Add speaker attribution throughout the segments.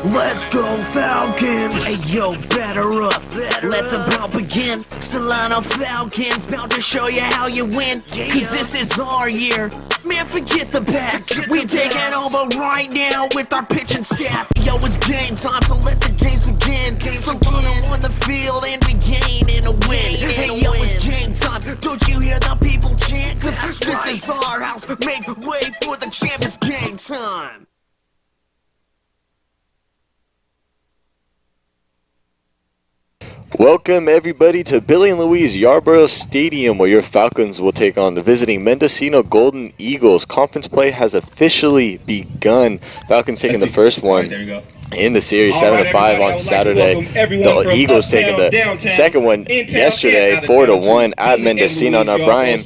Speaker 1: Let's go Falcons! Hey yo, batter up, let the ball begin. Solano Falcons, bound to show you how you win. Cause this is our year, man forget the past. We taking over right now with our pitching staff. Yo, it's game time, so let the games begin. Solano on the field and we gain in a win. Hey yo, it's game time, don't you hear the people chant? Cause this is our house, make way for the champ, it's game time.
Speaker 2: Welcome everybody to Billy and Louise Yarborough Stadium, where your Falcons will take on the visiting Mendocino Golden Eagles. Conference play has officially begun. Falcons taking the first one in the series, 7-5 on Saturday. The Eagles taking the second one yesterday, 4-1 at Mendocino. Now, Brian,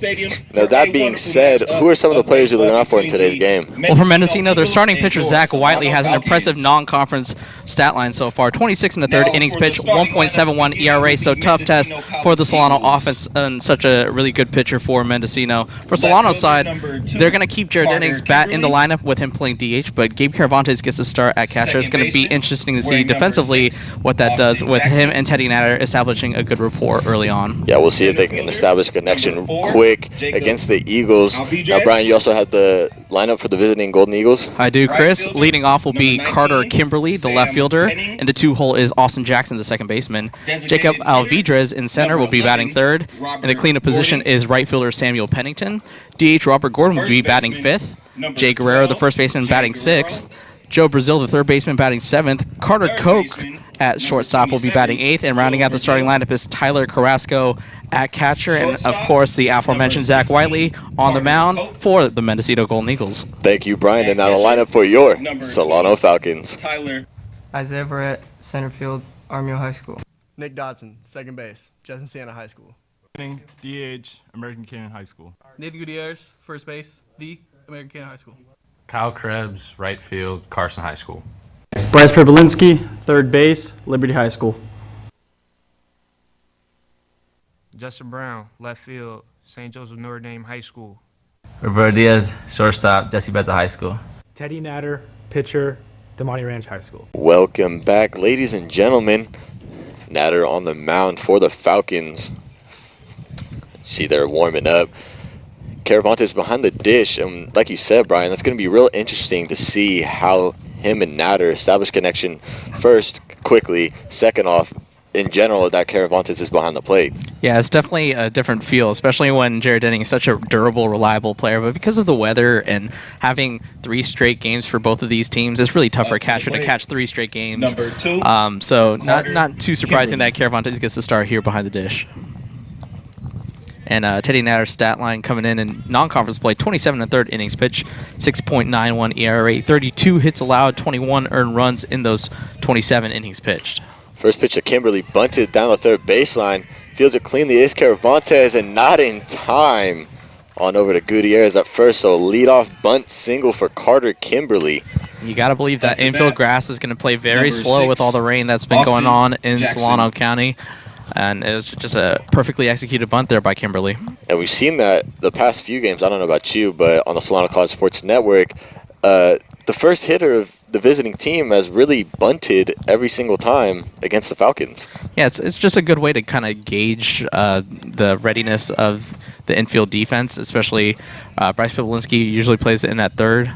Speaker 2: now that being said, who are some of the players you're looking out for in today's game?
Speaker 3: Well, for Mendocino, their starting pitcher, Zach Whiteley, has an impressive non-conference stat line so far. 26 in the third innings pitch, 1.71 ERA, so tough test for the Solano offense and such a really good pitcher for Mendocino. For Solano's side, they're going to keep Jared Innings bat in the lineup with him playing DH, but Gabe Caravantes gets a start at catcher. It's going to be interesting to see defensively what that does with him and Teddy Natter establishing a good rapport early on.
Speaker 2: Yeah, we'll see if they can establish a connection quick against the Eagles. Now, Brian, you also have the lineup for the visiting Golden Eagles?
Speaker 3: I do, Chris. Leading off will be Carter Kimberly, the left fielder, and the two-hole is Austin Jackson, the second baseman. Jacob Alvidrez in center will be batting third, and the cleanup position is right fielder Samuel Pennington. DH Robert Gordon will be batting fifth. Jay Guerrero, the first baseman, batting sixth. Joe Brazil, the third baseman, batting seventh. Carter Koch at shortstop will be batting eighth, and rounding out the starting lineup is Tyler Carrasco at catcher, and of course the aforementioned Zach Whiteley on the mound for the Mendocino Golden Eagles.
Speaker 2: Thank you, Brian. And now the lineup for your Solano Falcons.
Speaker 4: Isaiah Verrett, center field, Armio High School.
Speaker 5: Nick Dodson, second base, Justin Siena High School.
Speaker 6: DH, American Canyon High School.
Speaker 7: Nathan Gutierrez, first base, the American Canyon High School.
Speaker 8: Kyle Krebs, right field, Carson High School.
Speaker 9: Bryce Pribolinski, third base, Liberty High School.
Speaker 10: Justin Brown, left field, St. Joseph Notre Dame High School.
Speaker 11: Roberto Diaz, shortstop, Jesse Bethel High School.
Speaker 9: Teddy Natter, pitcher, Demonte Ranch High School.
Speaker 2: Welcome back, ladies and gentlemen. Natter on the mound for the Falcons. See, they're warming up. Caravantes behind the dish, and like you said, Brian, that's going to be real interesting to see how him and Natter establish connection first, quickly, second off, in general, that Caravantes is behind the plate.
Speaker 3: Yeah, it's definitely a different feel, especially when Jared Denning is such a durable, reliable player. But because of the weather and having 3 straight games for both of these teams, it's really tough for a catcher to catch 3 straight games. So not too surprising that Caravantes gets to start here behind the dish. And Teddy Natter's stat line coming in non-conference play, 27 and third innings pitch, 6.91 ERA, 32 hits allowed, 21 earned runs in those 27 innings pitched.
Speaker 2: First pitch of Kimberly bunted down the third baseline. Fields it cleanly is Caravantes, and not in time. On over to Gutierrez at first, so leadoff bunt single for Carter Kimberly.
Speaker 3: You got to believe that infield grass is going to play very slow with all the rain that's been going on in Solano County. And it was just a perfectly executed bunt there by Kimberly.
Speaker 2: And we've seen that the past few games. I don't know about you, but on the Solano College Sports Network, the first hitter of the visiting team has really bunted every single time against the Falcons.
Speaker 3: Yeah, it's just a good way to kind of gauge the readiness of the infield defense, especially Bryce Pribolinski usually plays in at third.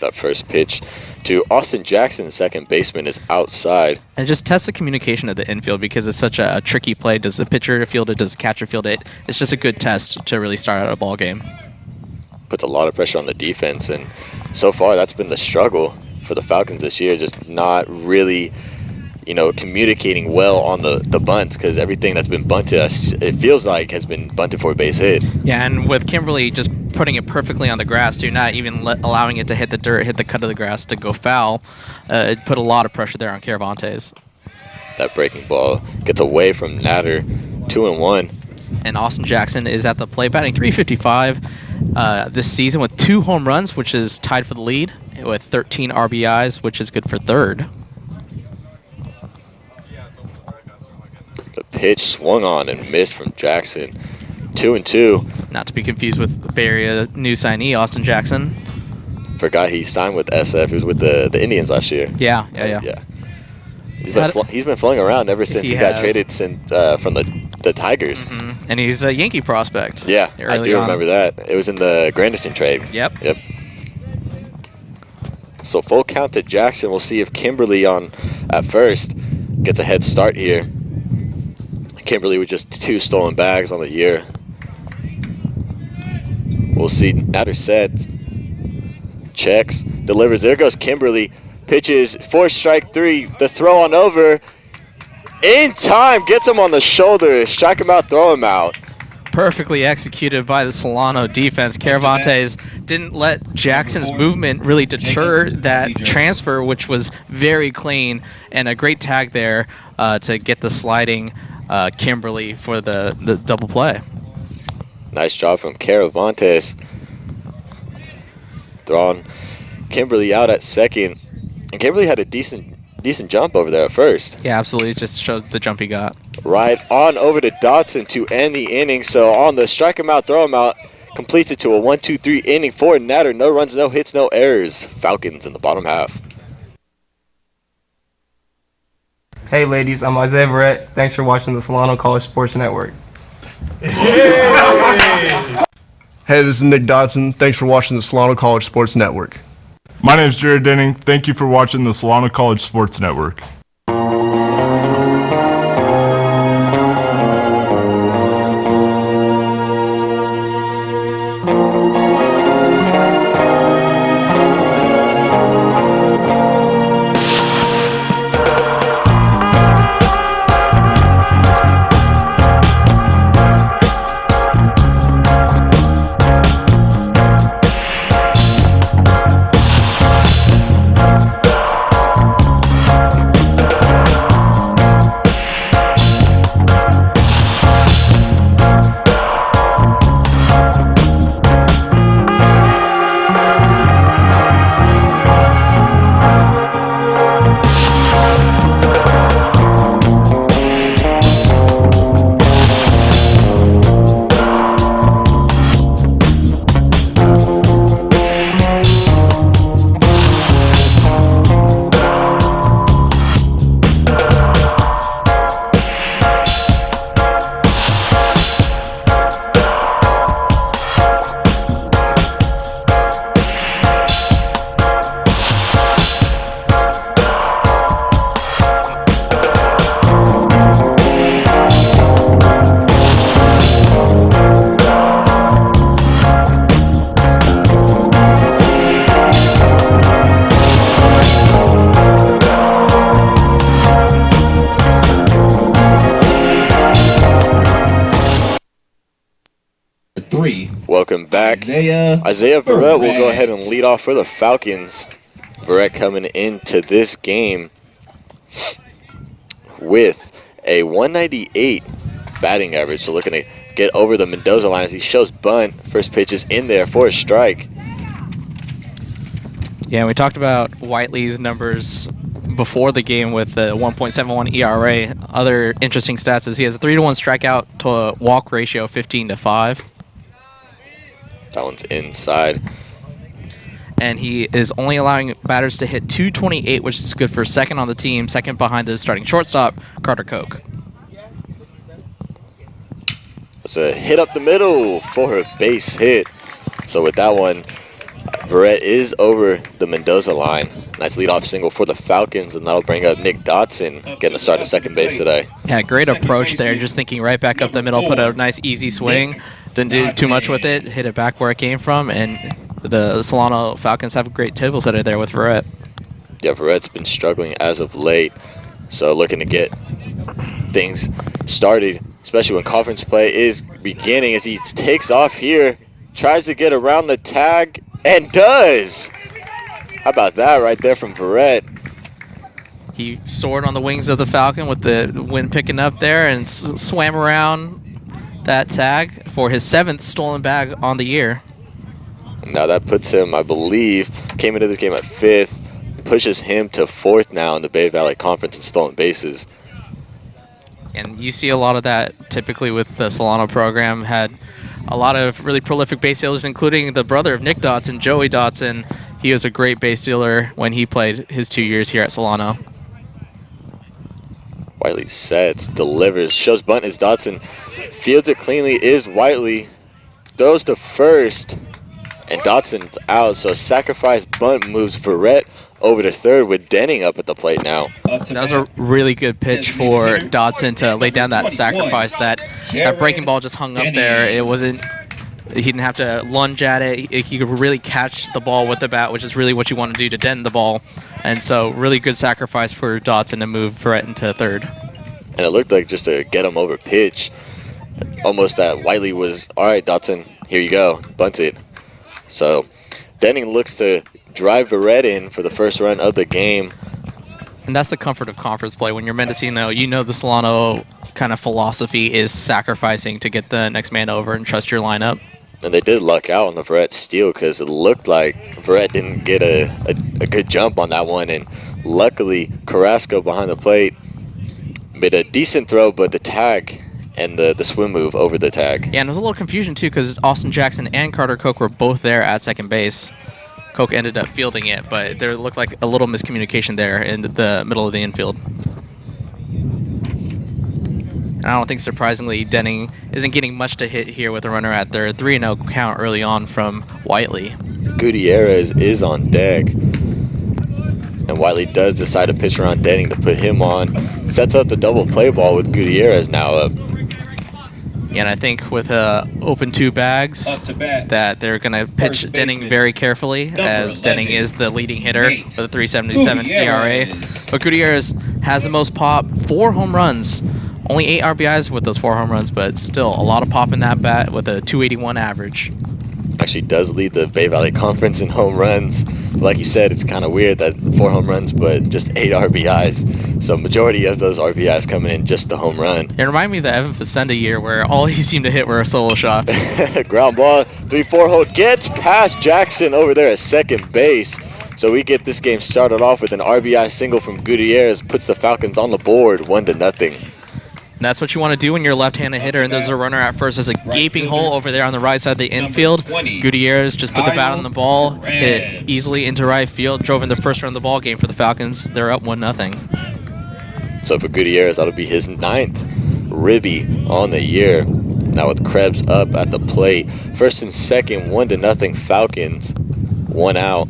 Speaker 2: That first pitch to Austin Jackson, second baseman, is outside.
Speaker 3: And just test the communication of the infield because it's such a tricky play. Does the pitcher field it? Does the catcher field it? It's just a good test to really start out a ball game.
Speaker 2: Puts a lot of pressure on the defense, and so far that's been the struggle for the Falcons this year, just not really, communicating well on the bunt, because everything that's been bunted, it feels like, has been bunted for a base hit.
Speaker 3: Yeah, and with Kimberly just putting it perfectly on the grass, you're not even allowing it to hit the dirt, hit the cut of the grass to go foul. It put a lot of pressure there on Caravantes.
Speaker 2: That breaking ball gets away from Natter, 2-1.
Speaker 3: And Austin Jackson is at the plate, batting .355 this season with 2 home runs, which is tied for the lead, with 13 RBIs, which is good for third.
Speaker 2: The pitch swung on and missed from Jackson. 2-2.
Speaker 3: Not to be confused with Bay Area new signee, Austin Jackson.
Speaker 2: Forgot he signed with SF. He was with the Indians last year.
Speaker 3: Yeah.
Speaker 2: He's been flowing around ever since he got traded from the Tigers.
Speaker 3: Mm-hmm. And he's a Yankee prospect.
Speaker 2: Yeah, I do remember that. It was in the Granderson trade.
Speaker 3: Yep.
Speaker 2: So full count to Jackson. We'll see if Kimberly at first gets a head start here. Kimberly with just 2 stolen bags on the year. We'll see. At her set. Checks. Delivers. There goes Kimberly. Pitches. 4 strike 3. The throw on over. In time. Gets him on the shoulder. Strike him out. Throw him out.
Speaker 3: Perfectly executed by the Solano defense. Caravantes didn't let Jackson's movement really deter that transfer, which was very clean, and a great tag there to get the sliding Kimberly for the double play.
Speaker 2: Nice job from Caravantes. Throwing Kimberly out at second. And Kimberly had a decent jump over there at first.
Speaker 3: Yeah, absolutely. It just showed the jump he got.
Speaker 2: Right on over to Dotson to end the inning. So on the strike him out, throw him out, completes it to a 1-2-3 inning for Natter. No runs, no hits, no errors. Falcons in the bottom half.
Speaker 4: Hey ladies, I'm Isaiah Verrett. Thanks for watching the Solano College Sports Network.
Speaker 5: Hey, this is Nick Dodson. Thanks for watching the Solano College Sports Network.
Speaker 6: My name is Jared Denning. Thank you for watching the Solano College Sports Network.
Speaker 2: Welcome back. Isaiah Verrett will go ahead and lead off for the Falcons. Verrett coming into this game with a 198 batting average. So looking to get over the Mendoza line as he shows bunt. First pitch is in there for a strike.
Speaker 3: Yeah, we talked about Whiteley's numbers before the game with the 1.71 ERA. Other interesting stats is he has a 3-to-1 strikeout to a walk ratio of 15-5.
Speaker 2: That one's inside.
Speaker 3: And he is only allowing batters to hit 228, which is good for second on the team, second behind the starting shortstop, Carter Koch.
Speaker 2: It's a hit up the middle for a base hit. So with that one, Verrett is over the Mendoza line. Nice leadoff single for the Falcons, and that'll bring up Nick Dotson getting the start at second base today.
Speaker 3: Yeah, great approach there. Just thinking right back up the middle, put a nice easy swing. Didn't do too much with it, hit it back where it came from, and the Solano Falcons have a great table setter there with Verrett.
Speaker 2: Yeah, Verrett's been struggling as of late, so looking to get things started, especially when conference play is beginning as he takes off here, tries to get around the tag, and does! How about that right there from Verrett?
Speaker 3: He soared on the wings of the Falcon with the wind picking up there and swam around, that tag for his 7th stolen bag on the year.
Speaker 2: Now that puts him, I believe, came into this game at 5th, pushes him to 4th now in the Bay Valley Conference in stolen bases.
Speaker 3: And you see a lot of that typically with the Solano program. Had a lot of really prolific base stealers, including the brother of Nick Dotson, Joey Dotson. He was a great base stealer when he played his 2 years here at Solano.
Speaker 2: Whiteley sets, delivers, shows bunt as Dotson fields it cleanly, is Whiteley, throws to first, and Dotson's out, so sacrifice bunt moves Verrett over to 3rd with Denning up at the plate now.
Speaker 3: That was a really good pitch for Dotson to lay down that sacrifice. That breaking ball just hung up there. It wasn't, he didn't have to lunge at it. He could really catch the ball with the bat, which is really what you want to do to dent the ball. And so really good sacrifice for Dotson to move Verrett into 3rd.
Speaker 2: And it looked like just a get him over pitch. Almost that Whiteley was, all right, Dotson, here you go, bunt it. So Denning looks to drive Verrett in for the first run of the game.
Speaker 3: And that's the comfort of conference play. When you're Mendocino, you know the Solano kind of philosophy is sacrificing to get the next man over and trust your lineup.
Speaker 2: And they did luck out on the Verrett steal because it looked like Verrett didn't get a good jump on that one. And luckily, Carrasco behind the plate made a decent throw, but the tag and the swim move over the tag.
Speaker 3: Yeah, and there was a little confusion too because Austin Jackson and Carter Koch were both there at second base. Koch ended up fielding it, but there looked like a little miscommunication there in the middle of the infield. And I don't think, surprisingly, Denning isn't getting much to hit here with a runner at 3rd. 3-0 count early on from Whiteley.
Speaker 2: Gutierrez is on deck. And Whiteley does decide to pitch around Denning to put him on. Sets up the double play ball with Gutierrez now up.
Speaker 3: Yeah, and I think with open 2 bags that they're going to pitch Denning very carefully, as Denning is the leading hitter for the 3.77 ERA. But Gutierrez has the most pop, 4 home runs. Only 8 RBIs with those 4 home runs, but still a lot of pop in that bat with a 281 average.
Speaker 2: Actually does lead the Bay Valley Conference in home runs. Like you said, it's kind of weird that 4 home runs, but just 8 RBIs. So majority of those RBIs coming in just the home run.
Speaker 3: It reminded me of the Evan Facenda year where all he seemed to hit were solo shots.
Speaker 2: Ground ball, 3-4 hole, gets past Jackson over there at second base. So we get this game started off with an RBI single from Gutierrez, puts the Falcons on the board 1-0.
Speaker 3: And that's what you want to do when you're a left-handed hitter, and there's a runner at first. There's a gaping hole over there on the right side of the infield. Gutierrez just put the bat on the ball, hit it easily into right field, drove in the first run of the ball game for the Falcons. They're up 1-0.
Speaker 2: So for Gutierrez, that'll be his 9th ribby on the year. Now with Krebs up at the plate. First and second, 1-0 Falcons. 1 out.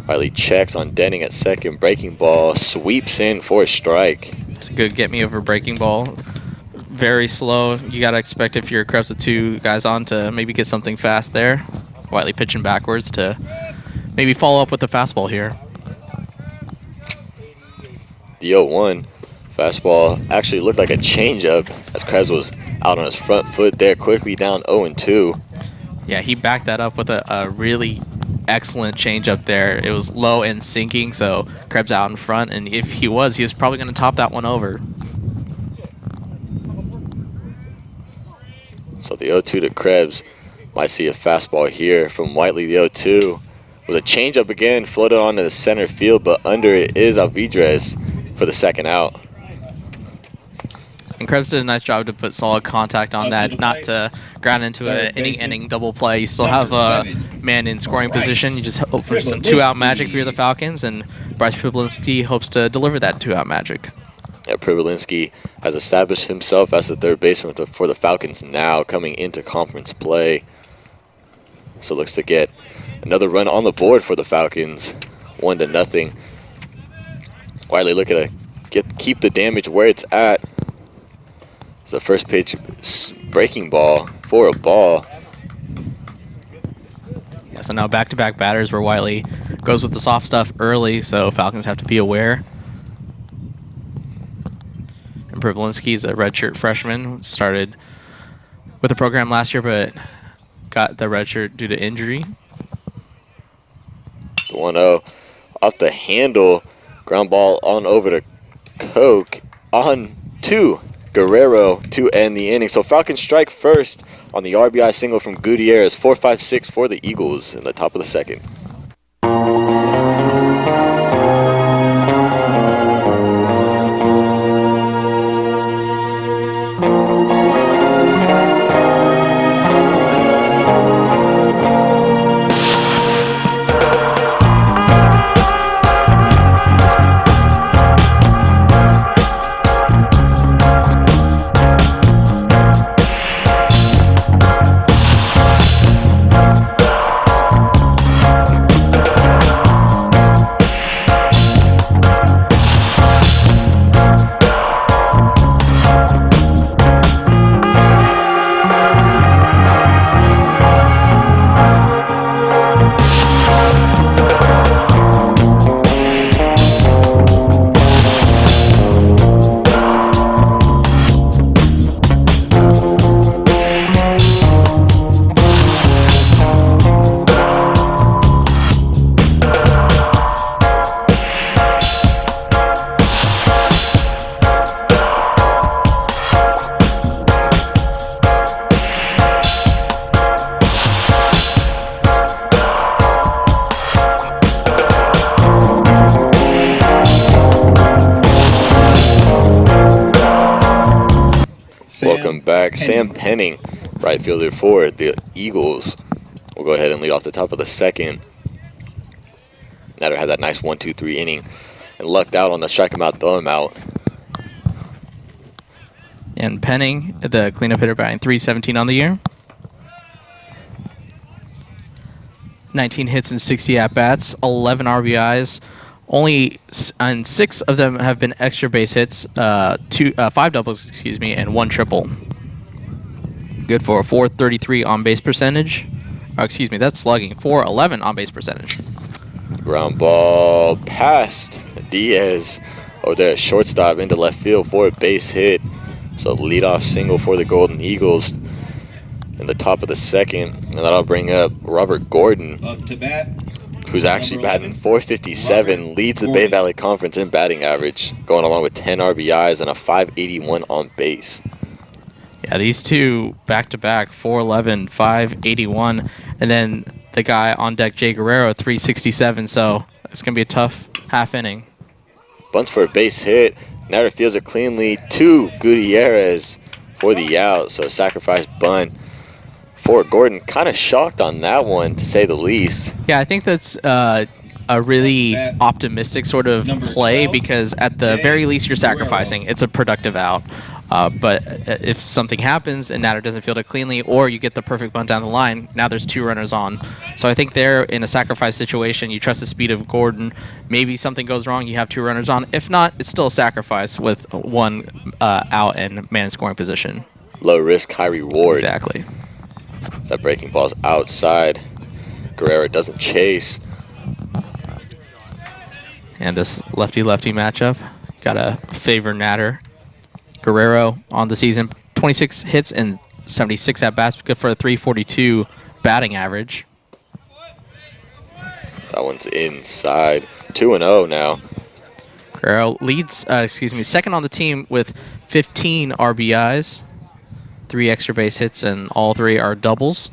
Speaker 2: Whiteley checks on Denning at second. Breaking ball sweeps in for a strike.
Speaker 3: It's a good get me over breaking ball. Very slow. You got to expect if you're Krebs with 2 guys on to maybe get something fast there. Whiteley pitching backwards to maybe follow up with the fastball here.
Speaker 2: The 0-1 fastball actually looked like a changeup as Krebs was out on his front foot there, quickly down 0-2.
Speaker 3: Yeah, he backed that up with a really excellent changeup there. It was low and sinking, so Krebs out in front, and if he was probably going to top that one over.
Speaker 2: So the 0-2 to Krebs. Might see a fastball here from Whiteley. The 0-2 with a changeup again, floated onto the center field, but under it is Alvidrez for the second out.
Speaker 3: And Krebs did a nice job to put solid contact on that, not to ground into an inning double play. You still have a man in scoring position. You just hope for some 2-out magic for the Falcons, and Bryce Priblinsky hopes to deliver that 2-out magic.
Speaker 2: Yeah, Priblinsky has established himself as the third baseman for the Falcons now, coming into conference play. So looks to get another run on the board for the Falcons, 1-0. Whiteley looking to keep the damage where it's at. So first pitch, breaking ball for a ball.
Speaker 3: Yeah, so now back-to-back batters where Whiteley goes with the soft stuff early, so Falcons have to be aware. And Priblinsky's a redshirt freshman, started with the program last year, but got the redshirt due to injury.
Speaker 2: 1-0 off the handle, ground ball on over to Koch, on to Guerrero to end the inning. So Falcons strike first on the RBI single from Gutierrez. 4-5-6 for the Eagles in the top of the second. Welcome back. Sam Penning, right fielder for the Eagles, will go ahead and lead off the top of the second. Natter had that nice 1-2-3 inning and lucked out on the strike him out, throw him out.
Speaker 3: And Penning, the cleanup hitter, batting .317 on the year. 19 hits and 60 at-bats, 11 RBIs. Only and 6 of them have been extra base hits, 5 doubles, excuse me, and 1 triple. Good for a .433 on-base percentage. Oh, excuse me, that's slugging. .411 on-base percentage.
Speaker 2: Ground ball past Diaz. Oh, there's shortstop into left field for a base hit. So leadoff single for the Golden Eagles in the top of the second. And that'll bring up Robert Gordon,
Speaker 12: up to bat,
Speaker 2: who's actually batting .457, leads the Bay Valley Conference in batting average, going along with 10 RBIs and a .581 on base.
Speaker 3: Yeah, these two back-to-back, .411, .581, and then the guy on deck, Jay Guerrero, .367, so it's going to be a tough half inning.
Speaker 2: Bunts for a base hit. Natter fields it cleanly to Gutierrez for the out, so a sacrifice bunt for Gordon. Kind of shocked on that one, to say the least.
Speaker 3: Yeah, I think that's a really optimistic sort of play, because at the very least you're sacrificing. It's a productive out. But if something happens and Natter doesn't field it cleanly, or you get the perfect bunt down the line, now there's 2 runners on. So I think they're in a sacrifice situation. You trust the speed of Gordon. Maybe something goes wrong, you have 2 runners on. If not, it's still a sacrifice with 1 out and man in scoring position.
Speaker 2: Low risk, high reward.
Speaker 3: Exactly.
Speaker 2: That breaking ball's outside. Guerrero doesn't chase.
Speaker 3: And this lefty-lefty matchup, gotta favor Natter. Guerrero on the season, 26 hits and 76 at-bats, good for a .342 batting average.
Speaker 2: That one's inside. 2-0 now.
Speaker 3: Guerrero leads, second on the team with 15 RBIs, 3 extra base hits, and all 3 are doubles.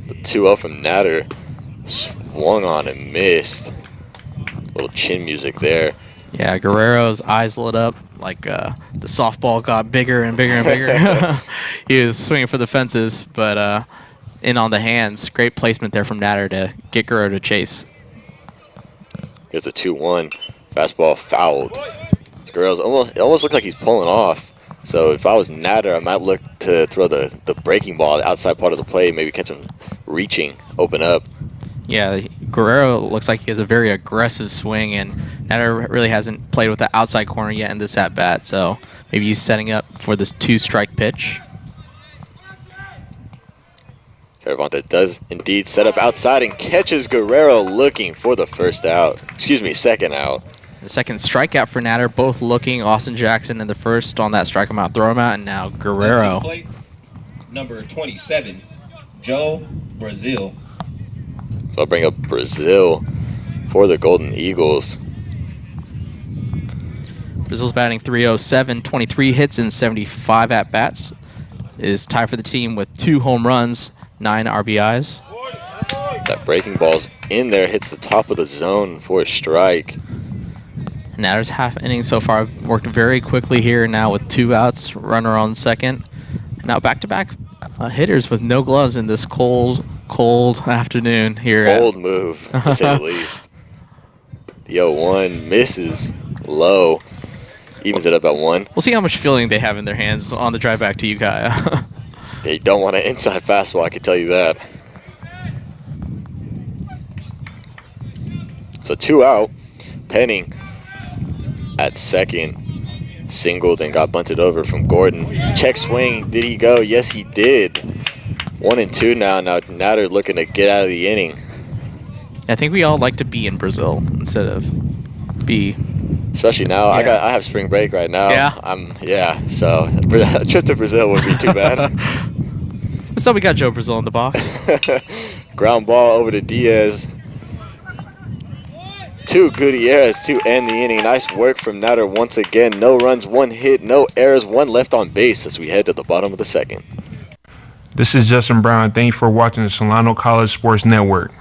Speaker 2: The 2-0 from Natter, swung on and missed. Little chin music there.
Speaker 3: Yeah, Guerrero's eyes lit up like the softball got bigger and bigger and bigger. He was swinging for the fences, but in on the hands. Great placement there from Natter to get Guerrero to chase.
Speaker 2: Here's a 2-1. Fastball fouled. Guerrero's almost looked like he's pulling off. So if I was Natter, I might look to throw the breaking ball outside part of the play, maybe catch him reaching, open up.
Speaker 3: Yeah, Guerrero looks like he has a very aggressive swing, and Natter really hasn't played with the outside corner yet in this at-bat, so maybe he's setting up for this 2-strike pitch.
Speaker 2: Caravante does indeed set up outside and catches Guerrero looking for the second out.
Speaker 3: The second strikeout for Natter, both looking. Austin Jackson in the first on that strike him out, throw him out, and now Guerrero.
Speaker 12: Plate, number 27, Joe Brazil.
Speaker 2: So I'll bring up Brazil for the Golden Eagles.
Speaker 3: Brazil's batting 307, 23 hits and 75 at-bats. Is tied for the team with 2 home runs, 9 RBIs.
Speaker 2: That breaking ball's in there, hits the top of the zone for a strike.
Speaker 3: And now there's half inning so far. Worked very quickly here now with 2 outs, runner on second. And now back-to-back hitters with no gloves in this cold afternoon here.
Speaker 2: Bold move, to say the least. The 0-1 misses low, evens it up at 1.
Speaker 3: We'll see how much feeling they have in their hands on the drive back to you, Kaya.
Speaker 2: They don't want an inside fastball, I can tell you that. So 2 out. Penning at second. Singled and got bunted over from Gordon. Check swing. Did he go? Yes, he did. 1 and 2 now. Now they're looking to get out of the inning.
Speaker 3: I think we all like to be in Brazil instead of be.
Speaker 2: Especially now.
Speaker 3: Yeah.
Speaker 2: I have spring break right now.
Speaker 3: Yeah?
Speaker 2: So a trip to Brazil wouldn't be too bad.
Speaker 3: So we got Joe Brazil in the box.
Speaker 2: Ground ball over to Diaz. 2 Gutierrez to end the inning. Nice work from Natter once again. No runs, 1 hit, no errors, 1 left on base as we head to the bottom of the second.
Speaker 10: This is Justin Brown. Thank you for watching the Solano College Sports Network.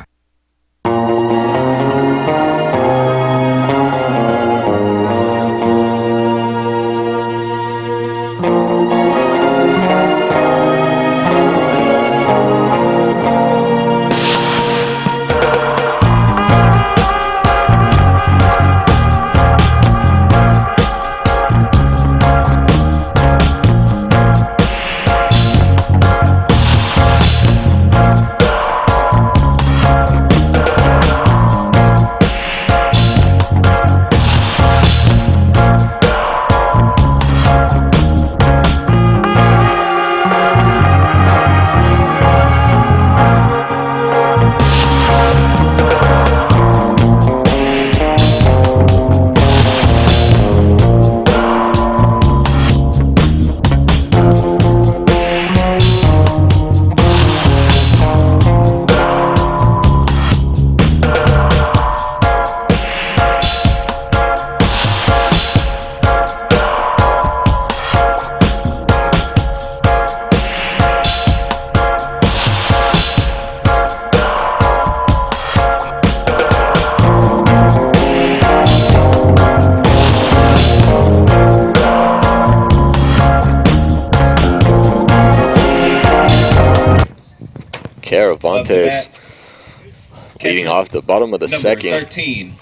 Speaker 2: Caravantes leading off the bottom of the second.
Speaker 12: 13,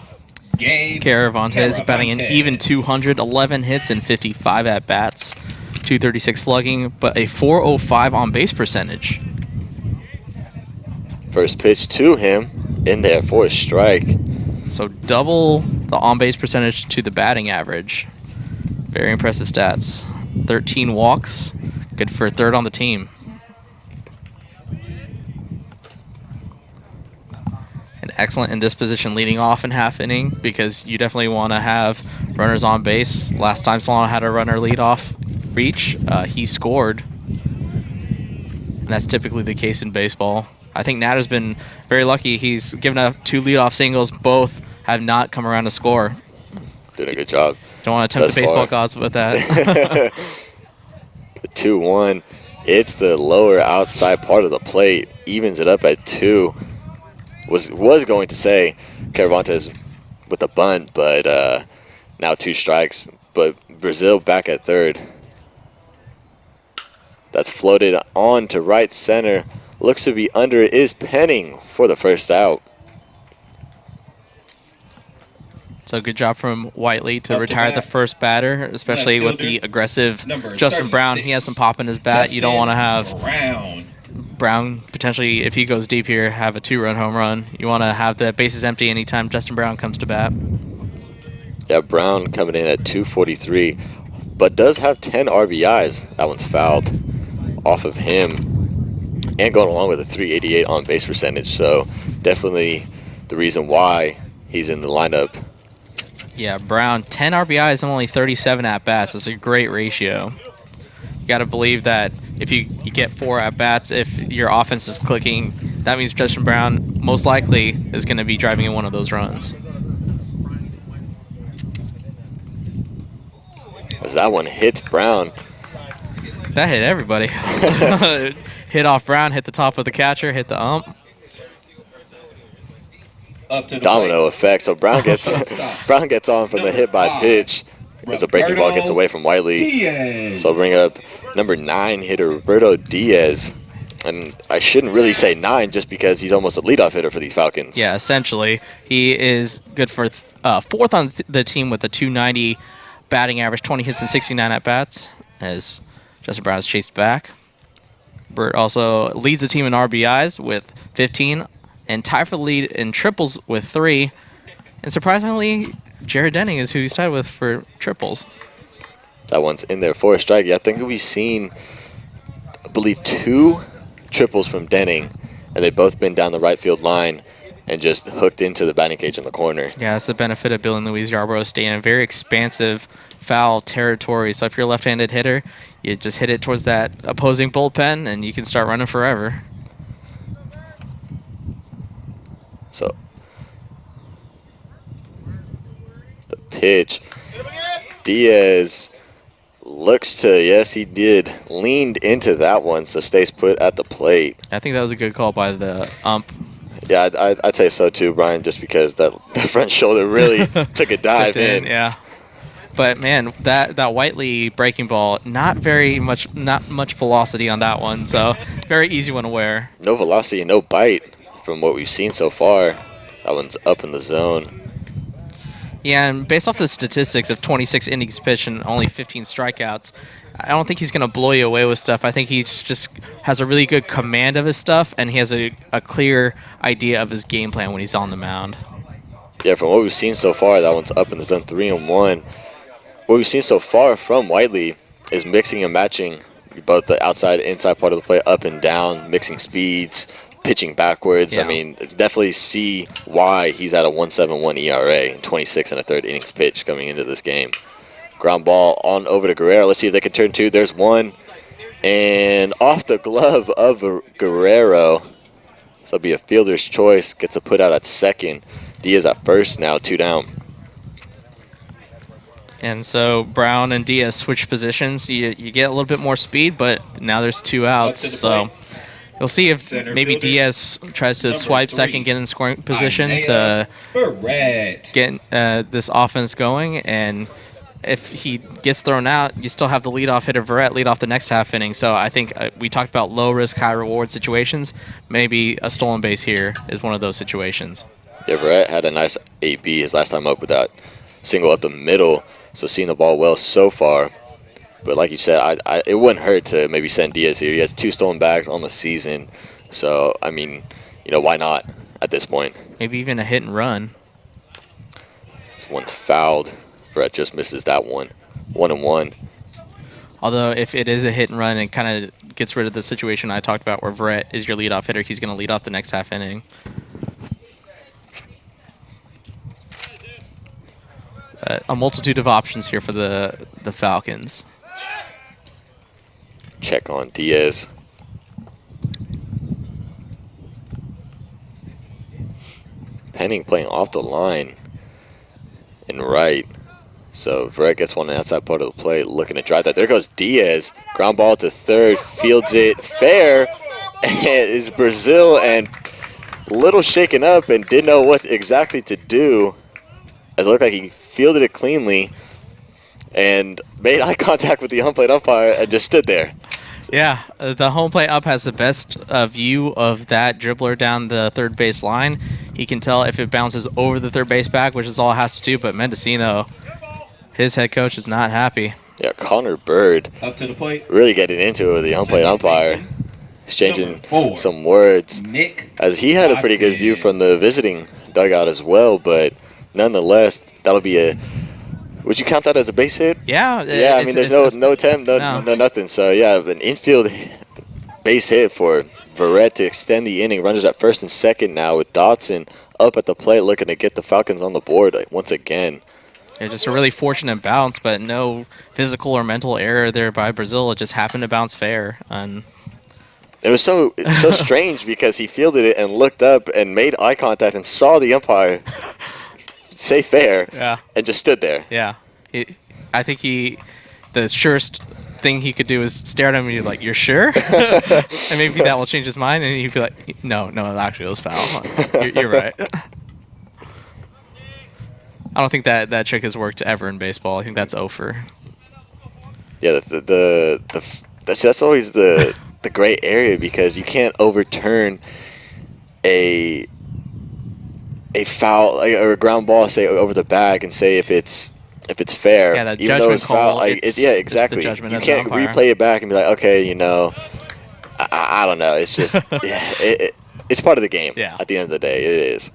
Speaker 3: Caravantes batting an even 200, 11 hits and 55 at-bats. 236 slugging, but a 405 on-base percentage.
Speaker 2: First pitch to him, in there for a strike.
Speaker 3: So double the on-base percentage to the batting average. Very impressive stats. 13 walks, good for 3rd on the team. And excellent in this position leading off in half inning because you definitely want to have runners on base. Last time Solano had a runner lead off reach, he scored. And that's typically the case in baseball. I think Natter's been very lucky. He's given up 2 leadoff singles. Both have not come around to score.
Speaker 2: Doing a good job.
Speaker 3: Don't want to tempt the baseball gods with that.
Speaker 2: The 2-1. It's the lower outside part of the plate. Evens it up at 2. Was going to say Caravantes with a bunt, but now 2 strikes. But Brazil back at 3rd. That's floated on to right center. Looks to be under it is Penning for the first out.
Speaker 3: So good job from Whiteley to retire the first batter, especially with the aggressive Justin Brown. He has some pop in his bat. You don't want to have Brown potentially, if he goes deep here, have a 2-run home run. You want to have the bases empty anytime Justin Brown comes to bat.
Speaker 2: Yeah, Brown coming in at 243, but does have 10 RBIs. That one's fouled off of him. And going along with a 388 on base percentage, so definitely the reason why he's in the lineup.
Speaker 3: Yeah, Brown, 10 RBIs and only 37 at-bats. That's a great ratio. You got to believe that if you get 4 at-bats, if your offense is clicking, that means Justin Brown most likely is going to be driving in one of those runs.
Speaker 2: as that one hits Brown.
Speaker 3: That hit everybody. Hit off Brown, hit the top of the catcher, hit the ump.
Speaker 12: Up to the
Speaker 2: Domino effect. So Brown gets Brown gets on from the hit by pitch as a breaking ball gets away from Whiteley. So bring up number 9 hitter Roberto Diaz. And I shouldn't really say 9 just because he's almost a leadoff hitter for these Falcons.
Speaker 3: Yeah, essentially. He is good for 4th on the team with a 290 batting average, 20 hits and 69 at-bats as Justin Brown is chased back. Burt also leads the team in RBIs with 15 and tied for the lead in triples with 3. And surprisingly, Jared Denning is who he's tied with for triples.
Speaker 2: That one's in there for a strike. Yeah, I think we've seen, I believe, 2 triples from Denning, and they've both been down the right field line and just hooked into the batting cage in the corner.
Speaker 3: Yeah, that's the benefit of Bill and Louise Yarborough staying in very expansive foul territory. So if you're a left-handed hitter, you just hit it towards that opposing bullpen, and you can start running forever.
Speaker 2: So the pitch, Diaz looks to, yes, he did, leaned into that one, so stays put at the plate.
Speaker 3: I think that was a good call by the ump.
Speaker 2: Yeah, I'd say so too, Brian, just because that front shoulder really took a dive in.
Speaker 3: Yeah. But man, that Whiteley breaking ball, not much velocity on that one, so very easy one to wear.
Speaker 2: No velocity, no bite from what we've seen so far. That one's up in the zone.
Speaker 3: Yeah, and based off the statistics of 26 innings pitched and only 15 strikeouts, I don't think he's going to blow you away with stuff. I think he just has a really good command of his stuff, and he has a clear idea of his game plan when he's on the mound.
Speaker 2: Yeah, from what we've seen so far, that one's up in the zone, 3-1. What we've seen so far from Whiteley is mixing and matching both the outside and inside part of the play, up and down, mixing speeds, pitching backwards.
Speaker 3: Yeah.
Speaker 2: I mean, definitely see why he's at a 1.71 ERA and 26 and a third innings pitch coming into this game. Ground ball on over to Guerrero. Let's see if they can turn 2. There's one. And off the glove of Guerrero. So it'll be a fielder's choice. Gets a put out at second. Diaz at first now, 2 down.
Speaker 3: And so Brown and Diaz switch positions. You get a little bit more speed, but now there's 2 outs. So you'll see if maybe Diaz tries to swipe second, get in scoring position to get this offense going. And if he gets thrown out, you still have the leadoff hitter Verrett lead off the next half inning. So I think we talked about low risk, high reward situations. Maybe a stolen base here is one of those situations.
Speaker 2: Yeah, Verrett had a nice AB his last time up with that single up the middle. So seeing the ball well so far. But like you said, it wouldn't hurt to maybe send Diaz here. He has 2 stolen bags on the season. So, I mean, why not at this point?
Speaker 3: Maybe even a hit and run.
Speaker 2: This one's fouled. Brett just misses that one. 1-1.
Speaker 3: Although if it is a hit and run, it kind of gets rid of the situation I talked about where Verrett is your leadoff hitter. He's going to lead off the next half inning. A multitude of options here for the Falcons.
Speaker 2: Check on Diaz. Penning playing off the line and right. So Verrett gets one on the outside part of the plate, looking to drive that. There goes Diaz. Ground ball to third, fields it fair. And is Brazil and a little shaken up and didn't know what exactly to do. As it looked like he fielded it cleanly and made eye contact with the home plate umpire and just stood there.
Speaker 3: Yeah, the home plate up has the best view of that dribbler down the third base line. He can tell if it bounces over the third base bag, which is all it has to do, but Mendocino, his head coach, is not happy.
Speaker 2: Yeah, Connor Bird
Speaker 12: up to the plate,
Speaker 2: really getting into it with the home plate umpire, exchanging some words. As he had a pretty good view from the visiting dugout as well, but nonetheless, that'll be a... Would you count that as a base hit?
Speaker 3: Yeah.
Speaker 2: Yeah, I mean, there's no attempt, no nothing. So, yeah, an infield base hit for Verrett to extend the inning. Runners at first and second now with Dotson up at the plate looking to get the Falcons on the board once again.
Speaker 3: Yeah, just a really fortunate bounce, but no physical or mental error there by Brazil. It just happened to bounce fair. And
Speaker 2: it was so strange because he fielded it and looked up and made eye contact and saw the umpire say fair,
Speaker 3: yeah,
Speaker 2: and just stood there.
Speaker 3: Yeah, I think he the surest thing he could do is stare at him and be like, "You're sure?" And maybe that will change his mind, and he'd be like, "No, actually, it was foul. You're right." I don't think that trick has worked ever in baseball. I think that's over.
Speaker 2: Yeah, that's always the gray area, because you can't overturn a foul or a ground ball, say, over the bag and say if it's fair.
Speaker 3: Yeah, that
Speaker 2: even though
Speaker 3: judgment
Speaker 2: it's foul.
Speaker 3: call.
Speaker 2: Yeah, exactly.
Speaker 3: It's the judgment
Speaker 2: You
Speaker 3: of the
Speaker 2: can't
Speaker 3: umpire.
Speaker 2: replay it back and be like, okay, I don't know. It's just it's part of the game.
Speaker 3: Yeah.
Speaker 2: At the end of the day, it is.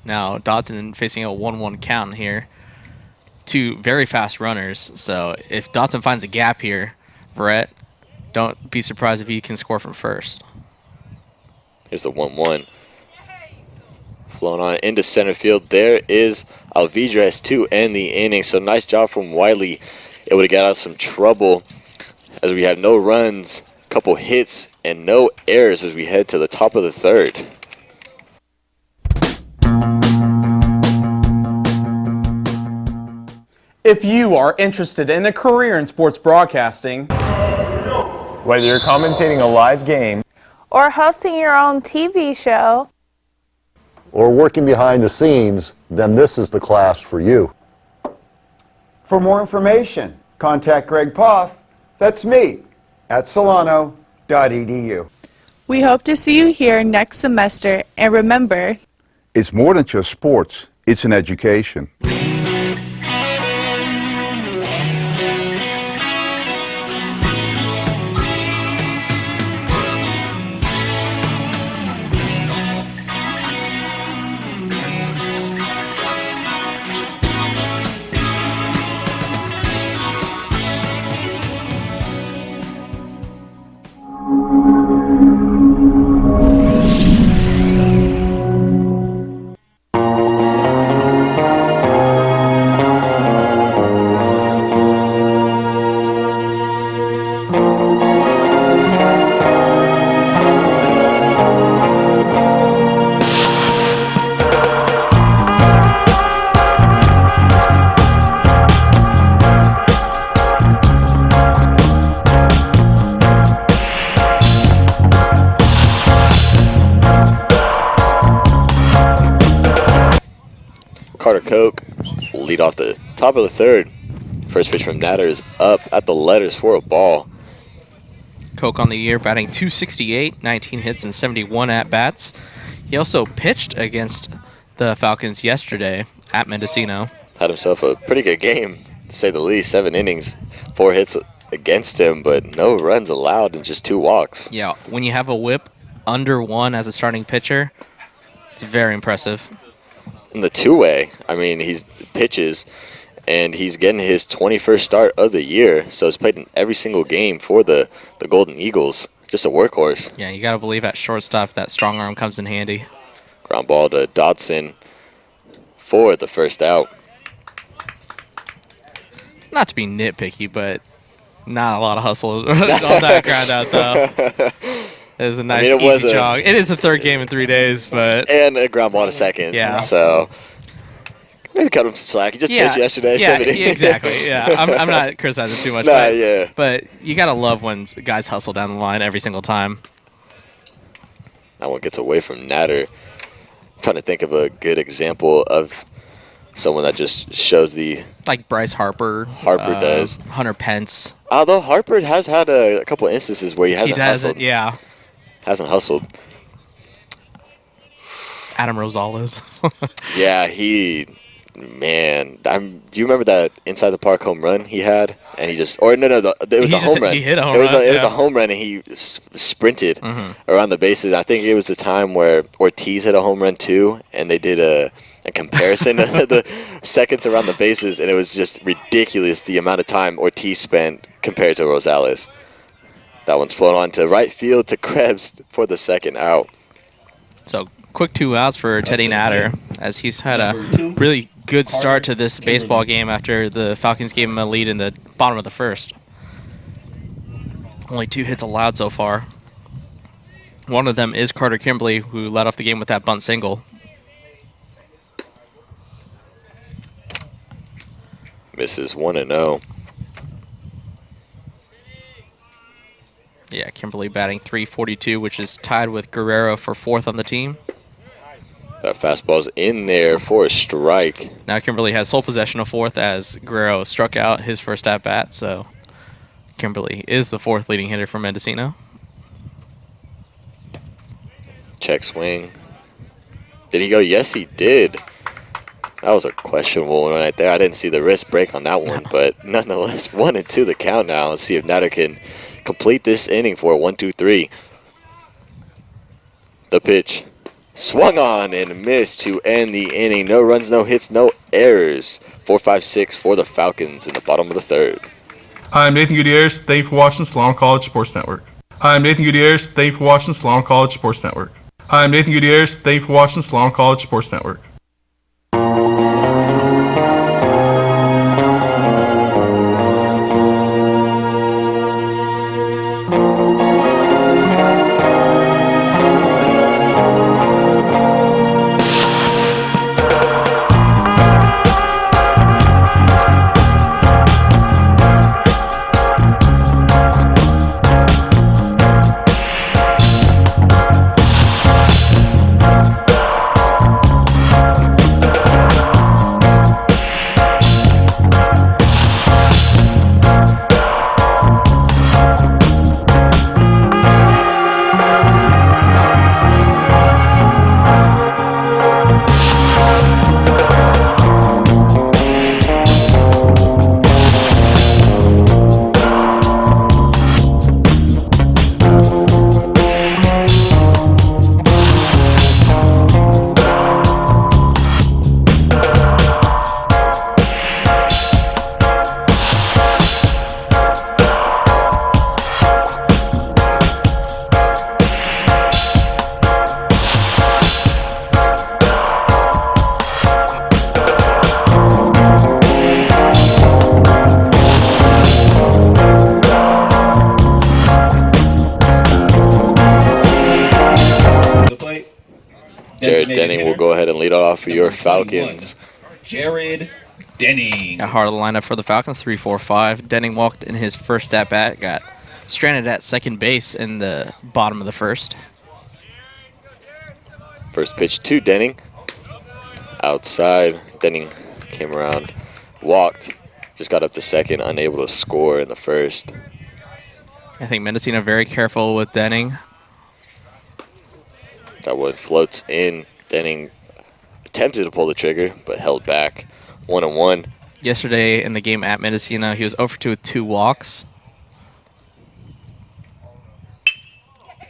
Speaker 3: Now Dodson facing a 1-1 count here. Two very fast runners. So if Dodson finds a gap here, Verrett, don't be surprised if he can score from first.
Speaker 2: Here's the 1-1. Flown on into center field. There is Alvidrez to end the inning. So nice job from Wiley, able to get out of some trouble as we have no runs, couple hits, and no errors as we head to the top of the third.
Speaker 9: If you are interested in a career in sports broadcasting,
Speaker 13: whether you're commentating a live game
Speaker 14: or hosting your own TV show,
Speaker 15: or working behind the scenes, then this is the class for you.
Speaker 16: For more information, contact Greg Poff, that's me, at solano.edu.
Speaker 14: we hope to see you here next semester, and remember,
Speaker 17: it's more than just sports, it's an education.
Speaker 2: Carter Koch will lead off the top of the third. First pitch from Natter is up at the letters for a ball.
Speaker 3: Koch on the year batting .268, 19 hits and 71 at-bats. He also pitched against the Falcons yesterday at Mendocino.
Speaker 2: Had himself a pretty good game, to say the least. 7 innings, 4 hits against him, but no runs allowed and just 2 walks.
Speaker 3: Yeah, when you have a whip under 1 as a starting pitcher, it's very impressive.
Speaker 2: In the two-way, I mean, he pitches, and he's getting his 21st start of the year, so he's played in every single game for the Golden Eagles. Just a workhorse.
Speaker 3: Yeah, you got to believe at shortstop that strong arm comes in handy.
Speaker 2: Ground ball to Dodson for the first out.
Speaker 3: Not to be nitpicky, but not a lot of hustle on that ground out, though. It was a nice, easy jog. It is the third game in 3 days, but...
Speaker 2: And a ground ball to second.
Speaker 3: Yeah.
Speaker 2: So, maybe cut him some slack. He just pitched yesterday.
Speaker 3: Yeah, exactly. Yeah, I'm not criticizing too much. But you got to love when guys hustle down the line every single time.
Speaker 2: That one gets away from Natter. I'm trying to think of a good example of someone that just shows the...
Speaker 3: Like Bryce Harper.
Speaker 2: Harper does.
Speaker 3: Hunter Pence.
Speaker 2: Although Harper has had a couple instances where he hasn't hustled.
Speaker 3: Yeah.
Speaker 2: Hasn't hustled.
Speaker 3: Adam Rosales.
Speaker 2: Yeah, man. Do you remember that inside the park home run he had? And he just, or no, it was a home run.
Speaker 3: He hit a home
Speaker 2: run.
Speaker 3: It
Speaker 2: was a home run, and he sprinted around the bases. I think it was the time where Ortiz hit a home run too, and they did a comparison of the seconds around the bases, and it was just ridiculous the amount of time Ortiz spent compared to Rosales. That one's flown on to right field to Krebs for the second out.
Speaker 3: So quick 2 outs for Teddy Natter, as he's had a really good start to this baseball game after the Falcons gave him a lead in the bottom of the first. Only 2 hits allowed so far. One of them is Carter Kimberly, who led off the game with that bunt single.
Speaker 2: Misses 1-0.
Speaker 3: Yeah, Kimberly batting .342, which is tied with Guerrero for 4th on the team.
Speaker 2: That fastball's in there for a strike.
Speaker 3: Now Kimberly has sole possession of 4th as Guerrero struck out his first at-bat, so Kimberly is the 4th leading hitter for Mendocino.
Speaker 2: Check swing. Did he go? Yes, he did. That was a questionable one right there. I didn't see the wrist break on that one, but nonetheless, 1-2 the count now. Let's see if Nader can complete this inning for a 1-2-3. The pitch. Swung on and missed to end the inning. No runs, no hits, no errors. 4-5-6 for the Falcons in the bottom of the 3rd.
Speaker 6: I'm Nathan Gutierrez. Thank you for watching Solano College Sports Network. I'm Nathan Gutierrez. Thank you for watching Solano College Sports Network. I'm Nathan Gutierrez. Thank you for watching Solano College Sports Network.
Speaker 2: Jared Denning will go ahead and lead off for your Falcons.
Speaker 12: Jared Denning.
Speaker 3: At heart of the lineup for the Falcons, 3-4-5. Denning walked in his first at-bat, got stranded at second base in the bottom of the 1st.
Speaker 2: First pitch to Denning. Outside, Denning came around, walked, just got up to second, unable to score in the 1st.
Speaker 3: I think Mendocino very careful with Denning.
Speaker 2: That one floats in. Denning attempted to pull the trigger, but held back. 1-1.
Speaker 3: Yesterday in the game at Mendocino, he was 0-2 with 2 walks.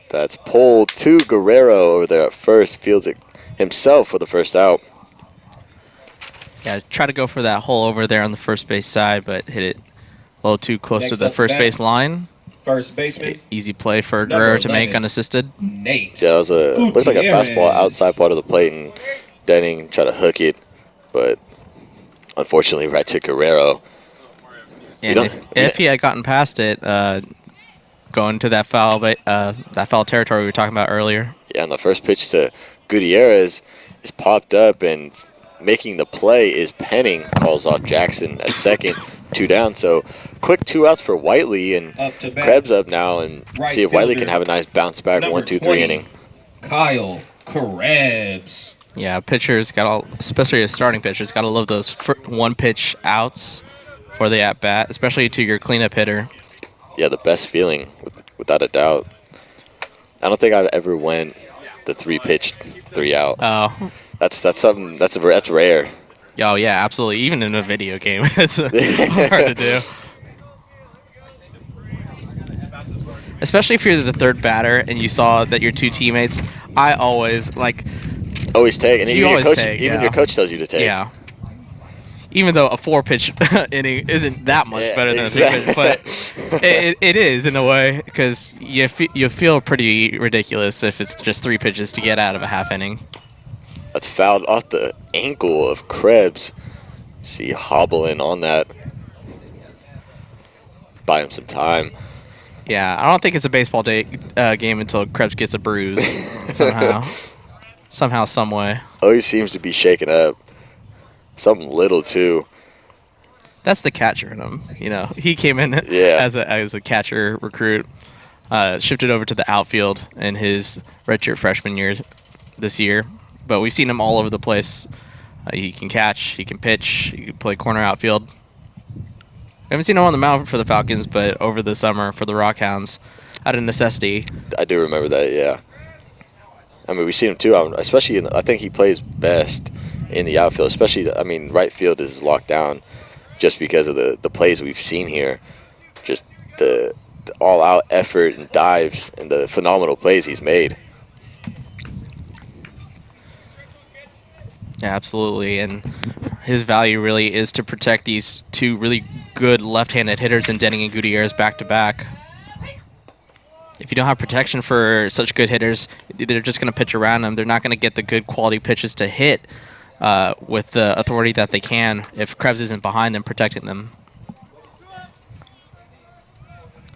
Speaker 2: That's pulled to Guerrero over there at first. Fields it himself for the first out.
Speaker 3: Yeah, try to go for that hole over there on the first base side, but hit it a little too close to the first base line.
Speaker 12: First baseman.
Speaker 3: Easy play for Guerrero to make unassisted.
Speaker 12: Nate.
Speaker 2: Yeah, it was looked like a fastball outside part of the plate, and Denning tried to hook it, but unfortunately right to Guerrero.
Speaker 3: And if he had gotten past it, going to that foul territory we were talking about earlier.
Speaker 2: Yeah, and the first pitch to Gutierrez is popped up, and making the play is Penning. Calls off Jackson at second. 2 down, so quick 2 outs for Whiteley, and Krebs up now, and see if Whiteley can have a nice bounce back 1-2-3 inning.
Speaker 12: Kyle Krebs.
Speaker 3: Yeah, pitchers especially a starting pitcher's got to love those 1-pitch outs for the at bat, especially to your cleanup hitter.
Speaker 2: Yeah, the best feeling, without a doubt. I don't think I've ever went the 3-pitch 3-out.
Speaker 3: Oh,
Speaker 2: that's something that's rare.
Speaker 3: Oh, yeah, absolutely. Even in a video game, it's hard to do. Especially if you're the 3rd batter and you saw that your 2 teammates, I always
Speaker 2: always take, and even
Speaker 3: your
Speaker 2: coach tells you to take.
Speaker 3: Yeah. Even though a 4-pitch inning isn't that much better than a 3-pitch, but it is in a way, because you feel pretty ridiculous if it's just 3 pitches to get out of a half inning.
Speaker 2: That's fouled off the ankle of Krebs. See hobbling on that. Buy him some time.
Speaker 3: Yeah, I don't think it's a baseball game until Krebs gets a bruise somehow, some way.
Speaker 2: Oh, he seems to be shaken up. Something little too.
Speaker 3: That's the catcher in him. You know, he came in as a catcher recruit, shifted over to the outfield in his redshirt freshman year this year. But we've seen him all over the place. He can catch, he can pitch, he can play corner outfield. I haven't seen him on the mound for the Falcons, but over the summer for the Rockhounds, out of necessity.
Speaker 2: I do remember that, yeah. I mean, we've seen him too, especially I think he plays best in the outfield, especially, I mean, right field is locked down just because of the plays we've seen here. Just the all-out effort and dives and the phenomenal plays he's made.
Speaker 3: Yeah, absolutely, and his value really is to protect these two really good left-handed hitters in Denning and Gutierrez back-to-back. If you don't have protection for such good hitters, they're just going to pitch around them. They're not going to get the good quality pitches to hit with the authority that they can if Krebs isn't behind them protecting them.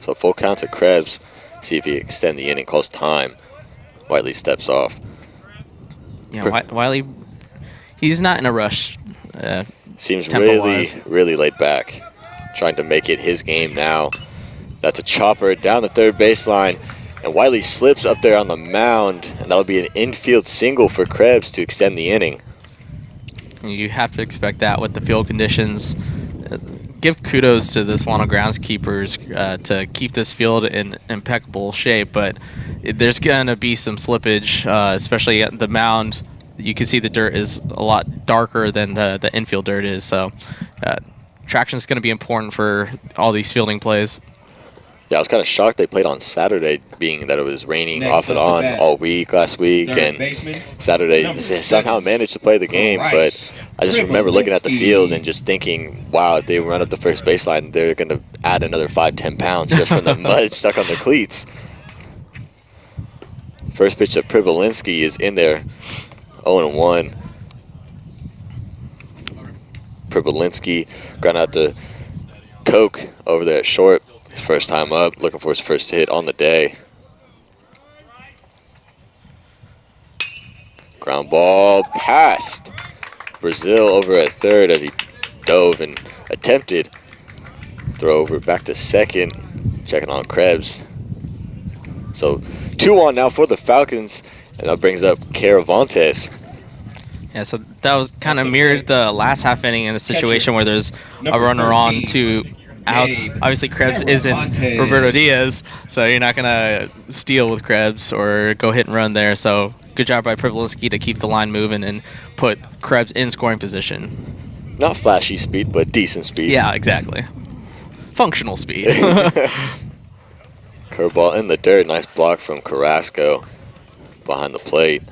Speaker 2: So full count to Krebs. See if he extend the inning, calls time. Whiteley steps off.
Speaker 3: Yeah, Wiley, he's not in a rush.
Speaker 2: Seems really laid back, trying to make it his game now. That's a chopper down the third baseline, and Wiley slips up there on the mound, and that'll be an infield single for Krebs to extend the inning.
Speaker 3: You have to expect that with the field conditions. Give kudos to the Solano groundskeepers to keep this field in impeccable shape, but there's going to be some slippage, especially at the mound. You can see the dirt is a lot darker than the infield dirt is, so traction is going to be important for all these fielding plays.
Speaker 2: Yeah, I was kind of shocked they played on Saturday, being that it was raining off and on all week last week, and Saturday somehow managed to play the game. But I just remember looking at the field and just thinking, wow, if they run up the first baseline, they're going to add another 5-10 pounds just from the mud stuck on the cleats. First pitch to Pribolinski is in there, 0-1. Pribolinski ground out to Koch over there at short. His first time up, looking for his first hit on the day. Ground ball past Brazil over at third as he dove and attempted throw over back to second, checking on Krebs. So 2-1 now for the Falcons, and that brings up Caravantes.
Speaker 3: Yeah, so that was kind of mirrored the last half inning in a situation where there's a runner on to outs. Obviously, Krebs isn't Roberto Diaz, so you're not going to steal with Krebs or go hit and run there. So good job by Pribolinski to keep the line moving and put Krebs in scoring position.
Speaker 2: Not flashy speed, but decent speed.
Speaker 3: Yeah, exactly. Functional speed.
Speaker 2: Curveball in the dirt. Nice block from Carrasco behind the plate.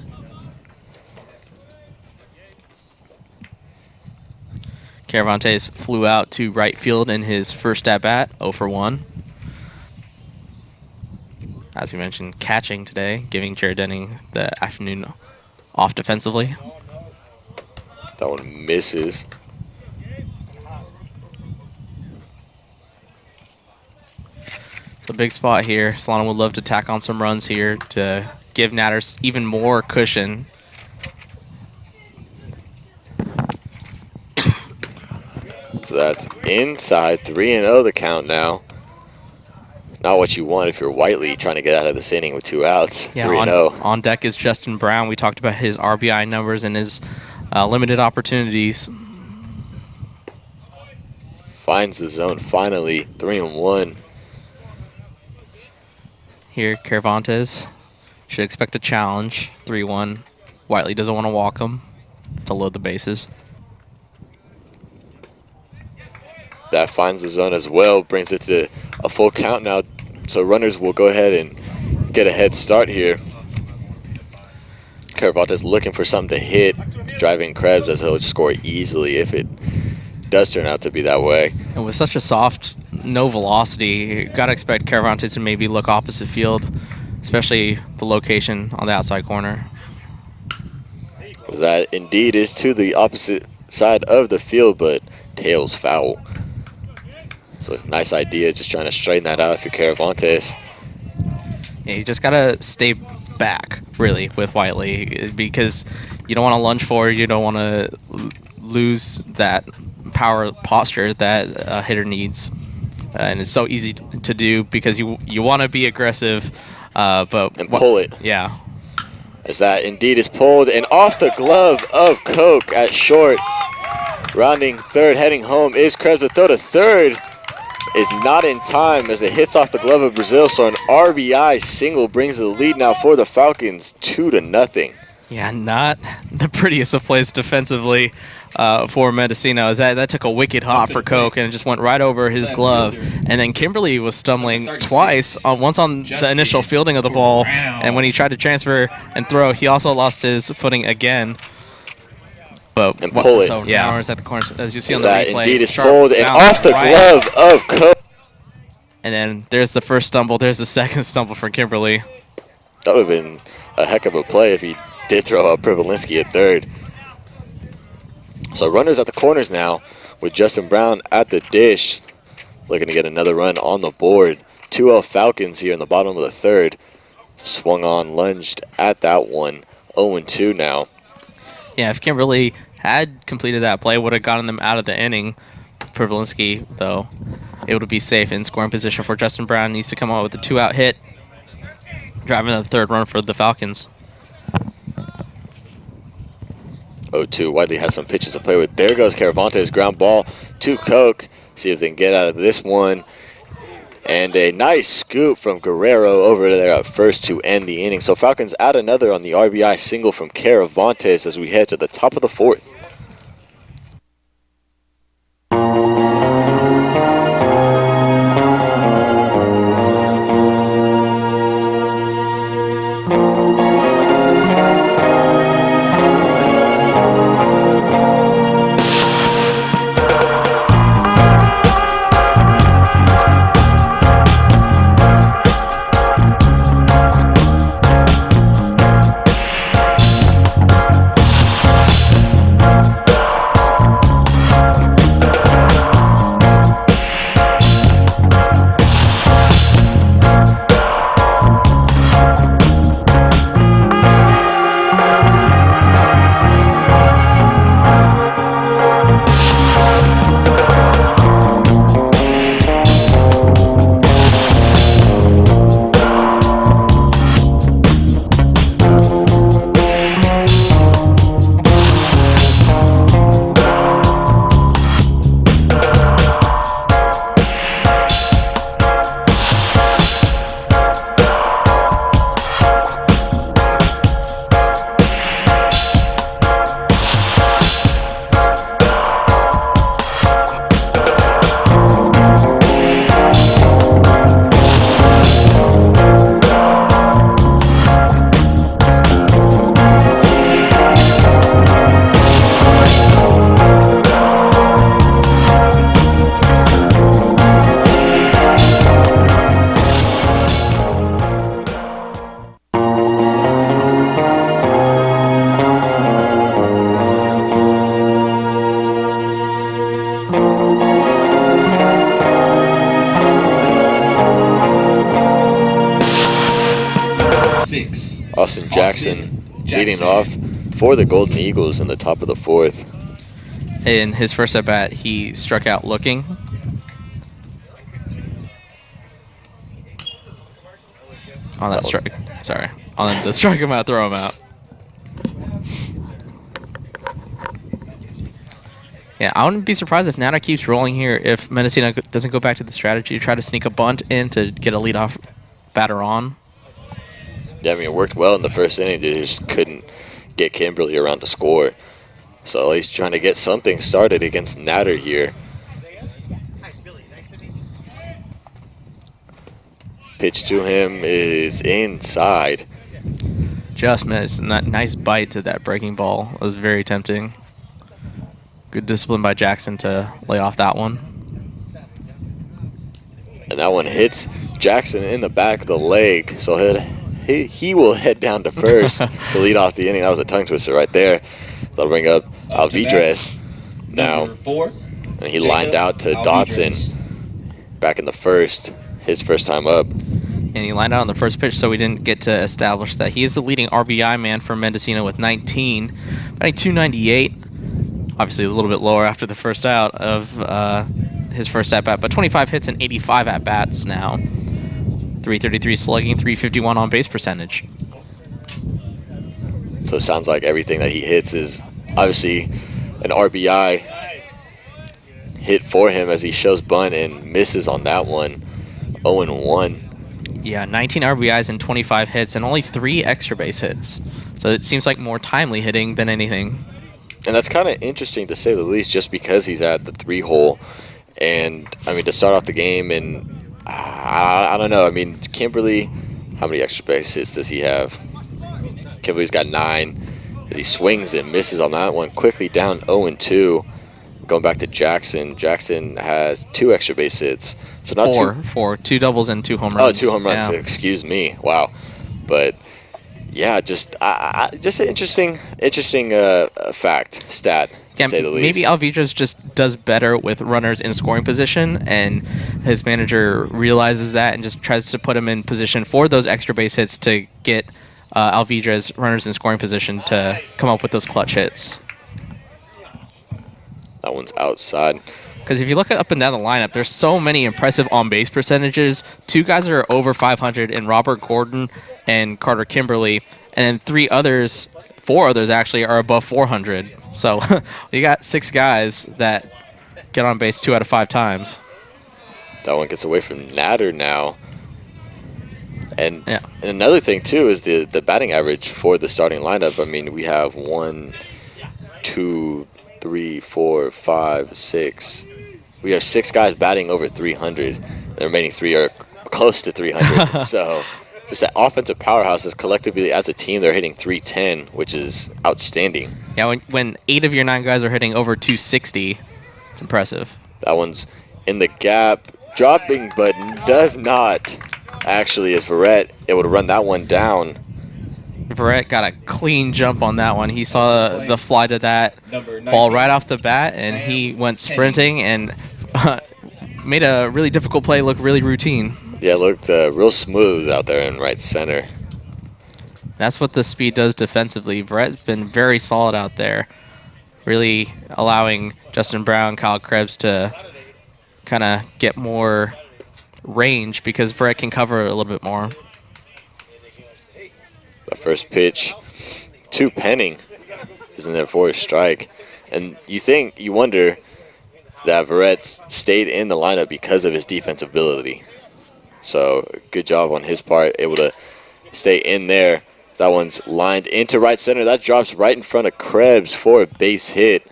Speaker 3: Caravantes flew out to right field in his first at-bat, 0-for-1. As we mentioned, catching today, giving Jared Denning the afternoon off defensively.
Speaker 2: That one misses.
Speaker 3: It's a big spot here. Solano would love to tack on some runs here to give Natters even more cushion.
Speaker 2: So that's inside, 3-0 the count now. Not what you want if you're Whiteley trying to get out of this inning with 2 outs.
Speaker 3: Yeah,
Speaker 2: 3-0.
Speaker 3: On deck is Justin Brown. We talked about his RBI numbers and his limited opportunities.
Speaker 2: Finds the zone finally, 3-1.
Speaker 3: Here, Caravantes should expect a challenge, 3-1. Whiteley doesn't want to walk him to load the bases.
Speaker 2: That finds the zone as well, brings it to a full count now. So runners will go ahead and get a head start here. Caravantes looking for something to hit, driving Krebs as he'll score easily if it does turn out to be that way.
Speaker 3: And with such a soft, no velocity, you got to expect Caravantes to maybe look opposite field, especially the location on the outside corner.
Speaker 2: That indeed is to the opposite side of the field, but tails foul. So nice idea, just trying to straighten that out if you're Caravantes.
Speaker 3: Yeah, you just got to stay back, really, with Whiteley, because you don't want to lunge forward, you don't want to lose that power posture that a hitter needs. And it's so easy to do because you want to be aggressive, but
Speaker 2: and pull it.
Speaker 3: Yeah.
Speaker 2: As that indeed is pulled and off the glove of Koch at short. Rounding third, heading home is Krebs. The throw to third is not in time as it hits off the glove of Brazil. So an RBI single brings the lead now for the Falcons, 2-0.
Speaker 3: Yeah, not the prettiest of plays defensively for Mendocino, as that took a wicked hop for Koch and it just went right over his glove. And then Kimberly was stumbling twice, once on the initial fielding of the ball, and when he tried to transfer and throw, he also lost his footing again. But
Speaker 2: and pull it.
Speaker 3: Yeah, at the corner, as you see on the
Speaker 2: that
Speaker 3: replay.
Speaker 2: Indeed is pulled and off the glove of Koch.
Speaker 3: And then there's the first stumble. There's the second stumble for Kimberly.
Speaker 2: That would have been a heck of a play if he did throw out Privilinski at third. So runners at the corners now with Justin Brown at the dish. Looking to get another run on the board. 2-0 Falcons here in the bottom of the third. Swung on, lunged at that one. 0-2 now.
Speaker 3: Yeah, if Kimberly had completed that play, would have gotten them out of the inning. Privilinski, though, able to be safe in scoring position for Justin Brown. Needs to come out with a 2-out hit, driving the third run for the Falcons.
Speaker 2: 0-2. Whiteley has some pitches to play with. There goes Caravante's ground ball to Koch. See if they can get out of this one. And a nice scoop from Guerrero over there at first to end the inning. So Falcons add another on the RBI single from Caravantes as we head to the top of the fourth. Austin Jackson leading off for the Golden Eagles in the top of the fourth.
Speaker 3: In his first at-bat, he struck out looking. On that strike, sorry. On the strike him out, throw him out. Yeah, I wouldn't be surprised if Nana keeps rolling here if Mendocino doesn't go back to the strategy to try to sneak a bunt in to get a leadoff batter on.
Speaker 2: Yeah, I mean, it worked well in the first inning. They just couldn't get Kimberly around to score. So he's trying to get something started against Natter here. Pitch to him is inside.
Speaker 3: Just missed. Nice bite to that breaking ball. It was very tempting. Good discipline by Jackson to lay off that one.
Speaker 2: And that one hits Jackson in the back of the leg. So he will head down to first to lead off the inning. That was a tongue twister right there. That'll bring up Alvidrez now. And he lined out to Dotson back in the first, his first time up.
Speaker 3: And he lined out on the first pitch, so we didn't get to establish that he is the leading RBI man for Mendocino with 19. Batting .298. obviously a little bit lower after the first out of his first at-bat, but 25 hits and 85 at-bats now. 333 slugging, 351 on-base percentage.
Speaker 2: So it sounds like everything that he hits is obviously an RBI hit for him as he shows bunt and misses on that one. 0-1.
Speaker 3: Yeah, 19 RBIs and 25 hits and only 3 extra base hits. So it seems like more timely hitting than anything.
Speaker 2: And that's kind of interesting to say the least, just because he's at the 3-hole. And, I mean, to start off the game, and I don't know. I mean, Kimberly, how many extra base hits does he have? Kimberly's got 9. As he swings and misses on that one, quickly down 0-2. Going back to Jackson. Jackson has 2 extra base hits. So not
Speaker 3: four, 2 doubles and 2 home runs.
Speaker 2: Oh, 2 home runs.
Speaker 3: Yeah.
Speaker 2: Excuse me. Wow. But yeah, just an interesting stat to say the least.
Speaker 3: Maybe Alvidrez just does better with runners in scoring position, and his manager realizes that and just tries to put him in position for those extra base hits to get Alvidrez runners in scoring position to come up with those clutch hits.
Speaker 2: That one's outside.
Speaker 3: Because if you look up and down the lineup, there's so many impressive on-base percentages. 2 guys are over 500 in Robert Gordon and Carter Kimberly, and then 4 others actually are above 400. So you got 6 guys that get on base 2 out of 5 times.
Speaker 2: That one gets away from Natter now. And another thing too is the batting average for the starting lineup. I mean, we have 1, 2, 3, 4, 5, 6. We have 6 guys batting over 300. The remaining 3 are close to 300. So just that offensive powerhouses collectively as a team, they're hitting 310, which is outstanding.
Speaker 3: Yeah, when 8 of your 9 guys are hitting over 260, it's impressive.
Speaker 2: That one's in the gap, dropping, but does not actually, is Verrett able to run that one down.
Speaker 3: Verrett got a clean jump on that one. He saw the fly to that ball right off the bat, and he went sprinting and made a really difficult play look really routine.
Speaker 2: Yeah, it looked real smooth out there in right center.
Speaker 3: That's what the speed does defensively. Verrett's been very solid out there, really allowing Justin Brown, Kyle Krebs to kind of get more range because Verrett can cover a little bit more.
Speaker 2: The first pitch to Penning is in there for a strike. And you wonder that Verrett stayed in the lineup because of his defensive ability. So good job on his part, able to stay in there. That one's lined into right center. That drops right in front of Krebs for a base hit.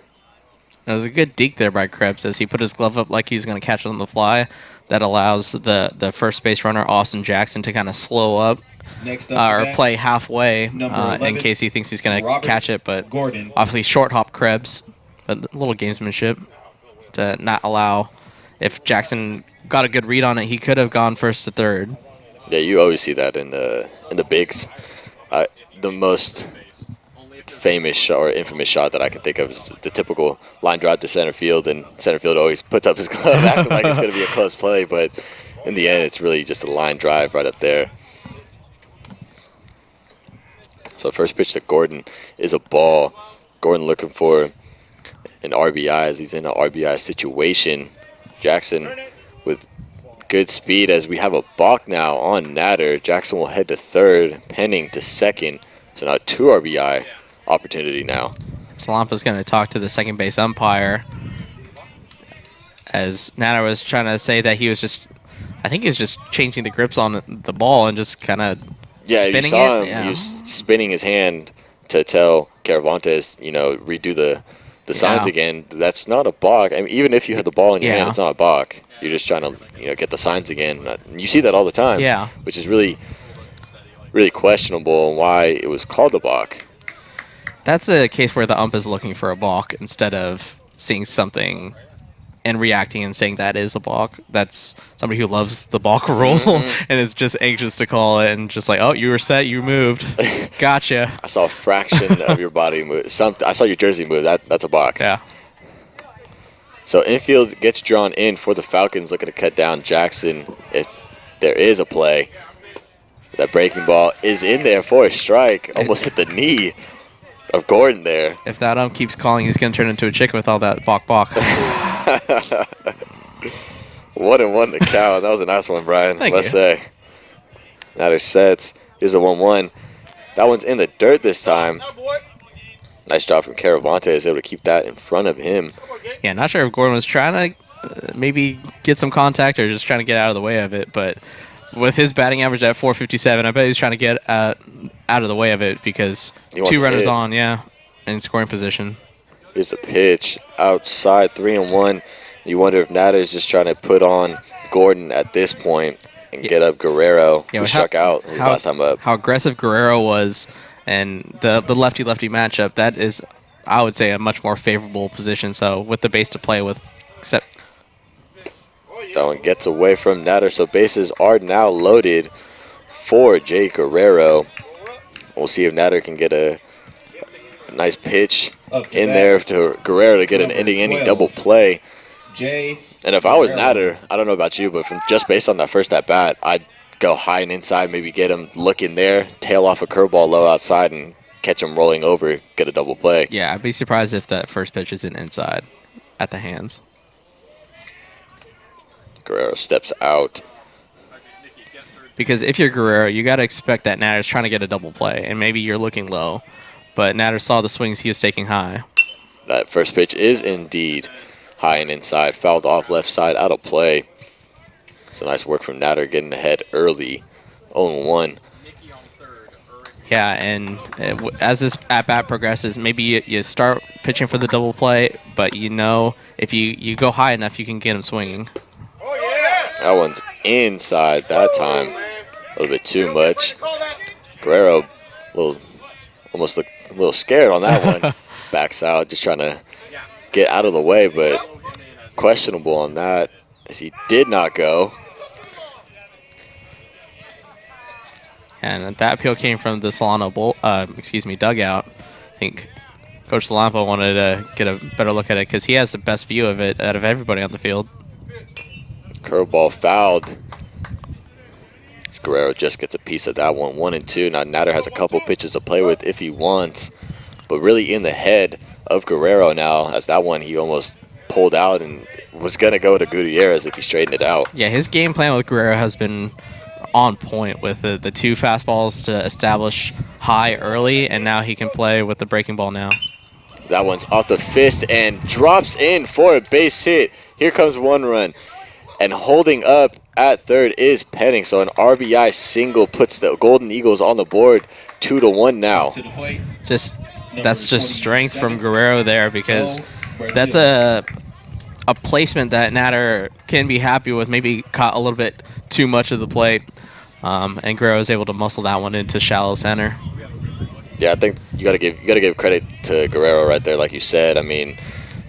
Speaker 3: That was a good deke there by Krebs as he put his glove up like he was going to catch it on the fly. That allows the first base runner, Austin Jackson, to kind of slow up or play halfway in case he thinks he's going to catch it. But obviously short hop Krebs, but a little gamesmanship to not allow. If Jackson got a good read on it, he could have gone first to third.
Speaker 2: Yeah, you always see that in the bigs. The most famous shot or infamous shot that I can think of is the typical line drive to center field, and center field always puts up his glove acting like it's going to be a close play, but in the end it's really just a line drive right up there. So first pitch to Gordon is a ball. Gordon looking for an RBI as he's in an RBI situation. Jackson with good speed as we have a balk now on Natter. Jackson will head to third, Penning to second. So now 2 RBI opportunity now.
Speaker 3: Salampa's going to talk to the second base umpire as Natter was trying to say that I think he was just changing the grips on the ball and just kind of spinning it.
Speaker 2: You saw him. He was spinning his hand to tell Caravantes, redo the signs again. That's not a balk. I mean, even if you had the ball in your hand, it's not a balk. You're just trying to, get the signs again. You see that all the time.
Speaker 3: Yeah.
Speaker 2: Which is really, really questionable and why it was called a balk.
Speaker 3: That's a case where the ump is looking for a balk instead of seeing something and reacting and saying that is a balk. That's somebody who loves the balk rule and is just anxious to call it and just like, oh, you were set, you moved. Gotcha.
Speaker 2: I saw a fraction of your body move. I saw your jersey move. That's a balk.
Speaker 3: Yeah.
Speaker 2: So infield gets drawn in for the Falcons, looking to cut down Jackson if there is a play. That breaking ball is in there for a strike. Almost hit the knee. of Gordon there.
Speaker 3: If that ump keeps calling, he's going to turn into a chicken with all that bok.
Speaker 2: 1-1 the count. That was a nice one, Brian.
Speaker 3: Thank
Speaker 2: Let's
Speaker 3: you.
Speaker 2: say. Natter sets. Here's a 1-1. That one's in the dirt this time. Nice job from Caravante. Is able to keep that in front of him.
Speaker 3: Yeah, not sure if Gordon was trying to maybe get some contact or just trying to get out of the way of it, but with his batting average at 457, I bet he's trying to get out of the way of it because
Speaker 2: He wants
Speaker 3: two
Speaker 2: to
Speaker 3: runners
Speaker 2: hit.
Speaker 3: on, in scoring position.
Speaker 2: Here's the pitch outside, 3-1. You wonder if Natter is just trying to put on Gordon at this point and get up Guerrero, who
Speaker 3: but
Speaker 2: struck out his last time up.
Speaker 3: How aggressive Guerrero was and the lefty-lefty matchup, that is, I would say, a much more favorable position. So with the base to play with, except
Speaker 2: That one gets away from Natter, so bases are now loaded for Jay Guerrero. We'll see if Natter can get a nice pitch in there to Guerrero to get an inning double play. And if I was Natter, I don't know about you, but from just based on that first at bat, I'd go high and inside, maybe get him looking there, tail off a curveball low outside, and catch him rolling over, get a double play.
Speaker 3: yeah, I'd be surprised if that first pitch isn't inside at the hands.
Speaker 2: Guerrero steps out.
Speaker 3: Because if you're Guerrero, you got to expect that Natter's trying to get a double play, and maybe you're looking low, but Natter saw the swings he was taking high.
Speaker 2: That first pitch is indeed high and inside, fouled off left side, out of play. So nice work from Natter getting ahead early, 0-1.
Speaker 3: Yeah, and as this at-bat progresses, maybe you start pitching for the double play, but you know if you go high enough, you can get him swinging.
Speaker 2: That one's inside that time. A little bit too much. Guerrero almost looked a little scared on that one. Backs out, just trying to get out of the way, but questionable on that as he did not go.
Speaker 3: And that appeal came from the Solano dugout. I think Coach Solano wanted to get a better look at it because he has the best view of it out of everybody on the field.
Speaker 2: Curveball fouled. Guerrero just gets a piece of that one, 1-2. Now Natter has a couple pitches to play with if he wants, but really in the head of Guerrero now, as that one he almost pulled out and was going to go to Gutierrez if he straightened it out.
Speaker 3: Yeah, his game plan with Guerrero has been on point with the two fastballs to establish high early, and now he can play with the breaking ball now.
Speaker 2: That one's off the fist and drops in for a base hit. Here comes one run. And holding up at third is Penning. So an RBI single puts the Golden Eagles on the board, 2-1 now.
Speaker 3: That's just strength from Guerrero there, because that's a placement that Natter can be happy with. Maybe caught a little bit too much of the plate, and Guerrero was able to muscle that one into shallow center.
Speaker 2: Yeah, I think you gotta give credit to Guerrero right there, like you said. I mean,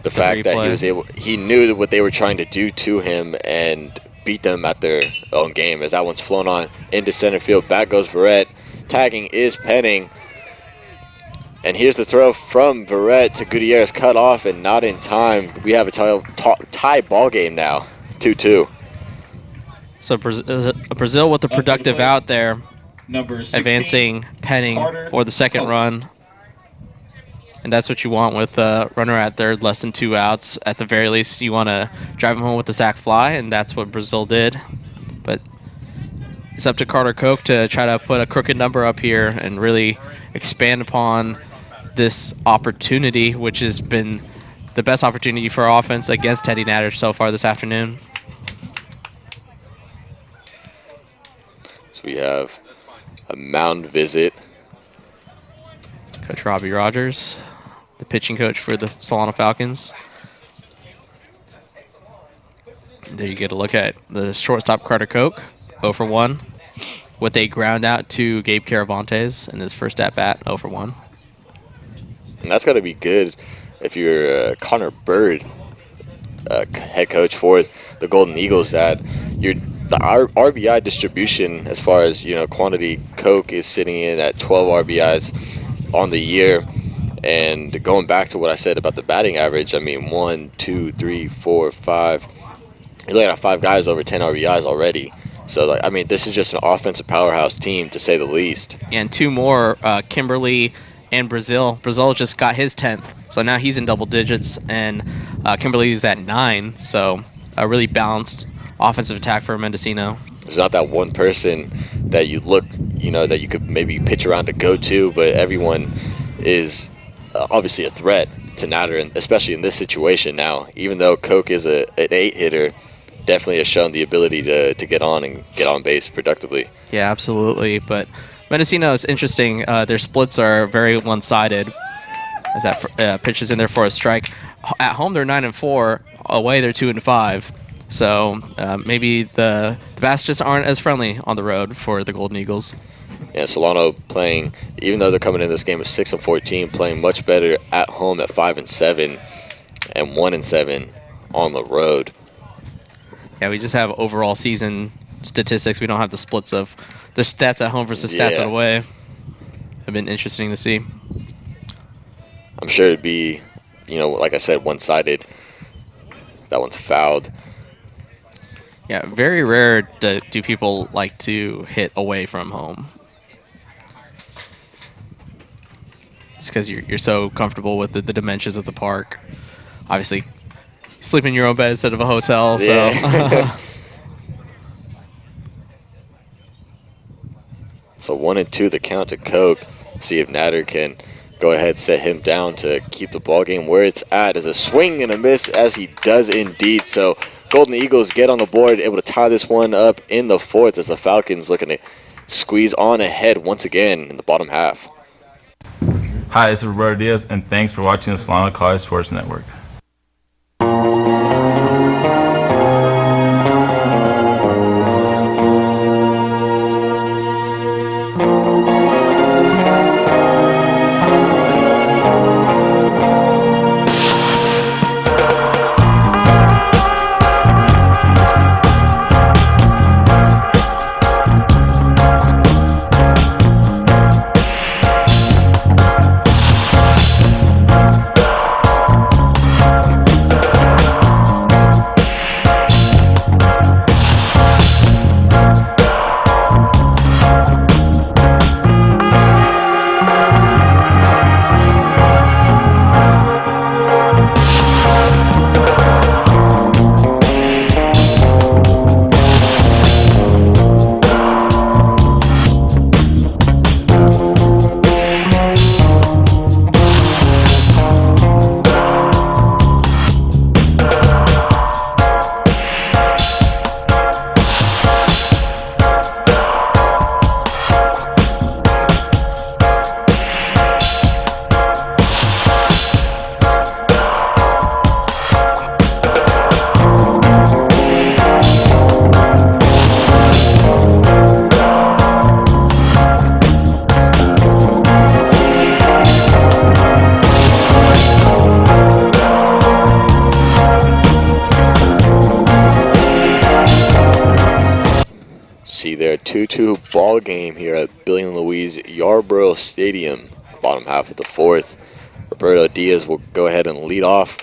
Speaker 2: the fact that he knew what they were trying to do to him and beat them at their own game, as that one's flown on into center field. Back goes Verrett. Tagging is Penning. And here's the throw from Verrett to Gutierrez, cut off and not in time. We have a tie ball game now, 2-2.
Speaker 3: So Brazil with the productive out there, advancing Penning for the second run. And that's what you want with a runner at third, less than 2 outs. At the very least, you want to drive him home with the sac fly, and that's what Brazil did. But it's up to Carter Koch to try to put a crooked number up here and really expand upon this opportunity, which has been the best opportunity for offense against Teddy Natter so far this afternoon.
Speaker 2: So we have a mound visit.
Speaker 3: Coach Robbie Rogers, the pitching coach for the Solano Falcons. There you get a look at the shortstop Carter Koch, 0 for 1, with a ground out to Gabe Caravantes in his first at-bat, 0 for 1.
Speaker 2: And that's got to be good if you're Connor Bird, head coach for the Golden Eagles, that the RBI distribution, as far as quantity, Koch is sitting in at 12 RBIs on the year. And going back to what I said about the batting average, I mean, 1, 2, 3, 4, 5. You're looking at 5 guys over 10 RBIs already. So, this is just an offensive powerhouse team, to say the least.
Speaker 3: And 2 more, Kimberly and Brazil. Brazil just got his 10th, so now he's in double digits, and Kimberly's at 9. So a really balanced offensive attack for Mendocino.
Speaker 2: There's not that one person that you look, that you could maybe pitch around to go to, but everyone is obviously a threat to Natter, and especially in this situation now. Even though Koch is an 8-hitter, definitely has shown the ability to get on and get on base productively.
Speaker 3: Yeah, absolutely. But Mendocino is interesting. Their splits are very one-sided. As that pitches in there for a strike. At home, they're 9-4. Away, they're 2-5. So maybe the bats just aren't as friendly on the road for the Golden Eagles.
Speaker 2: Yeah, Solano playing, even though they're coming in this game at 6-14, playing much better at home at 5-7 and 1-7 on the road.
Speaker 3: Yeah, we just have overall season statistics. We don't have the splits of their stats at home versus stats away. Have been interesting to see.
Speaker 2: I'm sure it'd be, like I said, one-sided. That one's fouled.
Speaker 3: Yeah, very rare do people like to hit away from home. Just because you're so comfortable with the dimensions of the park. Obviously, sleep in your own bed instead of a hotel. So.
Speaker 2: So 1-2 the count to Koch. See if Natter can go ahead, set him down to keep the ball game where it's at. As a swing and a miss, as he does indeed. So Golden Eagles get on the board, able to tie this one up in the 4th as the Falcons looking to squeeze on ahead once again in the bottom half.
Speaker 8: Hi, this is Roberto Diaz, and thanks for watching the Solano College Sports Network.
Speaker 2: See there, 2-2 ball game here at Billy and Louise Yarborough Stadium, bottom half of the 4th. Roberto Diaz will go ahead and lead off.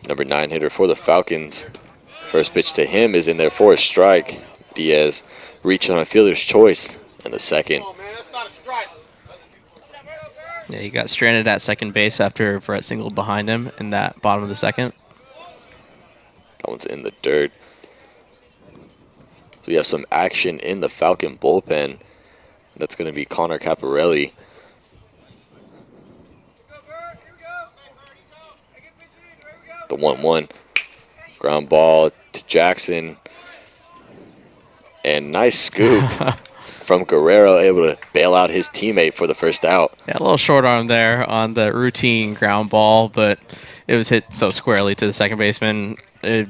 Speaker 2: Number 9 hitter for the Falcons. First pitch to him is in there for a strike. Diaz reaching on a fielder's choice in the 2nd.
Speaker 3: Yeah, he got stranded at second base after Brett singled behind him in that bottom of the 2nd.
Speaker 2: That one's in the dirt. So we have some action in the Falcon bullpen. That's going to be Connor Caparelli. The 1-1. Ground ball to Jackson. And nice scoop from Guerrero, able to bail out his teammate for the first out.
Speaker 3: Yeah, a little short arm there on the routine ground ball, but it was hit so squarely to the second baseman.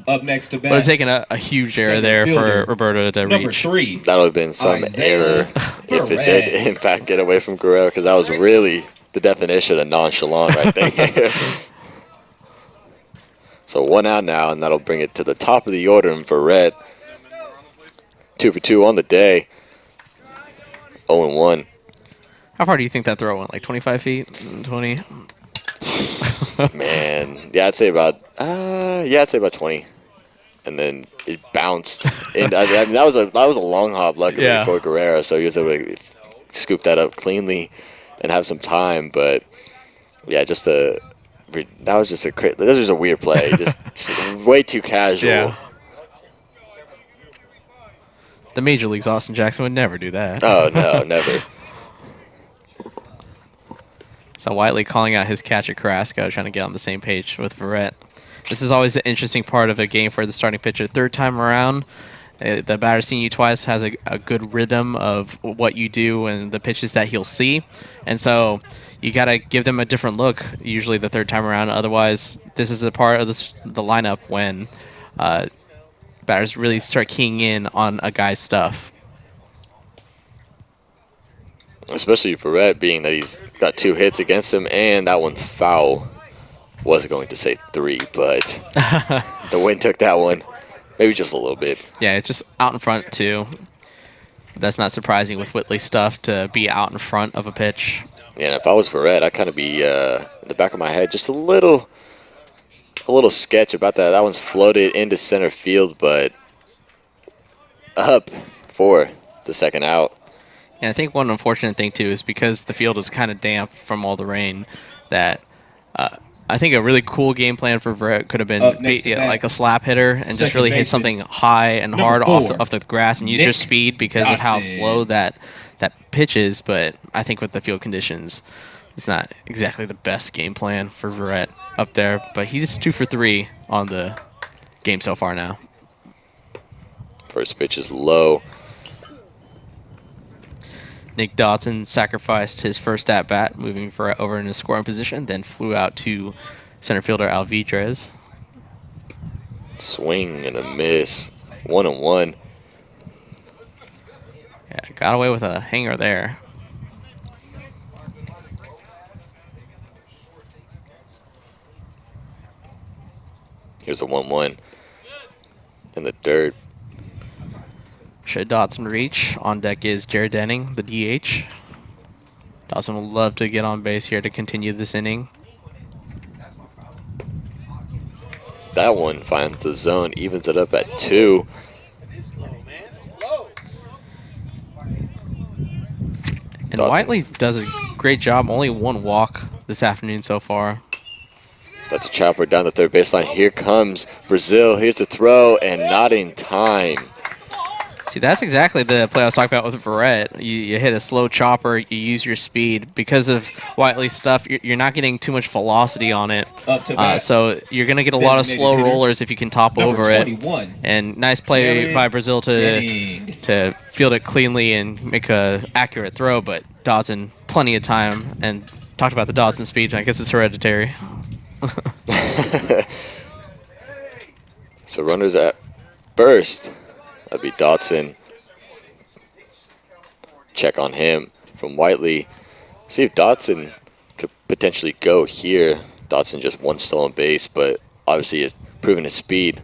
Speaker 12: Up next to bat.
Speaker 3: Would have taken a huge error there for Roberto to
Speaker 12: Number
Speaker 3: reach.
Speaker 12: 3.
Speaker 2: That would have been some error if it did, in fact, get away from Guerrero, because that was really the definition of nonchalant right there. So 1 out now, and that'll bring it to the top of the order for Red. 2 for 2 on the day. 0-1.
Speaker 3: How far do you think that throw went? Like 25 feet? 20?
Speaker 2: Man, yeah, I'd say about 20. And then it bounced. And I mean, that was a long hop, luckily, for Guerrero. So he was able to scoop that up cleanly and have some time. But yeah, that was just a weird play. just way too casual.
Speaker 3: Yeah. The Major Leagues, Austin Jackson would never do that.
Speaker 2: Oh, no, never.
Speaker 3: So Whiteley calling out his catcher, Carrasco, trying to get on the same page with Verrett. This is always an interesting part of a game for the starting pitcher. Third time around, the batter seeing you twice has a good rhythm of what you do and the pitches that he'll see. And so you got to give them a different look, usually the third time around. Otherwise, this is the part of the lineup when batters really start keying in on a guy's stuff.
Speaker 2: Especially Verrett, being that he's got 2 hits against him, and that one's foul. Was going to say 3, but the wind took that one. Maybe just a little bit.
Speaker 3: Yeah, it's just out in front, too. That's not surprising with Whitley's stuff to be out in front of a pitch.
Speaker 2: Yeah, and if I was Verrett, I'd kind of be in the back of my head just a little sketch about that. That one's floated into center field, but up for the second out.
Speaker 3: And I think one unfortunate thing, too, is because the field is kind of damp from all the rain, that I think a really cool game plan for Verrett could have been like a slap hitter and just really hit something high and hard off the grass and use your speed because of how slow that pitch is. But I think with the field conditions, it's not exactly the best game plan for Verrett up there. But he's 2 for 3 on the game so far now.
Speaker 2: First pitch is low.
Speaker 3: Nick Dodson sacrificed his first at-bat, moving over in his scoring position, then flew out to center fielder Alvidrez.
Speaker 2: Swing and a miss. 1-1.
Speaker 3: Yeah, got away with a hanger there.
Speaker 2: Here's a 1-1 in the dirt.
Speaker 3: Should Dodson reach? On deck is Jared Denning, the DH. Dodson will love to get on base here to continue this inning.
Speaker 2: That one finds the zone, evens it up at 2.
Speaker 3: And Whiteley does a great job. Only 1 walk this afternoon so far.
Speaker 2: That's a chopper down the third baseline. Here comes Brazil. Here's the throw, and not in time.
Speaker 3: See, that's exactly the play I was talking about with Verrett. You hit a slow chopper, you use your speed. Because of Whiteley's stuff, you're not getting too much velocity on it. So you're going to get a lot of slow rollers if you can top over it. And nice play by Brazil to field it cleanly and make a accurate throw. But Dodson, plenty of time. And talked about the Dodson speed. I guess it's hereditary.
Speaker 2: So runners at first. That'd be Dodson. Check on him from Whiteley. See if Dodson could potentially go here. Dodson just 1 stolen base, but obviously has proven his speed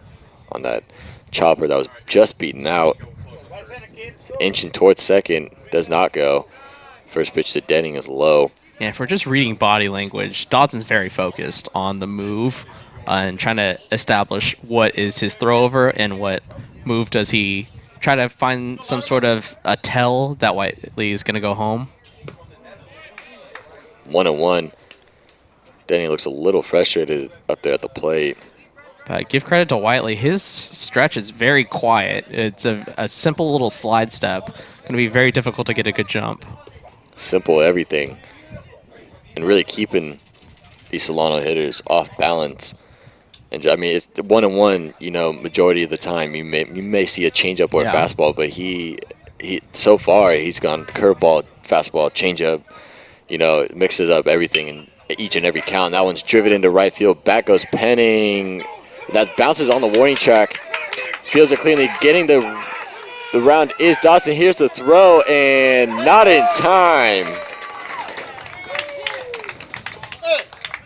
Speaker 2: on that chopper that was just beaten out. Inching towards second, does not go. First pitch to Denning is low.
Speaker 3: Yeah, if we're just reading body language, Dodson's very focused on the move and trying to establish what is his throwover and what move does he try to find some sort of a tell that Whiteley is going to go home.
Speaker 2: 1-1. Denny looks a little frustrated up there at the plate.
Speaker 3: But give credit to Whiteley. His stretch is very quiet. It's a simple little slide step. Going to be very difficult to get a good jump.
Speaker 2: Simple everything. And really keeping these Solano hitters off balance. And I mean, it's 1-1. You know, majority of the time you may see a changeup or a fastball, but he so far he's gone curveball, fastball, changeup. You know, mixes up everything in each and every count. That one's driven into right field. Back goes Penning. That bounces on the warning track. Fields it cleanly. Getting the round is Dodson. Here's the throw, and not in time.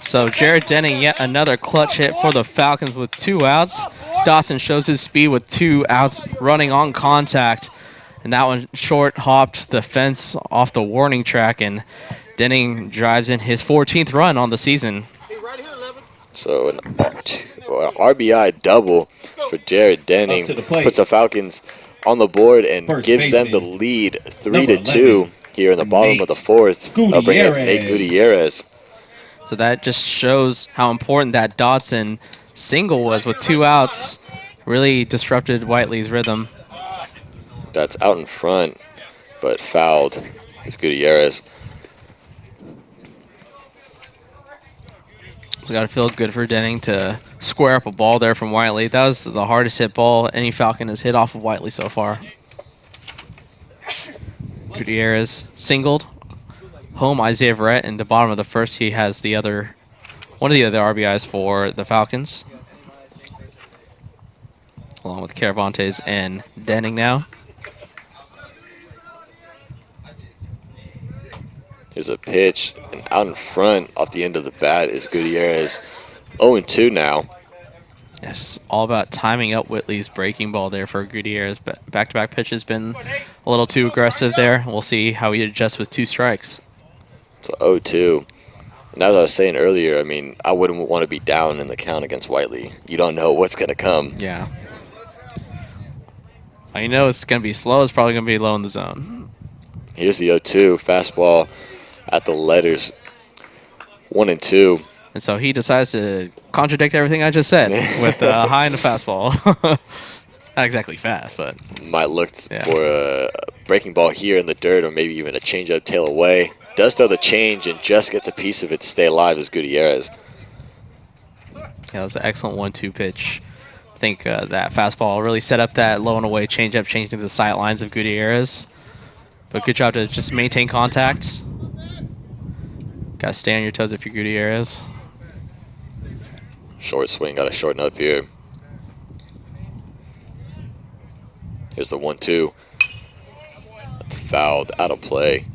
Speaker 3: So Jared Denning, yet another clutch hit for the Falcons with 2 outs. Dawson shows his speed with 2 outs, running on contact. And that one short hopped the fence off the warning track, and Denning drives in his 14th run on the season.
Speaker 2: So an RBI double for Jared Denning puts the Falcons on the board and gives them the lead 3-2. here in the bottom of the fourth. I'll bring up Nate Gutierrez.
Speaker 3: So that just shows how important that Dodson single was with 2 outs. Really disrupted Whiteley's rhythm.
Speaker 2: That's out in front, but fouled. It's Gutierrez.
Speaker 3: So got to feel good for Denning to square up a ball there from Whiteley. That was the hardest hit ball any Falcon has hit off of Whiteley so far. Gutierrez singled home Isaiah Verrett in the bottom of the first. He has one of the other RBIs for the Falcons, along with Caravantes and Denning now.
Speaker 2: Here's a pitch, and out in front off the end of the bat is Gutierrez. 0-2 now.
Speaker 3: Yeah, it's just all about timing up Whitley's breaking ball there for Gutierrez. But back-to-back pitch has been a little too aggressive there. We'll see how he adjusts with 2 strikes.
Speaker 2: So 0-2. And as I was saying earlier, I mean, I wouldn't want to be down in the count against Whiteley. You don't know what's going to come.
Speaker 3: Yeah. Well, you know it's going to be slow. It's probably going to be low in the zone.
Speaker 2: Here's the 0-2. Fastball at the letters. 1-2.
Speaker 3: And so he decides to contradict everything I just said with a high and a fastball. Not exactly fast, but
Speaker 2: might look for a breaking ball here in the dirt, or maybe even a changeup tail away. Does throw the change and just gets a piece of it to stay alive as Gutierrez.
Speaker 3: Yeah, that was an excellent 1-2 pitch. I think that fastball really set up that low and away changeup, changing the sight lines of Gutierrez. But good job to just maintain contact. Got to stay on your toes if you're Gutierrez.
Speaker 2: Short swing, got to shorten up here. Here's the 1-2. That's fouled, out of play.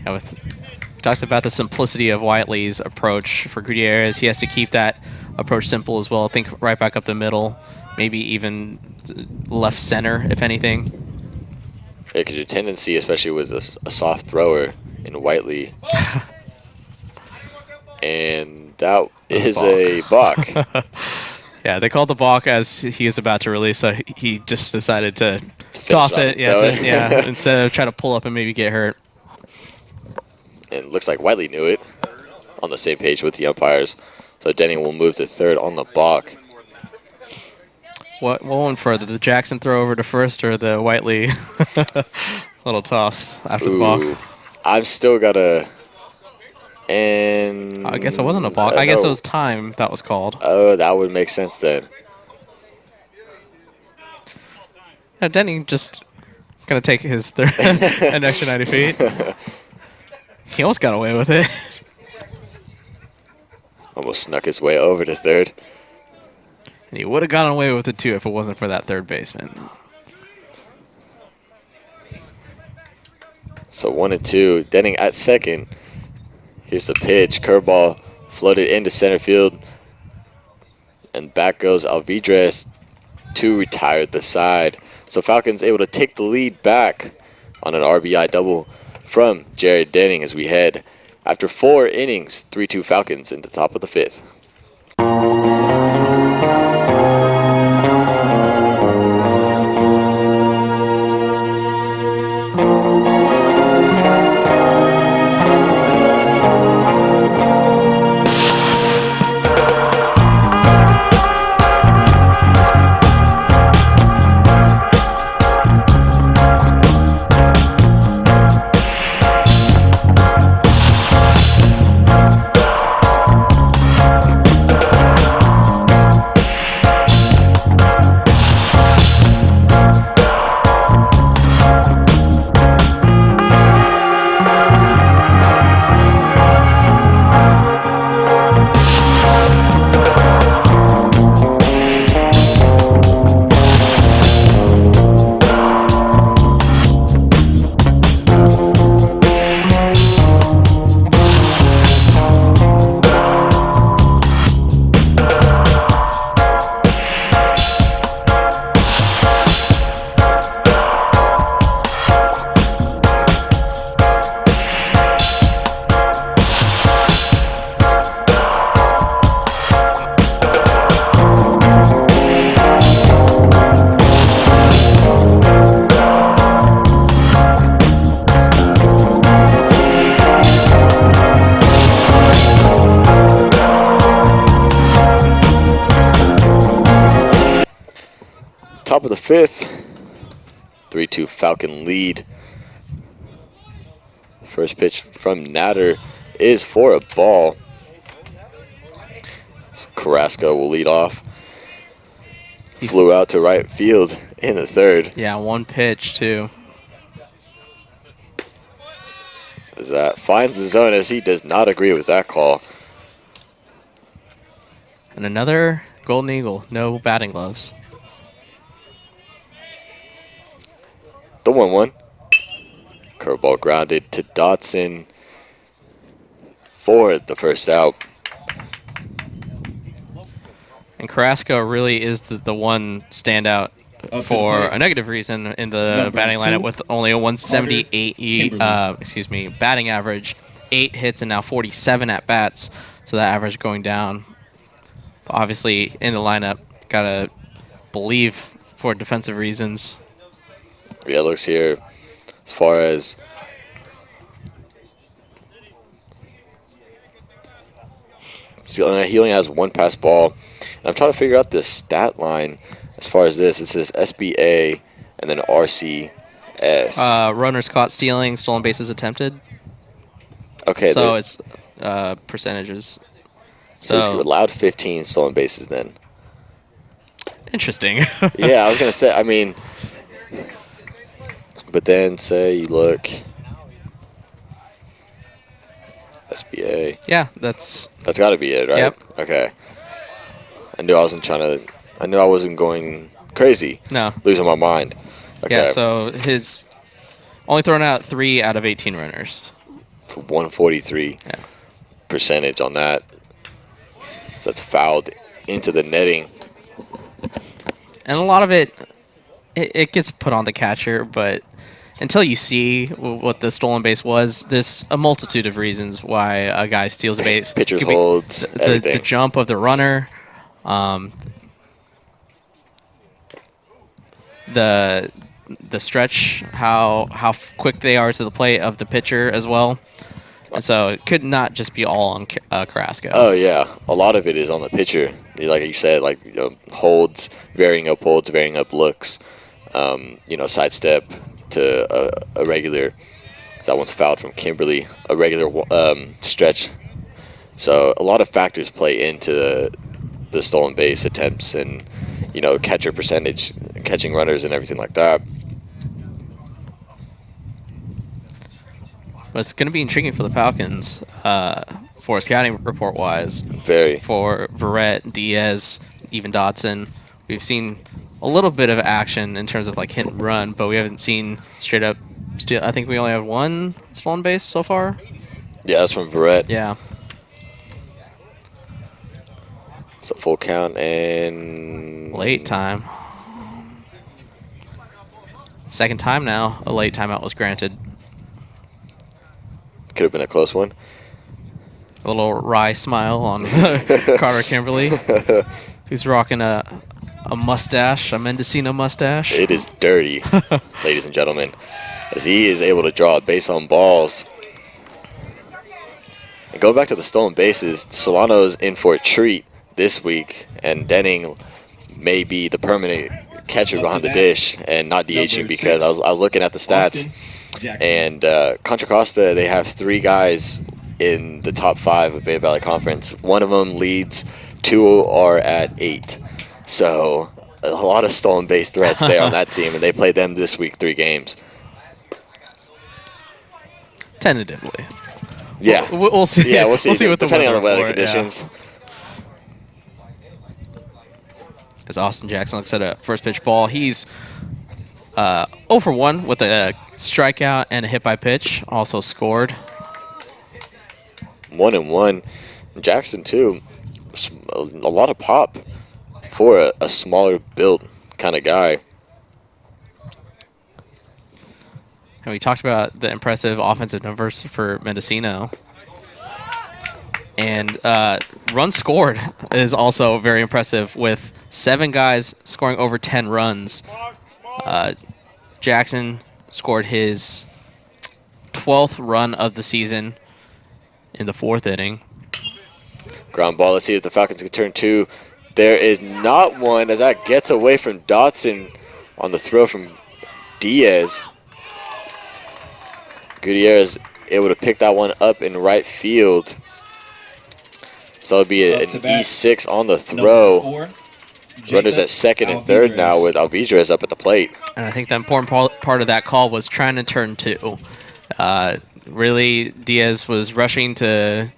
Speaker 3: Yeah, talked about the simplicity of Whiteley's approach for Gutierrez. He has to keep that approach simple as well. I think right back up the middle, maybe even left center, if anything.
Speaker 2: Yeah, because your tendency, especially with a soft thrower in Whiteley, and that is a balk.
Speaker 3: Yeah, they called the balk as he is about to release, so he just decided to toss it. Yeah, instead of trying to pull up and maybe get hurt.
Speaker 2: And it looks like Whiteley knew it. On the same page with the umpires. So Denning will move to third on the balk.
Speaker 3: What went further, the Jackson throw over to first or the Whiteley little toss after the balk?
Speaker 2: I've still got a... And
Speaker 3: I guess it wasn't a balk. I guess it was time that was called.
Speaker 2: Oh, that would make sense then.
Speaker 3: Yeah, Denning just going to take his an extra 90 feet. He almost got away with it.
Speaker 2: Almost snuck his way over to third.
Speaker 3: And he would have gotten away with it too if it wasn't for that third baseman.
Speaker 2: So 1-2. Denning at second. Here's the pitch. Curveball floated into center field. And back goes Alvidrez to retire the side. So Falcons able to take the lead back on an RBI double from Jared Denning as we head after 4 innings, 3-2 Falcons in the top of the 5th. Top of the 5th. 3-2 Falcon lead. First pitch from Natter is for a ball. Carrasco will lead off. Flew out to right field in the 3rd.
Speaker 3: Yeah, one pitch too.
Speaker 2: As that finds the zone, as he does not agree with that call.
Speaker 3: And another Golden Eagle, no batting gloves.
Speaker 2: The 1-1. Curveball grounded to Dotson for the first out.
Speaker 3: And Carrasco really is the one standout for a negative reason in the batting lineup with only a 178 batting average, 8 hits and now 47 at bats. So that average going down. But obviously in the lineup, gotta believe for defensive reasons.
Speaker 2: Yeah, it looks here as far as he only has one pass ball. And I'm trying to figure out this stat line as far as this. It says SBA and then RCS.
Speaker 3: Runners caught stealing, stolen bases attempted.
Speaker 2: Okay.
Speaker 3: So it's percentages.
Speaker 2: So he's allowed 15 stolen bases then.
Speaker 3: Interesting.
Speaker 2: Yeah, I was going to say, I mean, but then say you look SBA.
Speaker 3: Yeah, that's
Speaker 2: got to be it, right?
Speaker 3: Yep.
Speaker 2: Okay. I knew I wasn't going crazy.
Speaker 3: No.
Speaker 2: Losing my mind. Okay.
Speaker 3: Yeah, so his only thrown out 3 out of 18 runners.
Speaker 2: For 143 percentage on that. So that's fouled into the netting.
Speaker 3: And a lot of it gets put on the catcher, but until you see what the stolen base was, there's a multitude of reasons why a guy steals a base.
Speaker 2: Pitchers holds, everything.
Speaker 3: The jump of the runner, the stretch, how quick they are to the plate of the pitcher as well. And so it could not just be all on Carrasco.
Speaker 2: Oh, yeah. A lot of it is on the pitcher. Like you said, holds, varying up holds, varying up looks, sidestep to a regular. That one's fouled from Kimberly, a regular stretch. So a lot of factors play into the stolen base attempts and, catcher percentage, catching runners and everything like that.
Speaker 3: But it's going to be intriguing for the Falcons, for scouting report-wise.
Speaker 2: Very.
Speaker 3: For Verrett, Diaz, even Dotson. We've seen a little bit of action in terms of hit and run, but we haven't seen straight up steal. I think we only have one stolen base so far.
Speaker 2: Yeah, that's from Verrett.
Speaker 3: Yeah.
Speaker 2: So full count and
Speaker 3: late time. Second time now, a late timeout was granted.
Speaker 2: Could have been a close one.
Speaker 3: A little wry smile on Carter Kimberly, who's rocking a mustache, a Mendocino mustache.
Speaker 2: It is dirty, ladies and gentlemen, as he is able to draw a base on balls. And going back to the stolen bases, Solano's in for a treat this week, and Denning may be the permanent catcher behind the dish and not DHing, because I was looking at the stats. And Contra Costa, they have 3 guys in the top 5 of Bay Valley Conference. One of them leads, 2 are at 8. So a lot of stolen base threats there on that team, and they played them this week 3 games.
Speaker 3: Tentatively.
Speaker 2: Yeah.
Speaker 3: We'll see.
Speaker 2: Yeah, we'll see.
Speaker 3: We'll see what
Speaker 2: depending on the weather conditions.
Speaker 3: Yeah. As Austin Jackson looks at a first pitch ball, he's 0 for 1 with a strikeout and a hit by pitch. Also scored.
Speaker 2: 1-1. And Jackson too. A lot of pop for a smaller built kind of guy.
Speaker 3: And we talked about the impressive offensive numbers for Mendocino. And runs scored is also very impressive, with 7 guys scoring over 10 runs. Jackson scored his 12th run of the season in the 4th inning.
Speaker 2: Ground ball. Let's see if the Falcons can turn 2. There is not one, as that gets away from Dotson. on the throw from Diaz. Gutierrez able to pick that one up in right field. So it'll be an E6 on the throw. Runners at second and third now with Alvidrez up at the plate.
Speaker 3: And I think the important part of that call was trying to turn 2. Really, Diaz was rushing to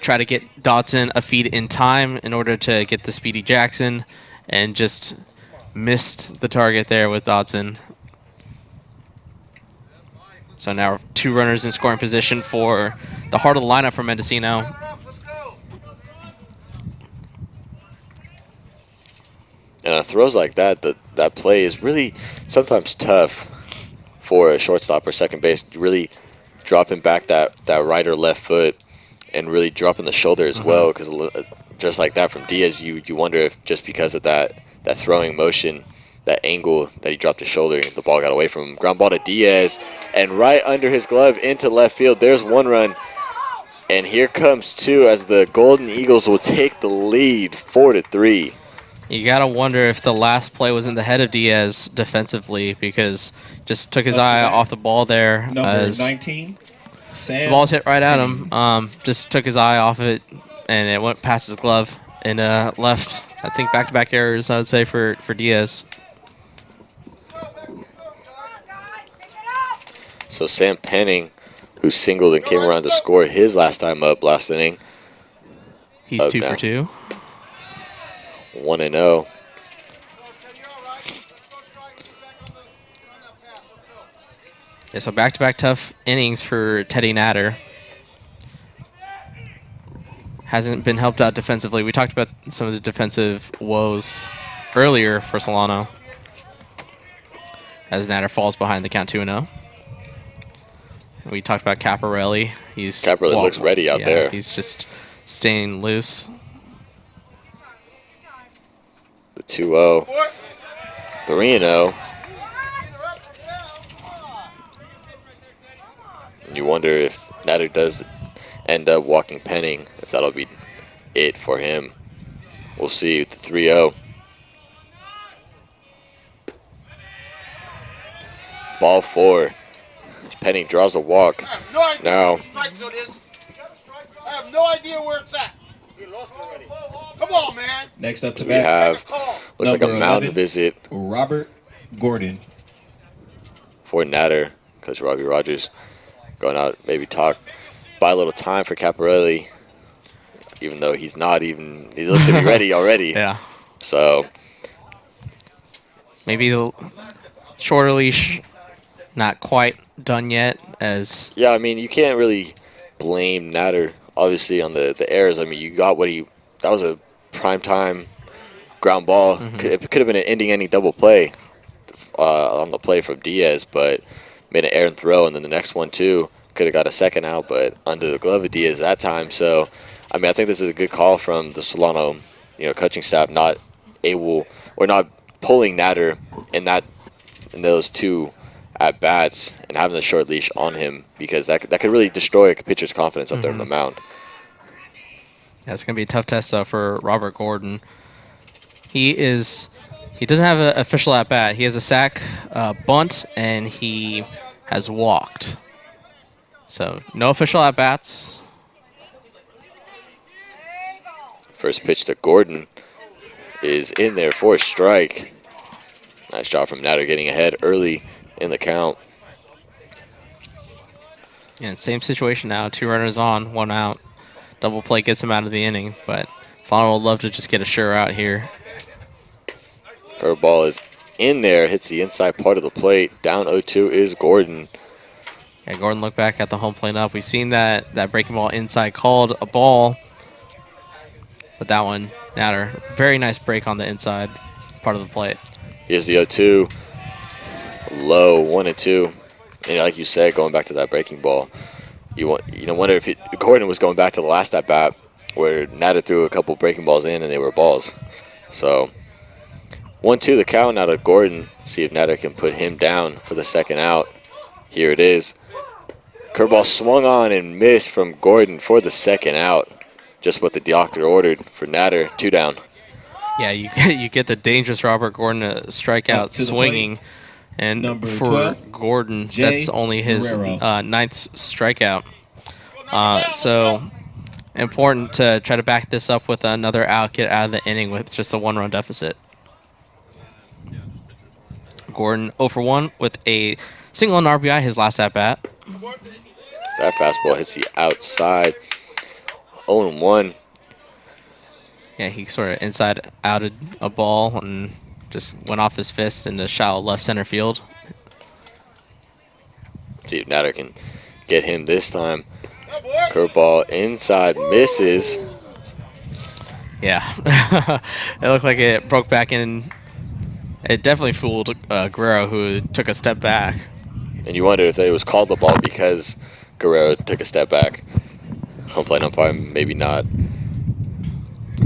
Speaker 3: try to get Dotson a feed in time in order to get the speedy Jackson, and just missed the target there with Dotson. So now 2 runners in scoring position for the heart of the lineup for Mendocino.
Speaker 2: And throws like that, that play is really sometimes tough for a shortstop or second base. Really dropping back that right or left foot and really dropping the shoulder as well, because just like that from Diaz, you wonder if just because of that throwing motion, that angle that he dropped his shoulder, the ball got away from him. Ground ball to Diaz, and right under his glove into left field. There's 1 run, and here comes 2 as the Golden Eagles will take the lead 4-3.
Speaker 3: You got to wonder if the last play was in the head of Diaz defensively, because just took his eye off the ball there.
Speaker 12: Number 19, Sam.
Speaker 3: The ball's hit right at him. Just took his eye off it, and it went past his glove and left, I think, back-to-back errors, I would say, for Diaz.
Speaker 2: So Sam Penning, who singled and came around to score his last time up last inning.
Speaker 3: He's 2 for 2.
Speaker 2: 1-0.
Speaker 3: Yeah, so back-to-back tough innings for Teddy Natter. Hasn't been helped out defensively. We talked about some of the defensive woes earlier for Solano, as Natter falls behind the count 2-0. We talked about Caparelli.
Speaker 2: Caparelli looks ready out there.
Speaker 3: He's just staying loose.
Speaker 2: The 2-0. 3-0. You wonder if Natter does end up walking Penning, if that'll be it for him. We'll see with the 3-0. Ball 4. Penning draws a walk. Now,
Speaker 18: I have no idea where it's at. Come on, man.
Speaker 12: Next up to
Speaker 2: we
Speaker 12: bat,
Speaker 2: have, looks like a mound
Speaker 12: 11,
Speaker 2: visit
Speaker 12: Robert Gordon.
Speaker 2: for Natter. Coach Robbie Rogers going out, maybe talk, buy a little time for Caparelli, even though he's not even, he looks to be ready already.
Speaker 3: Yeah.
Speaker 2: So
Speaker 3: maybe the shorter leash, not quite done yet. As
Speaker 2: yeah, I mean, you can't really blame Natter, obviously, on the errors. I mean, you got that was a primetime ground ball. It could have been an ending double play on the play from Diaz, but made an errant throw, and then the next one too could have got a second out, but under the glove of Diaz that time. So, I mean, I think this is a good call from the Solano, coaching staff, not able or not pulling Natter in those 2 at bats and having the short leash on him, because that could really destroy a pitcher's confidence up there on the mound.
Speaker 3: Yeah, it's going to be a tough test, though, for Robert Gordon. He doesn't have an official at-bat. He has a sack, bunt, and he has walked. So, no official at-bats.
Speaker 2: First pitch to Gordon is in there for a strike. Nice job from Natter getting ahead early in the count.
Speaker 3: Yeah, same situation now. 2 runners on, 1 out. Double play gets him out of the inning, but Solano would love to just get a sure out here.
Speaker 2: Curveball is in there, hits the inside part of the plate. Down 0-2 is Gordon.
Speaker 3: Yeah, Gordon looked back at the home plate up. We've seen that breaking ball inside called a ball. But that one, Natter, very nice break on the inside part of the plate.
Speaker 2: Here's the 0-2. Low, 1-2. And like you said, going back to that breaking ball, you wonder if Gordon was going back to the last at bat where Natter threw a couple breaking balls in and they were balls. So 1-2 the count out of Gordon. See if Natter can put him down for the second out. Here it is. Curveball swung on and missed from Gordon for the second out. Just what the doctor ordered for Natter. 2 down.
Speaker 3: Yeah, you get the dangerous Robert Gordon to strike out swinging. And
Speaker 12: Number
Speaker 3: for
Speaker 12: 12,
Speaker 3: Gordon,
Speaker 12: Jay
Speaker 3: that's only his
Speaker 12: Guerrero.
Speaker 3: ninth strikeout. So important to try to back this up with another out, get out of the inning with just a 1-run deficit. Gordon 0 for 1 with a single and RBI his last at-bat.
Speaker 2: That fastball hits the outside. 0-1.
Speaker 3: Yeah, he sort of inside-outed a ball and just went off his fist in the shallow left center field.
Speaker 2: See if Natter can get him this time. Curveball inside, misses.
Speaker 3: Yeah, it looked like it broke back in. It definitely fooled Guerrero, who took a step back.
Speaker 2: And you wonder if it was called the ball because Guerrero took a step back. Home plate umpire, maybe not.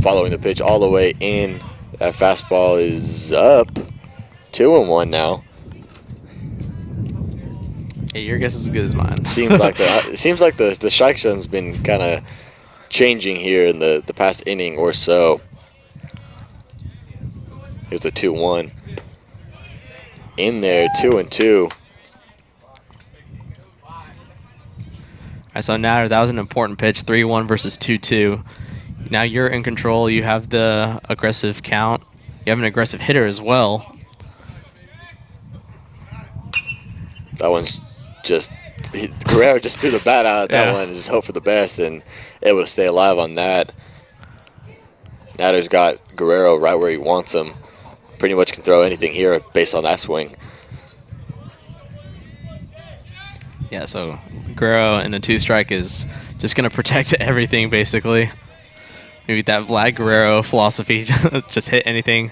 Speaker 2: Following the pitch all the way in. That fastball is up. 2-1 now.
Speaker 3: Yeah, your guess is as good as mine.
Speaker 2: Seems like the strike zone's been kind of changing here in the past inning or so. Here's the 2-1. In there, 2-2.
Speaker 3: All right, so now that was an important pitch, 3-1 versus 2-2. Now you're in control. You have the aggressive count. You have an aggressive hitter as well.
Speaker 2: That one's just Guerrero just threw the bat out at that one and just hope for the best and able to stay alive on that. Natter's got Guerrero right where he wants him. Pretty much can throw anything here based on that swing.
Speaker 3: Yeah, so Guerrero in a 2-strike is just going to protect everything basically. Maybe that Vlad Guerrero philosophy, just hit anything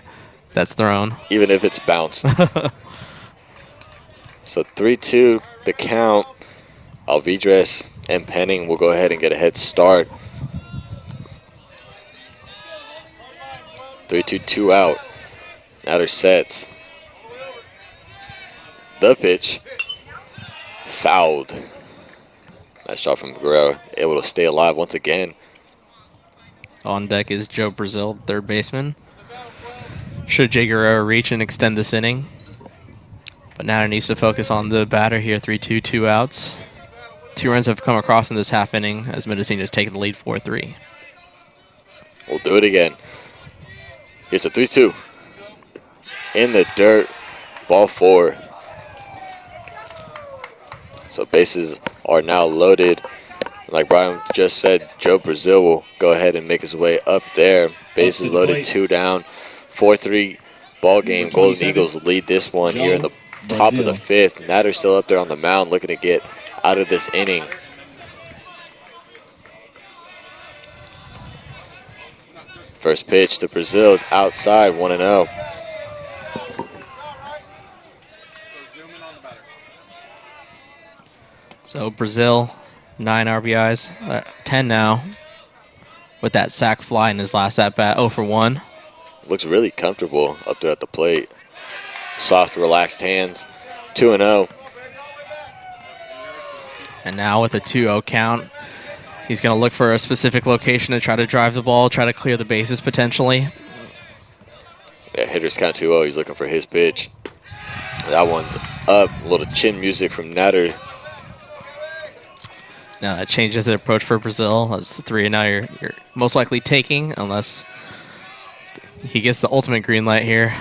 Speaker 3: that's thrown.
Speaker 2: Even if it's bounced. So 3-2 the count. Alvidrez and Penning will go ahead and get a head start. 3-2, 2 out. Natter sets. The pitch. Fouled. Nice shot from Guerrero. Able to stay alive once again.
Speaker 3: On deck is Joe Brazil, third baseman. Should Jay Guerrero reach and extend this inning? But Natter needs to focus on the batter here. 3-2, 2 outs. 2 runs have come across in this half inning as Mendocino has taken the lead 4-3.
Speaker 2: We'll do it again. Here's a 3-2. In the dirt. Ball 4. So bases are now loaded. Like Brian just said, Joe Brazil will go ahead and make his way up there. Bases loaded, 2 down. 4-3 ball game. Golden Eagles lead this one here in the top of the 5th. Natter's still up there on the mound looking to get out of this inning. First pitch to Brazil is outside, 1-0.
Speaker 3: So Brazil, 9 RBIs, 10 now, with that sac fly in his last at-bat, 0 for 1.
Speaker 2: Looks really comfortable up there at the plate. Soft, relaxed hands, 2-0.
Speaker 3: And now with a 2-0 count, he's going to look for a specific location to try to drive the ball, try to clear the bases potentially.
Speaker 2: Yeah, hitter's count 2-0. He's looking for his pitch. That one's up. A little chin music from Natter.
Speaker 3: Now that changes the approach for Brazil. That's 3, and now you're most likely taking unless he gets the ultimate green light here.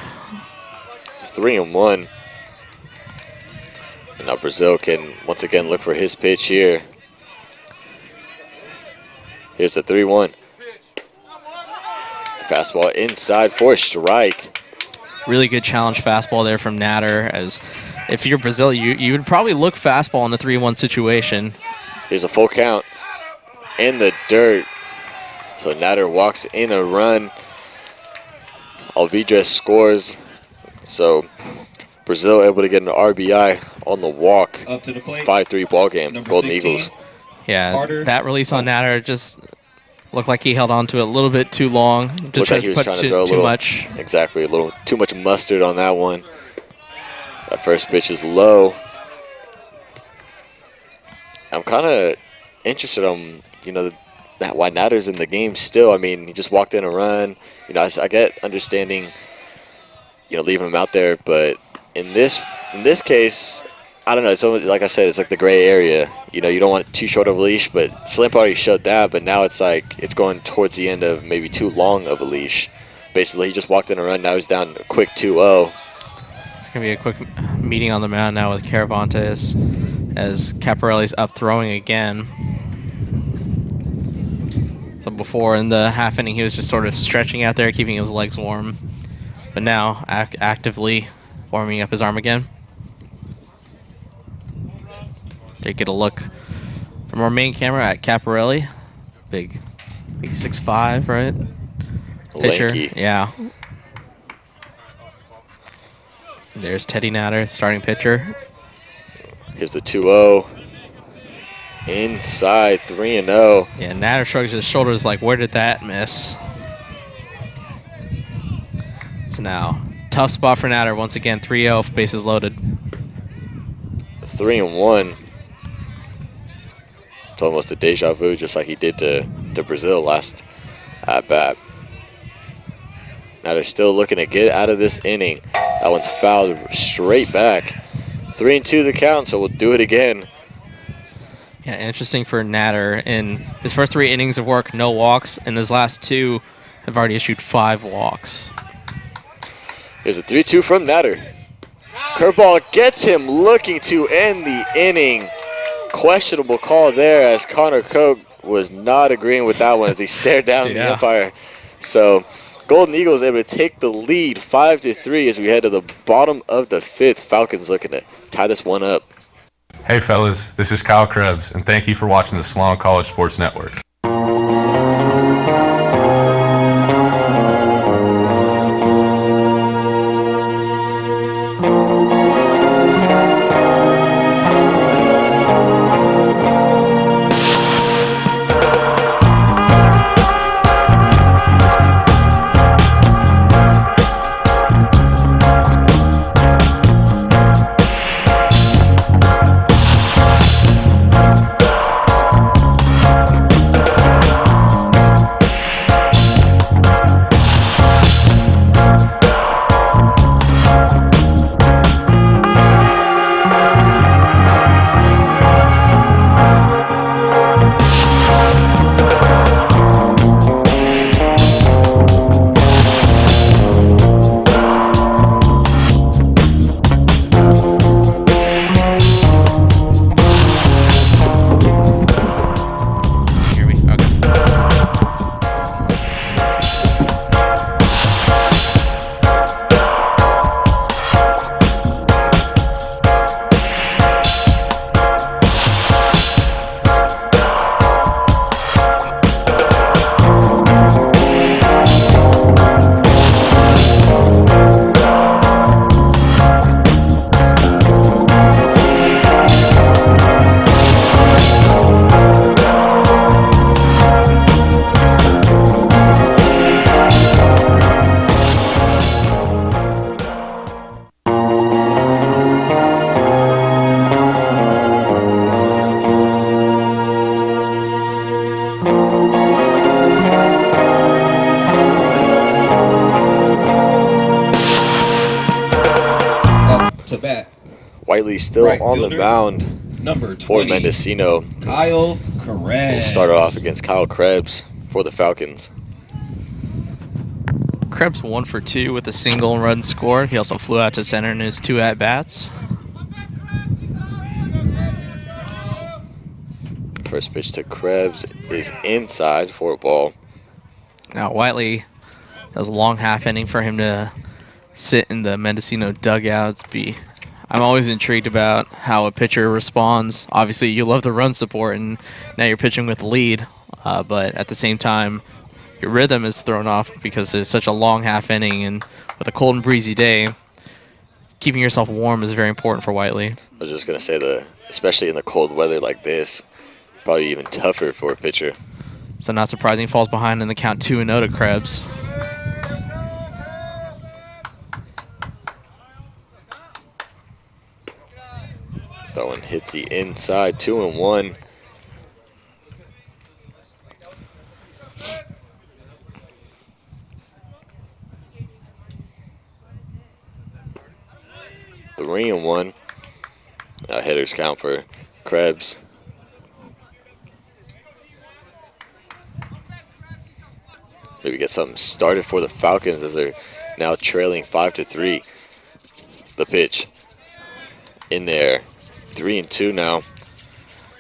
Speaker 2: 3-1. And now Brazil can once again look for his pitch here. Here's the 3-1. Fastball inside for a strike.
Speaker 3: Really good challenge fastball there from Natter. As if you're Brazil, you would probably look fastball in the 3-1 situation.
Speaker 2: Here's a full count in the dirt. So Natter walks in a run. Alvidrez scores. So Brazil able to get an RBI on the walk.
Speaker 12: Up to the plate.
Speaker 2: 5-3 ball game.
Speaker 12: Number
Speaker 2: Golden
Speaker 12: 16.
Speaker 2: Eagles.
Speaker 3: Yeah,
Speaker 12: Carter.
Speaker 3: that release on Natter just looked like he held on to it a little bit too long. Just
Speaker 2: Looked like he was trying to throw a
Speaker 3: too
Speaker 2: little
Speaker 3: much.
Speaker 2: Exactly, a little too much mustard on that one. That first pitch is low. I'm kind of interested on, why Natter's in the game still. I mean, he just walked in a run. You know, I get understanding, you know, leaving him out there, but in this case, I don't know. It's almost, like I said, it's like the gray area. You know, you don't want too short of a leash, but Slimp already showed that. But now it's like it's going towards the end of maybe too long of a leash. Basically, he just walked in a run. Now he's down a quick 2-0.
Speaker 3: It's going to be a quick meeting on the mound now with Caravantes as Caparelli's up throwing again. So before in the half inning, he was just sort of stretching out there, keeping his legs warm. But now actively warming up his arm again. Take a look from our main camera at Caparelli. Big 6'5", right? Pitcher.
Speaker 2: Lanky.
Speaker 3: Yeah. There's Teddy Natter, starting pitcher.
Speaker 2: Here's the 2-0. Inside, 3-0.
Speaker 3: Yeah, Natter shrugs his shoulders like, where did that miss? So now, tough spot for Natter. Once again, 3-0, bases loaded.
Speaker 2: 3-1. It's almost a deja vu, just like he did to Brazil last at bat. Now they're still looking to get out of this inning. That one's fouled straight back. 3-2 the count, so we'll do it again.
Speaker 3: Yeah, interesting for Natter. In his first 3 innings of work, no walks, and his last 2 have already issued 5 walks.
Speaker 2: Here's a 3-2 from Natter. Curveball gets him looking to end the inning. Questionable call there, as Connor Koch was not agreeing with that one as he stared down the umpire. So Golden Eagles able to take the lead 5-3 as we head to the bottom of the 5th. Falcons looking to tie this one up.
Speaker 19: Hey fellas, this is Kyle Krebs, and thank you for watching the Solano College Sports Network.
Speaker 2: Whiteley still on the mound
Speaker 12: number 20,
Speaker 2: for Mendocino.
Speaker 12: Kyle Krebs.
Speaker 2: We'll start it off against Kyle Krebs for the Falcons.
Speaker 3: Krebs 1 for 2 with a single run scored. He also flew out to center in his 2 at-bats.
Speaker 2: First pitch to Krebs is inside for a ball.
Speaker 3: Now Whiteley, that was a long half inning for him to sit in the Mendocino dugouts. I'm always intrigued about how a pitcher responds. Obviously, you love the run support, and now you're pitching with the lead. But at the same time, your rhythm is thrown off because it's such a long half inning, and with a cold and breezy day, keeping yourself warm is very important for Whiteley.
Speaker 2: I was just going to say, especially in the cold weather like this, probably even tougher for a pitcher.
Speaker 3: So not surprising, falls behind in the count 2-0 to Krebs.
Speaker 2: That one hits the inside, 2-1. first count for Krebs. Maybe get something started for the Falcons as they're now trailing 5-3. The pitch in there, 3-2 now.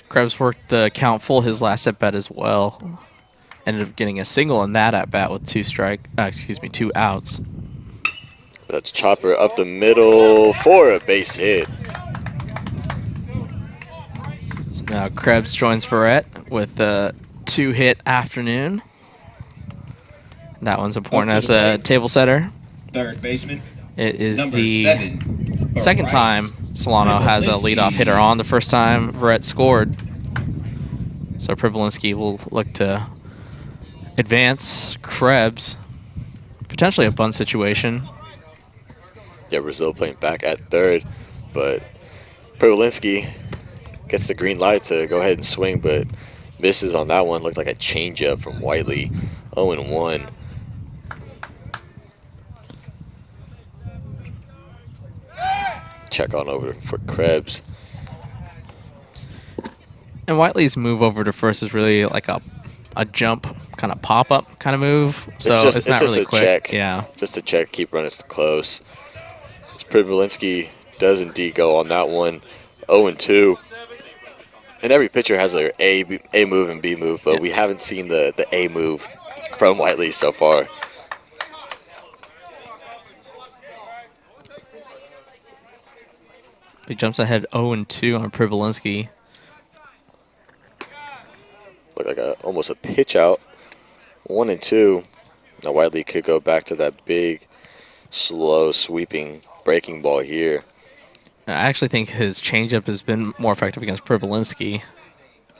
Speaker 3: Krebs worked the count full his last at bat as well. Ended up getting a single in that at bat with 2 outs.
Speaker 2: That's chopper up the middle for a base hit.
Speaker 3: So now Krebs joins Verrett with a 2-hit afternoon. That one's important as a table setter.
Speaker 12: Third baseman.
Speaker 3: It is
Speaker 12: Number
Speaker 3: the
Speaker 12: 7,
Speaker 3: second time Solano has a leadoff hitter on. The first time Verrett scored. So Pribolinski will look to advance Krebs. Potentially a bunt situation.
Speaker 2: Yeah, Brazil playing back at third, but Pribolinski gets the green light to go ahead and swing, but misses on that one. Looked like a changeup from Whiteley. 0-1. Check on over for Krebs.
Speaker 3: And Whiteley's move over to first is really like a jump, kind of pop-up kind of move. So it's not really quick.
Speaker 2: Check.
Speaker 3: Yeah.
Speaker 2: Just a check, keep running close. Pribolinski does indeed go on that one. 0-2. And every pitcher has their A move and B move, but we haven't seen the A move from Whiteley so far.
Speaker 3: He jumps ahead 0-2 on Pribolinski.
Speaker 2: Look like almost a pitch out. 1-2. Now Whiteley could go back to that big, slow, sweeping breaking ball here.
Speaker 3: I actually think his changeup has been more effective against Pribolinski.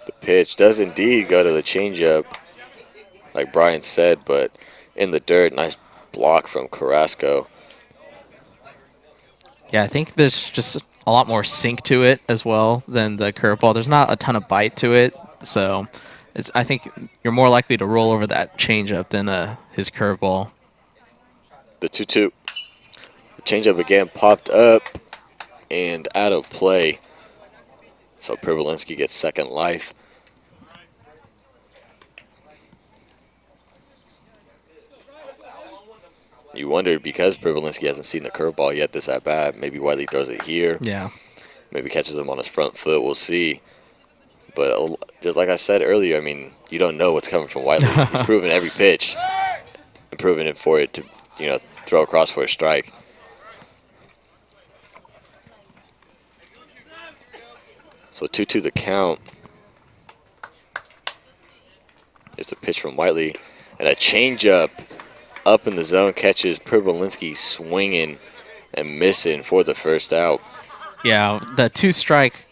Speaker 2: The pitch does indeed go to the changeup, like Brian said, but in the dirt. Nice block from Carrasco.
Speaker 3: Yeah, I think there's just a lot more sink to it as well than the curveball. There's not a ton of bite to it, so I think you're more likely to roll over that changeup than his curveball.
Speaker 2: The 2-2. The changeup again popped up and out of play. So Pribolinski gets second life. You wonder, because Pribolinski hasn't seen the curveball yet this at bat, maybe Whiteley throws it here.
Speaker 3: Yeah.
Speaker 2: Maybe catches him on his front foot. We'll see. But just like I said earlier, I mean, you don't know what's coming from Whiteley. He's proven every pitch and proven it for it to, throw across for a strike. So 2-2 the count. It's a pitch from Whiteley and a changeup up in the zone, catches Pribolinski swinging and missing for the first out.
Speaker 3: Yeah, the 2-strike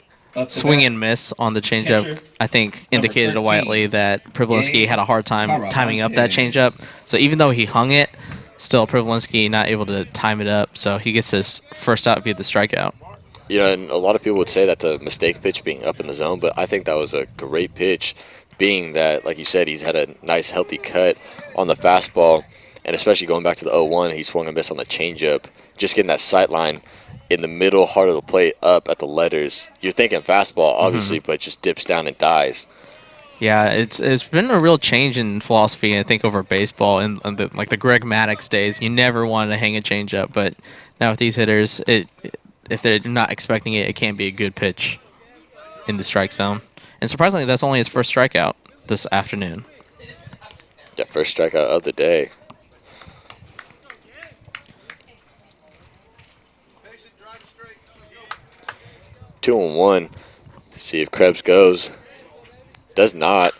Speaker 3: swing and miss on the changeup, I think, indicated to Whiteley that Pribolinski had a hard time timing up that changeup. So even though he hung it, still Pribolinski not able to time it up. So he gets his first out via the strikeout.
Speaker 2: And a lot of people would say that's a mistake pitch being up in the zone, but I think that was a great pitch, being that, like you said, he's had a nice healthy cut on the fastball, and especially going back to the 0-1, he swung and missed on the changeup. Just getting that sight line in the middle, heart of the plate, up at the letters. You're thinking fastball, obviously, but it just dips down and dies.
Speaker 3: Yeah, it's been a real change in philosophy, I think, over baseball. In like the Greg Maddux days, you never wanted to hang a changeup, but now with these hitters, if they're not expecting it, it can be a good pitch in the strike zone. And surprisingly, that's only his first strikeout this afternoon.
Speaker 2: Yeah, first strikeout of the day. Two and one. See if Krebs goes. Does not.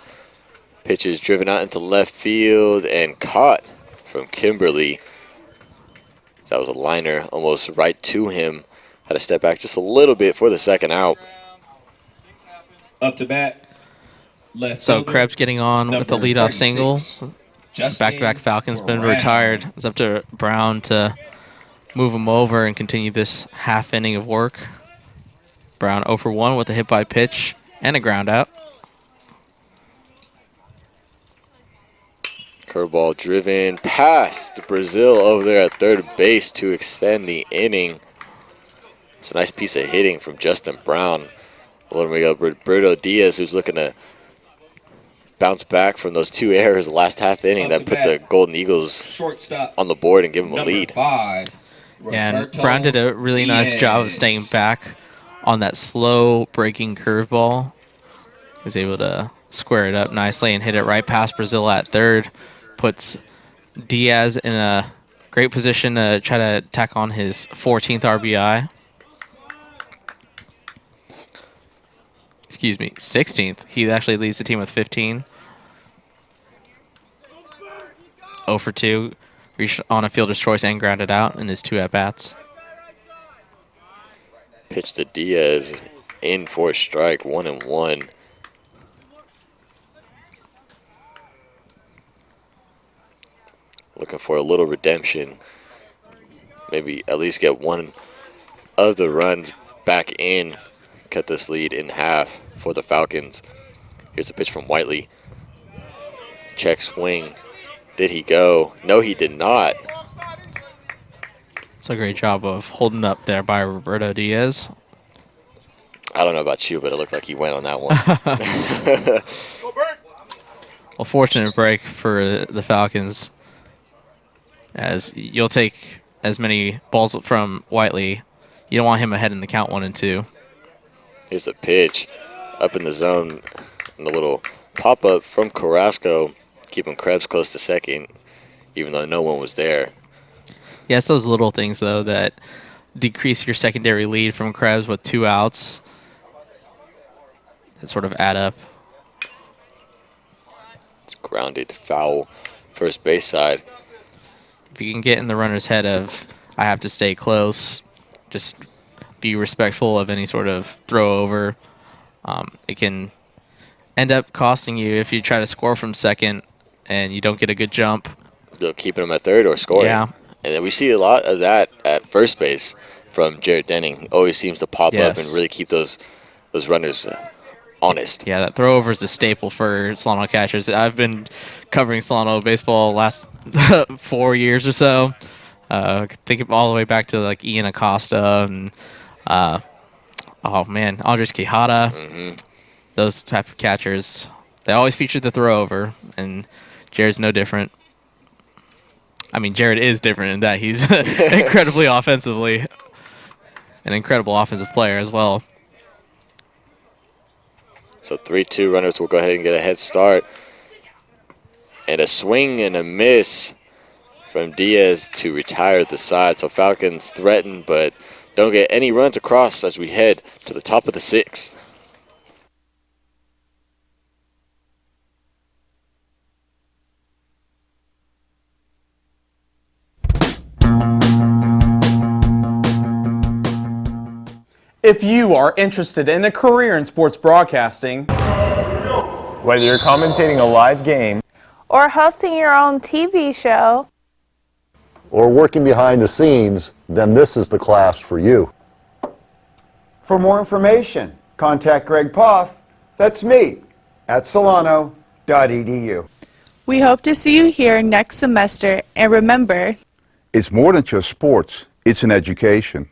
Speaker 2: Pitch is driven out into left field and caught from Kimberly. That was a liner almost right to him. Had to step back just a little bit for the second out.
Speaker 12: Up to bat. Left
Speaker 3: so
Speaker 12: fielder,
Speaker 3: Krebs getting on with the leadoff single. Back-to-back Falcons been retired. It's up to Brown to move him over and continue this half inning of work. Brown 0 for 1 with a hit by pitch and a ground out.
Speaker 2: Curveball driven past Brazil over there at third base to extend the inning. It's a nice piece of hitting from Justin Brown. Well, we got Roberto Diaz, who's looking to bounce back from those 2 errors last half inning that put the Golden Eagles on the board and give them a lead.
Speaker 3: And Brown did a really nice job of staying back on that slow breaking curveball. He was able to square it up nicely and hit it right past Brazil at third. Puts Diaz in a great position to try to tack on his 14th RBI. Excuse me, 16th. He actually leads the team with 15. 0 for 2. Reached on a fielder's choice and grounded out in his 2 at-bats.
Speaker 2: Pitch to Diaz in for a strike, 1-1. Looking for a little redemption. Maybe at least get one of the runs back in. Cut this lead in half for the Falcons. Here's a pitch from Whiteley. Check swing. Did he go? No, he did not.
Speaker 3: It's a great job of holding up there by Roberto Diaz.
Speaker 2: I don't know about you, but it looked like he went on that one.
Speaker 3: Well, fortunate break for the Falcons, as you'll take as many balls from Whiteley. You don't want him ahead in the count 1 and 2.
Speaker 2: Here's a pitch up in the zone, and a little pop-up from Carrasco, keeping Krebs close to second, even though no one was there.
Speaker 3: Yeah, it's those little things, though, that decrease your secondary lead from Krebs with 2 outs that sort of add up.
Speaker 2: It's grounded foul first base side.
Speaker 3: If you can get in the runner's head of, I have to stay close, just be respectful of any sort of throw over, it can end up costing you if you try to score from second and you don't get a good jump.
Speaker 2: Keeping him at third or scoring.
Speaker 3: Yeah.
Speaker 2: And then we see a lot of that at first base from Jared Denning. He always seems to pop up and really keep those runners honest.
Speaker 3: Yeah, that throw over is a staple for Solano catchers. I've been covering Solano baseball last 4 years or so. Think all the way back to like Ian Acosta and Andres Quijada. Those type of catchers. They always feature the throw over, and Jared's no different. I mean, Jared is different in that he's incredibly offensively an incredible offensive player as well.
Speaker 2: So 3-2 runners will go ahead and get a head start. And a swing and a miss from Diaz to retire the side. So Falcons threaten, but don't get any runs across as we head to the top of the 6th.
Speaker 9: If you are interested in a career in sports broadcasting,
Speaker 13: whether you're commentating a live game
Speaker 14: or hosting your own TV show,
Speaker 15: or working behind the scenes, then this is the class for you.
Speaker 16: For more information, contact Greg Poff, that's me, at solano.edu.
Speaker 14: we hope to see you here next semester, and remember,
Speaker 17: It's more than just sports, it's an education.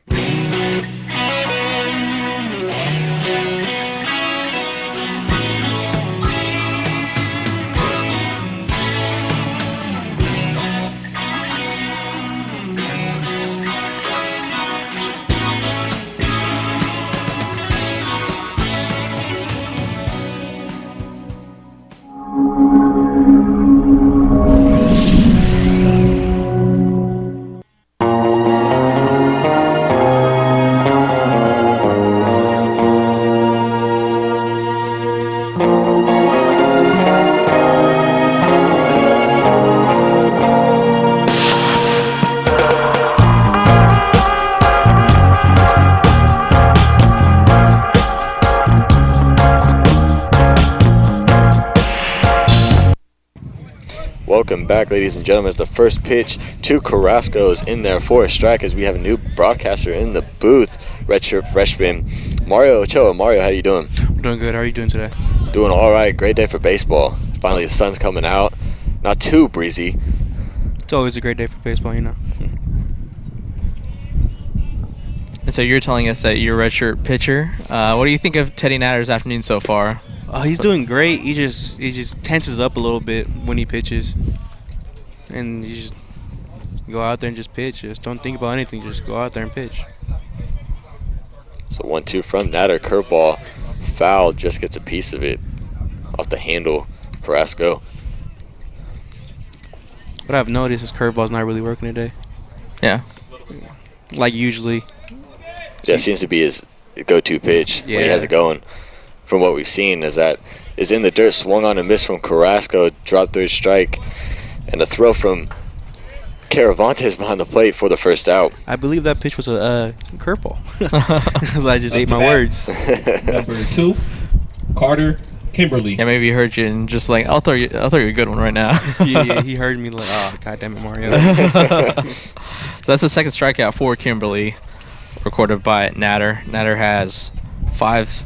Speaker 2: Welcome back, ladies and gentlemen. As the first pitch to Carrasco is in there for a strike, as we have a new broadcaster in the booth, redshirt freshman Mario Ochoa. Mario, how are you doing?
Speaker 20: I'm doing good. How are you doing today?
Speaker 2: Doing all right. Great day for baseball. Finally, the sun's coming out. Not too breezy.
Speaker 20: It's always a great day for baseball, you know.
Speaker 3: And so you're telling us that you're a redshirt pitcher. What do you think of Teddy Natter's afternoon so far?
Speaker 20: He's doing great. He just tenses up a little bit when he pitches, and you just go out there and just pitch. Just don't think about anything. Just go out there and pitch.
Speaker 2: So 1-2 from Natter, curveball, foul, just gets a piece of it off the handle. Carrasco.
Speaker 20: What I've noticed is curveball's not really working today.
Speaker 3: Yeah.
Speaker 20: Like usually.
Speaker 2: Yeah, it seems to be his go-to pitch when he has it going. From what we've seen is in the dirt, swung on a miss from Carrasco, dropped third strike, and a throw from Caravantes behind the plate for the first out.
Speaker 20: I believe that pitch was a curveball. Because I just ate my words.
Speaker 12: Number 2, Carter Kimberly.
Speaker 3: Yeah, maybe he heard you and just like, I'll throw you a good one right now.
Speaker 20: yeah, he heard me like, oh, goddamn it, Mario.
Speaker 3: So that's the second strikeout for Kimberly, recorded by Natter. Natter has 6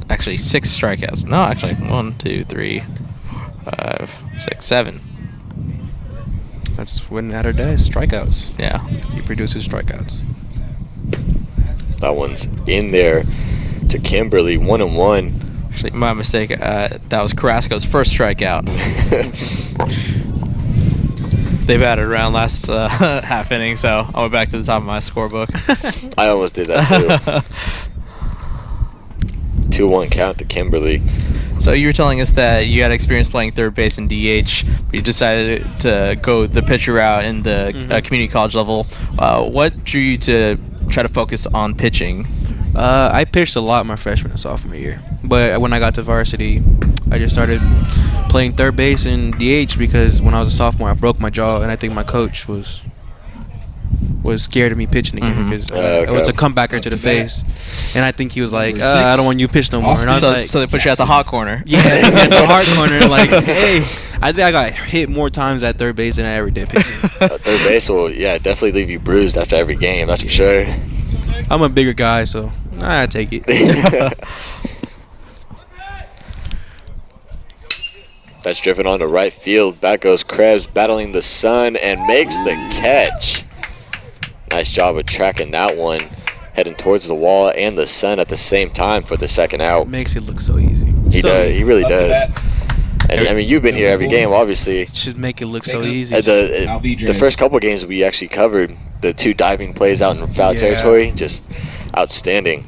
Speaker 3: strikeouts. No, actually, 1, 2, 3, 5, 6, 7.
Speaker 20: That's what Natter does, strikeouts.
Speaker 3: Yeah.
Speaker 20: He produces strikeouts.
Speaker 2: That one's in there to Kimberly, 1-1.
Speaker 3: Actually, my mistake. That was Carrasco's first strikeout. They batted around last half inning, so I went back to the top of my scorebook.
Speaker 2: I almost did that too. 2-1 count to Kimberly.
Speaker 3: So you were telling us that you had experience playing third base and DH, but you decided to go the pitcher route in the community college level. What drew you to try to focus on pitching?
Speaker 20: I pitched a lot my freshman and sophomore year, but when I got to varsity, I just started playing third base and DH because when I was a sophomore, I broke my jaw, and I think my coach was scared of me pitching again because it was a comebacker to the face, and I think he was like, I don't want you to pitch no more. And I was like,
Speaker 3: so they put you at the hot corner.
Speaker 20: Yeah, at the hard corner. Like, hey, I think I got hit more times at third base than I ever did pitching.
Speaker 2: Third base will, definitely leave you bruised after every game. That's for sure.
Speaker 20: I'm a bigger guy, so I take it.
Speaker 2: That's driven on to right field. Back goes Krebs, battling the sun, and makes the catch. Nice job of tracking that one, heading towards the wall and the sun at the same time for the second out.
Speaker 20: Makes it look so easy.
Speaker 2: He does. He really does. And I mean, you've been here every game, obviously.
Speaker 20: Should make it look so easy.
Speaker 2: The first couple games we actually covered the 2 diving plays out in foul territory, just outstanding.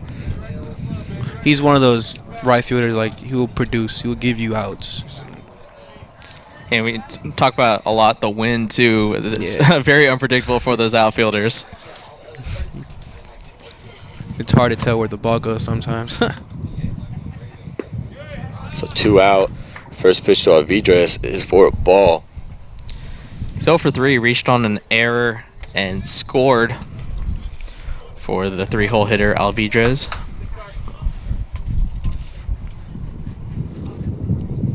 Speaker 20: He's one of those right fielders, like, he will produce, he will give you outs.
Speaker 3: And we talk about a lot the wind too. It's very unpredictable for those outfielders.
Speaker 20: It's hard to tell where the ball goes sometimes.
Speaker 2: So 2 out. First pitch to Alvidrez is for a ball.
Speaker 3: He's 0 for 3, reached on an error and scored for the 3-hole hitter Alvidrez.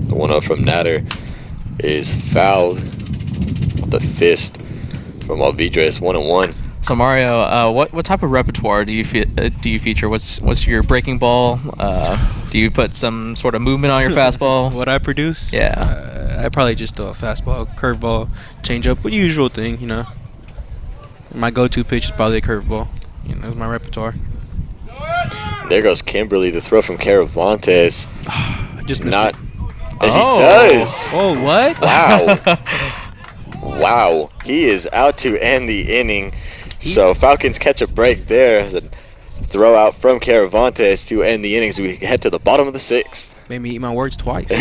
Speaker 2: The 1-0 from Natter is fouled with the fist from Alvidrez, 1-1.
Speaker 3: So Mario, what type of repertoire do you feature? What's your breaking ball? Do you put some sort of movement on your fastball?
Speaker 20: What I produce?
Speaker 3: Yeah,
Speaker 20: I probably just throw a fastball, curveball, changeup, the usual thing, you know. My go-to pitch is probably a curveball. You know, that's my repertoire.
Speaker 2: There goes Kimberly, the throw from Caravantes.
Speaker 20: I just missed
Speaker 2: not.
Speaker 20: it.
Speaker 2: As he does.
Speaker 20: Oh, what?
Speaker 2: Wow. Wow. He is out to end the inning. So Falcons catch a break there. As a throw out from Caravantes to end the innings. We head to the bottom of the 6th.
Speaker 20: Made me eat my words twice.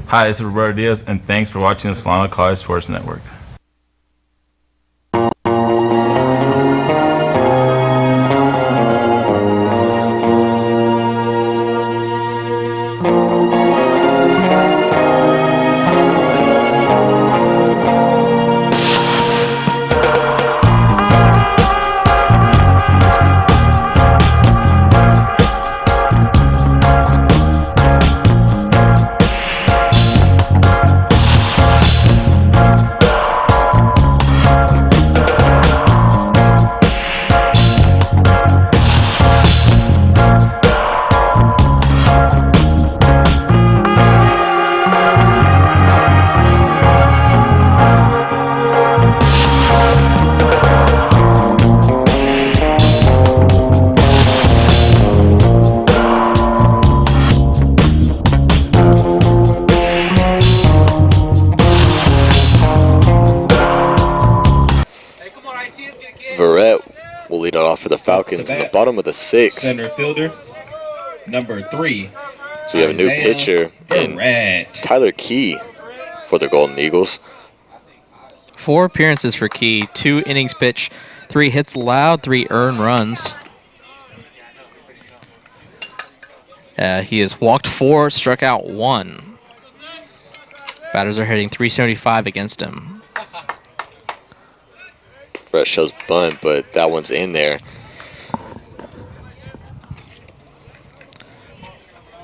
Speaker 8: Hi, this is Roberto Diaz, and thanks for watching the Solano College Sports Network.
Speaker 2: Will lead it off for the Falcons in the bottom of the 6th.
Speaker 12: Center fielder, number 3.
Speaker 2: So we have a new pitcher in Tyler Key for the Golden Eagles.
Speaker 3: 4 appearances for Key, 2 innings pitched, 3 hits allowed, 3 earned runs. He has walked 4, struck out 1. Batters are hitting .375 against him.
Speaker 2: Brett shows bunt, but that one's in there.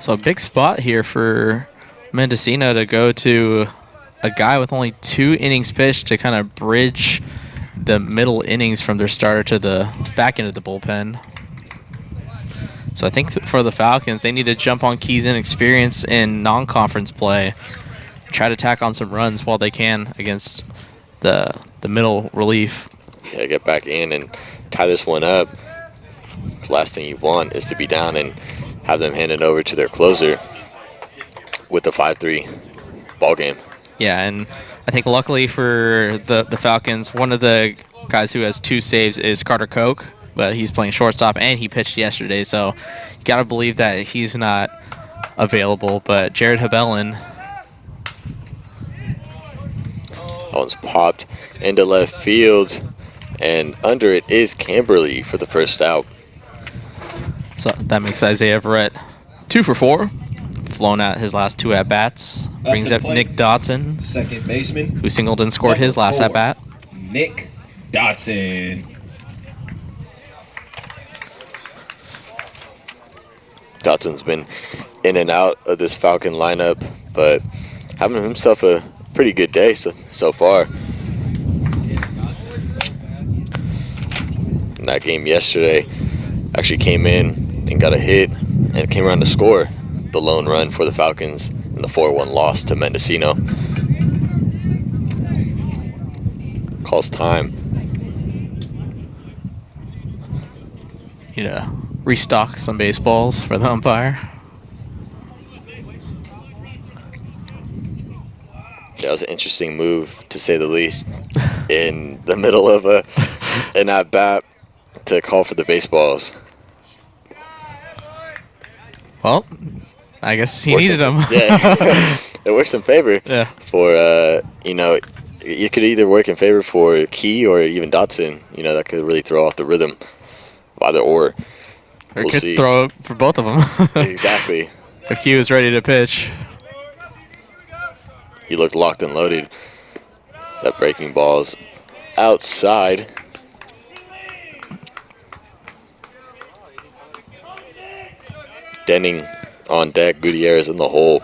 Speaker 3: So a big spot here for Mendocino to go to a guy with only 2 innings pitched to kind of bridge the middle innings from their starter to the back end of the bullpen. So I think for the Falcons, they need to jump on Key's inexperience in non-conference play, try to tack on some runs while they can against the middle relief.
Speaker 2: Yeah, get back in and tie this one up. The last thing you want is to be down and have them hand it over to their closer with the 5-3 ball game.
Speaker 3: Yeah, and I think luckily for the Falcons, one of the guys who has 2 saves is Carter Koch, but he's playing shortstop and he pitched yesterday, so you got to believe that he's not available. But Jared Habellin,
Speaker 2: that one's popped into left field, and under it is Kimberly for the first out.
Speaker 3: So that makes Isaiah Verrett 2 for 4. Flown out his last 2 at-bats. Brings up Nick Dodson,
Speaker 12: second baseman,
Speaker 3: who singled and scored his last at-bat.
Speaker 12: Nick Dodson.
Speaker 2: Dodson's been in and out of this Falcon lineup, but having himself a pretty good day so far. In that game yesterday, actually came in and got a hit and came around to score the lone run for the Falcons in the 4-1 loss to Mendocino. Calls time.
Speaker 3: Need to restock some baseballs for the umpire.
Speaker 2: That was an interesting move, to say the least, in the middle of an at-bat to call for the baseballs.
Speaker 3: Well, I guess he needed them.
Speaker 2: Yeah, it works in favor for, you know, it could either work in favor for Key or even Dodson. You know, that could really throw off the rhythm of either or.
Speaker 3: Or could throw for both of them.
Speaker 2: Exactly.
Speaker 3: If Key was ready to pitch.
Speaker 2: He looked locked and loaded. That breaking ball's outside. Denning on deck, Gutierrez in the hole.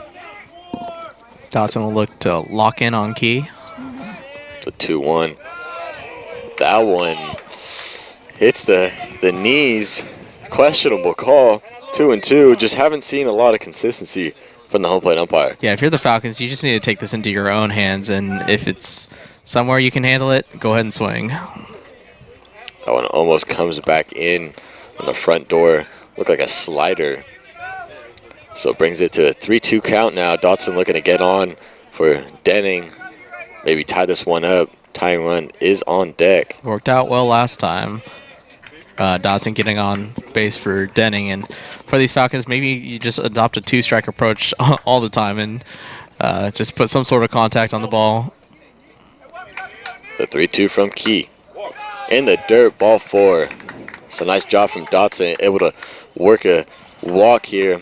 Speaker 3: Dodson will look to lock in on Key.
Speaker 2: It's a 2-1. That one hits the knees. Questionable call. 2-2. Just haven't seen a lot of consistency from the home plate umpire.
Speaker 3: Yeah, if you're the Falcons, you just need to take this into your own hands, and if it's somewhere you can handle it, go ahead and swing.
Speaker 2: That one almost comes back in on the front door. Looked like a slider. So it brings it to a 3-2 count now. Dodson looking to get on for Denning. Maybe tie this one up. Tying run is on deck.
Speaker 3: Worked out well last time. Dodson getting on base for Denning. And for these Falcons, maybe you just adopt a 2-strike approach all the time and just put some sort of contact on the ball.
Speaker 2: The 3-2 from Key. In the dirt, ball 4. So nice job from Dotson, able to work a walk here.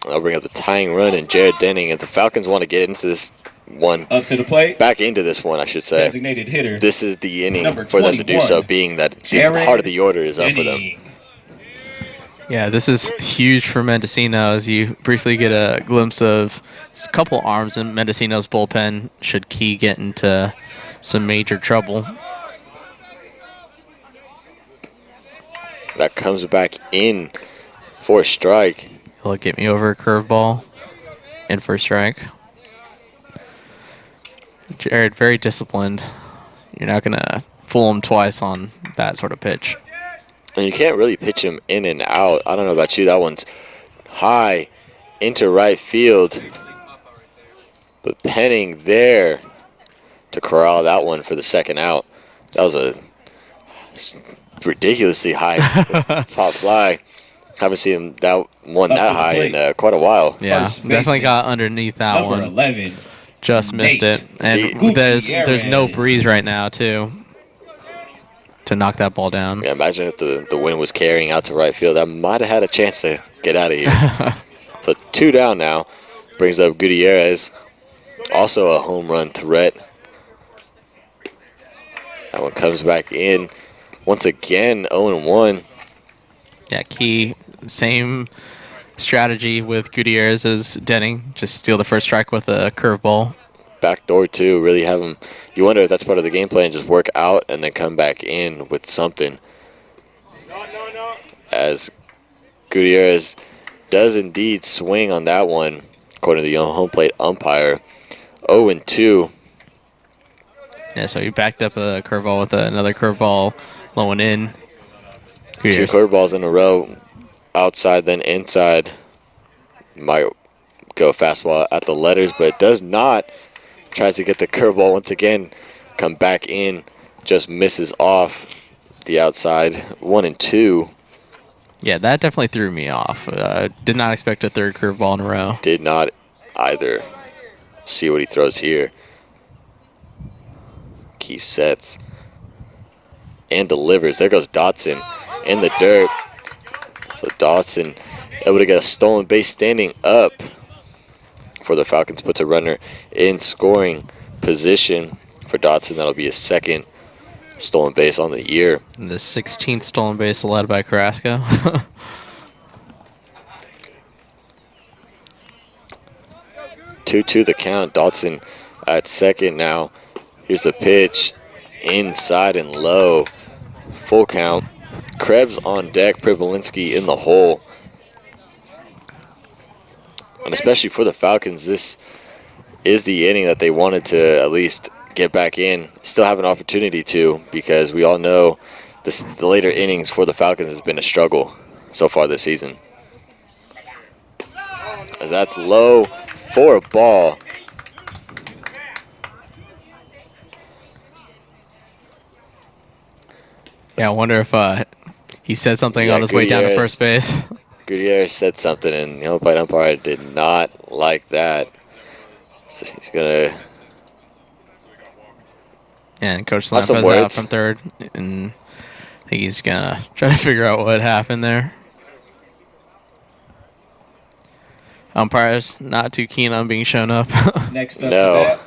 Speaker 2: I'll bring up the tying run and Jared Denning. If the Falcons want to get into this one,
Speaker 12: Up to the plate.
Speaker 2: back into this one, I should say.
Speaker 12: Designated hitter.
Speaker 2: This is the inning
Speaker 12: Number
Speaker 2: for them to do so,
Speaker 12: 21,
Speaker 2: being that the
Speaker 12: Jared
Speaker 2: heart of the order is up for them.
Speaker 12: Denning.
Speaker 3: Yeah, this is huge for Mendocino as you briefly get a glimpse of a couple arms in Mendocino's bullpen should Key get into some major trouble.
Speaker 2: That comes back in for a strike.
Speaker 3: He'll get me over a curveball in for a strike. Jared, very disciplined. You're not going to fool him twice on that sort of pitch.
Speaker 2: And you can't really pitch him in and out. I don't know about you. That one's high into right field. But Penning there to corral that one for the second out. That was a ridiculously high pop fly. Haven't seen that one that high in quite a while.
Speaker 3: Yeah, definitely got underneath that
Speaker 12: Number
Speaker 3: one.
Speaker 12: 11.
Speaker 3: Just missed it. And there's no breeze right now, too, to knock that ball down.
Speaker 2: Yeah, imagine if the wind was carrying out to right field. That might have had a chance to get out of here. So 2 down now. Brings up Gutierrez. Also a home run threat. That one comes back in. Once again, 0-1.
Speaker 3: Yeah, Key, same strategy with Gutierrez as Denning. Just steal the first strike with a curveball.
Speaker 2: Backdoor too, really have him. You wonder if that's part of the game plan, just work out and then come back in with something. As Gutierrez does indeed swing on that one, according to the home plate umpire. 0-2.
Speaker 3: Yeah, so he backed up a curveball with another curveball low and in.
Speaker 2: Two curveballs in a row, outside then inside. Might go fastball at the letters, but it does not. Tries to get the curveball once again, come back in, just misses off the outside. 1-2.
Speaker 3: Yeah, that definitely threw me off. Did not expect a third curveball in a row.
Speaker 2: Did not either. See what he throws here. Key sets and delivers. There goes Dotson in the dirt. So Dotson able to get a stolen base standing up for the Falcons. Puts a runner in scoring position for Dotson. That'll be his second stolen base on the year.
Speaker 3: And the 16th stolen base led by Carrasco.
Speaker 2: 2-2 the count. Dotson at second now. Here's the pitch. Inside and low. Full count. Krebs on deck. Pribolinski in the hole. And especially for the Falcons, this is the inning that they wanted to at least get back in. Still have an opportunity to, because we all know the later innings for the Falcons has been a struggle so far this season. As that's low for a ball.
Speaker 3: Yeah, I wonder if he said something on his way down to first base.
Speaker 2: Gutierrez said something, and the home plate umpire did not like that. So he's going to...
Speaker 3: And Coach Slampa's out from third, and I think he's going to try to figure out what happened there. Umpire's not too keen on being shown up.
Speaker 12: Next up
Speaker 2: no.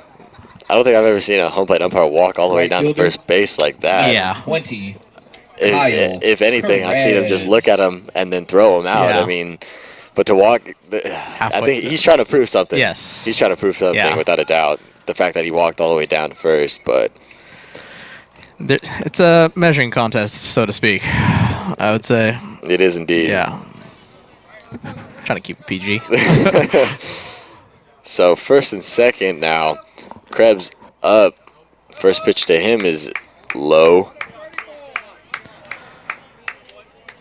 Speaker 2: I don't think I've ever seen a home plate umpire walk all the way down to first base like that.
Speaker 3: Yeah.
Speaker 12: 20.
Speaker 2: If anything, I've seen him just look at him and then throw him out.
Speaker 3: Yeah.
Speaker 2: I mean, but to walk, I think he's trying to prove something.
Speaker 3: Yes.
Speaker 2: He's trying to prove something without a doubt. The fact that he walked all the way down to first, but...
Speaker 3: It's a measuring contest, so to speak, I would say.
Speaker 2: It is indeed.
Speaker 3: Yeah. Trying to keep it PG.
Speaker 2: So first and second now. Krebs up. First pitch to him is low.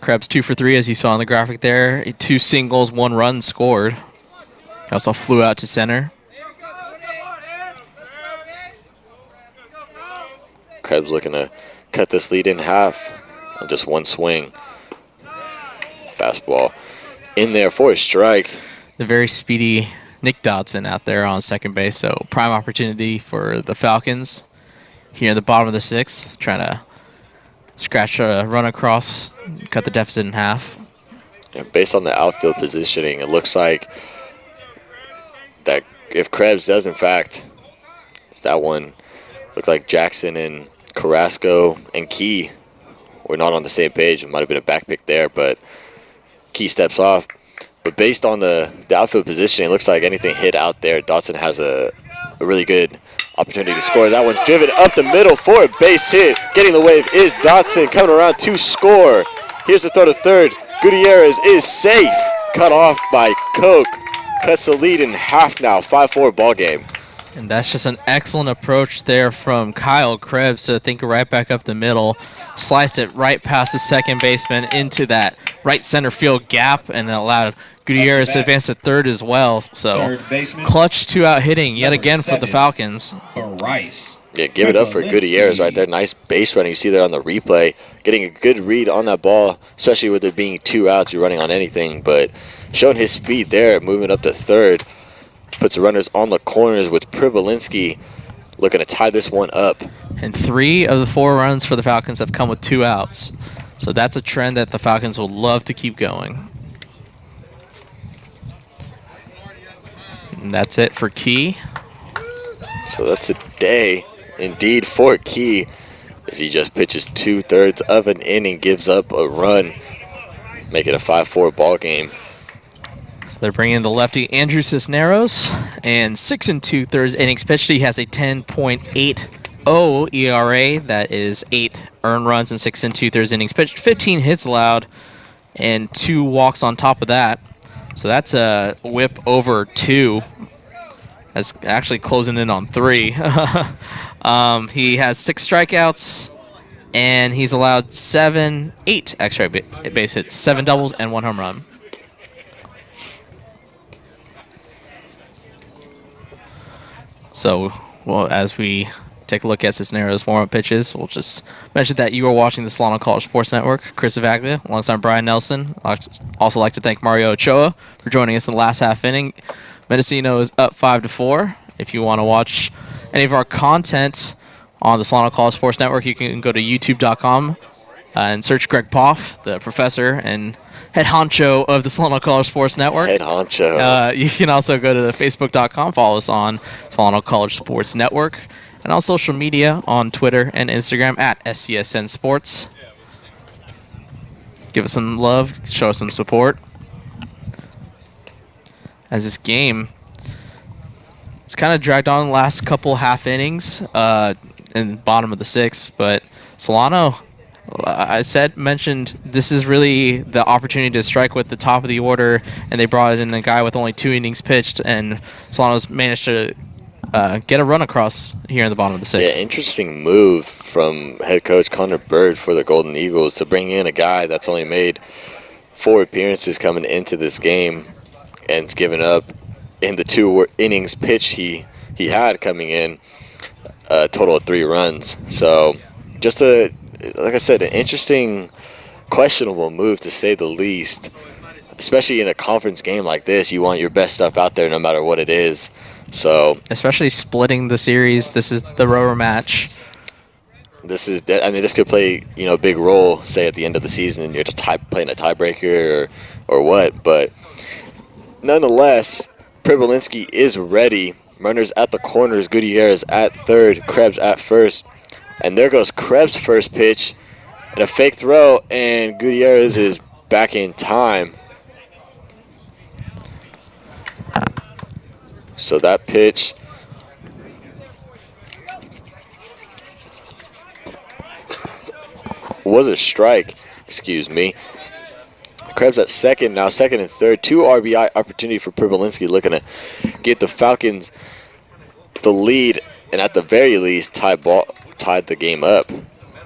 Speaker 3: Krebs 2 for 3, as you saw in the graphic there. 2 singles, 1 run scored. He also flew out to center.
Speaker 2: Krebs looking to cut this lead in half on just one swing. Fastball in there for a strike.
Speaker 3: The very speedy Nick Dodson out there on second base. So prime opportunity for the Falcons here in the bottom of the 6th, trying to scratch a run across, cut the deficit in half.
Speaker 2: Yeah, based on the outfield positioning, it looks like that if Krebs does, in fact, that one looked like Jackson and Carrasco and Key were not on the same page. It might have been a back pick there, but Key steps off. But based on the outfield positioning, it looks like anything hit out there, Dodson has a really good opportunity to score. That one's driven up the middle for a base hit. Getting the wave is Dodson, coming around to score. Here's the throw to third. Gutierrez is safe. Cut off by Koch. Cuts the lead in half now. 5-4 ball game.
Speaker 3: And that's just an excellent approach there from Kyle Krebs to think right back up the middle. Sliced it right past the second baseman into that right center field gap and allowed Gutierrez to advance to third as well. So clutch 2-out hitting yet again for the Falcons.
Speaker 2: Yeah, give it up for Gutierrez right there. Nice base running. You see there on the replay. Getting a good read on that ball, especially with it being 2 outs. You're running on anything, but showing his speed there, moving up to third. Puts the runners on the corners with Pribolinski looking to tie this one up.
Speaker 3: And 3 of the 4 runs for the Falcons have come with 2 outs. So that's a trend that the Falcons will love to keep going. And that's it for Key.
Speaker 2: So that's a day indeed for Key as he just pitches 2/3 of an inning, gives up a run, make it a 5-4 ball game.
Speaker 3: They're bringing in the lefty Andrew Cisneros, and 6 2/3 innings pitched. He has a 10.80 ERA. That is 8 earned runs and 6 2/3 innings pitched. 15 hits allowed, and 2 walks on top of that. So that's a whip over 2. That's actually closing in on 3. He has 6 strikeouts, and he's allowed 8 extra base hits, 7 doubles, and 1 home run. So, well, as we take a look at Cisneros' warm-up pitches, we'll just mention that you are watching the Solano College Sports Network. Chris Avaglia, alongside Brian Nelson. I'd also like to thank Mario Ochoa for joining us in the last half inning. Mendocino is up 5-4. If you want to watch any of our content on the Solano College Sports Network, you can go to youtube.com and search Greg Poff, the professor and head honcho of the Solano College Sports Network.
Speaker 2: Head honcho.
Speaker 3: You can also go to the facebook.com, follow us on Solano College Sports Network, and on social media on Twitter and Instagram at SCSN Sports. Give us some love, show us some support. As this game, it's kind of dragged on the last couple half innings in the bottom of the 6th, but Solano, mentioned this is really the opportunity to strike with the top of the order, and they brought in a guy with only 2 innings pitched, and Solano's managed to get a run across here in the bottom of the 6th.
Speaker 2: Yeah, interesting move from head coach Connor Bird for the Golden Eagles to bring in a guy that's only made 4 appearances coming into this game and's given up in the 2 innings pitch he had coming in a total of 3 runs. So just like I said, an interesting, questionable move to say the least. Especially in a conference game like this, you want your best stuff out there no matter what it is. So
Speaker 3: especially splitting the series, this is the rower match.
Speaker 2: This could play a big role, say at the end of the season, and you're playing a tiebreaker or what. But nonetheless, Pribolinski is ready. Runners at the corners. Gutierrez at third. Krebs at first. And there goes Krebs' first pitch and a fake throw, and Gutierrez is back in time. So that pitch was a strike, excuse me. Krebs at second, now second and third. 2 RBI opportunity for Pribolinski, looking to get the Falcons the lead, and at the very least tied the game up.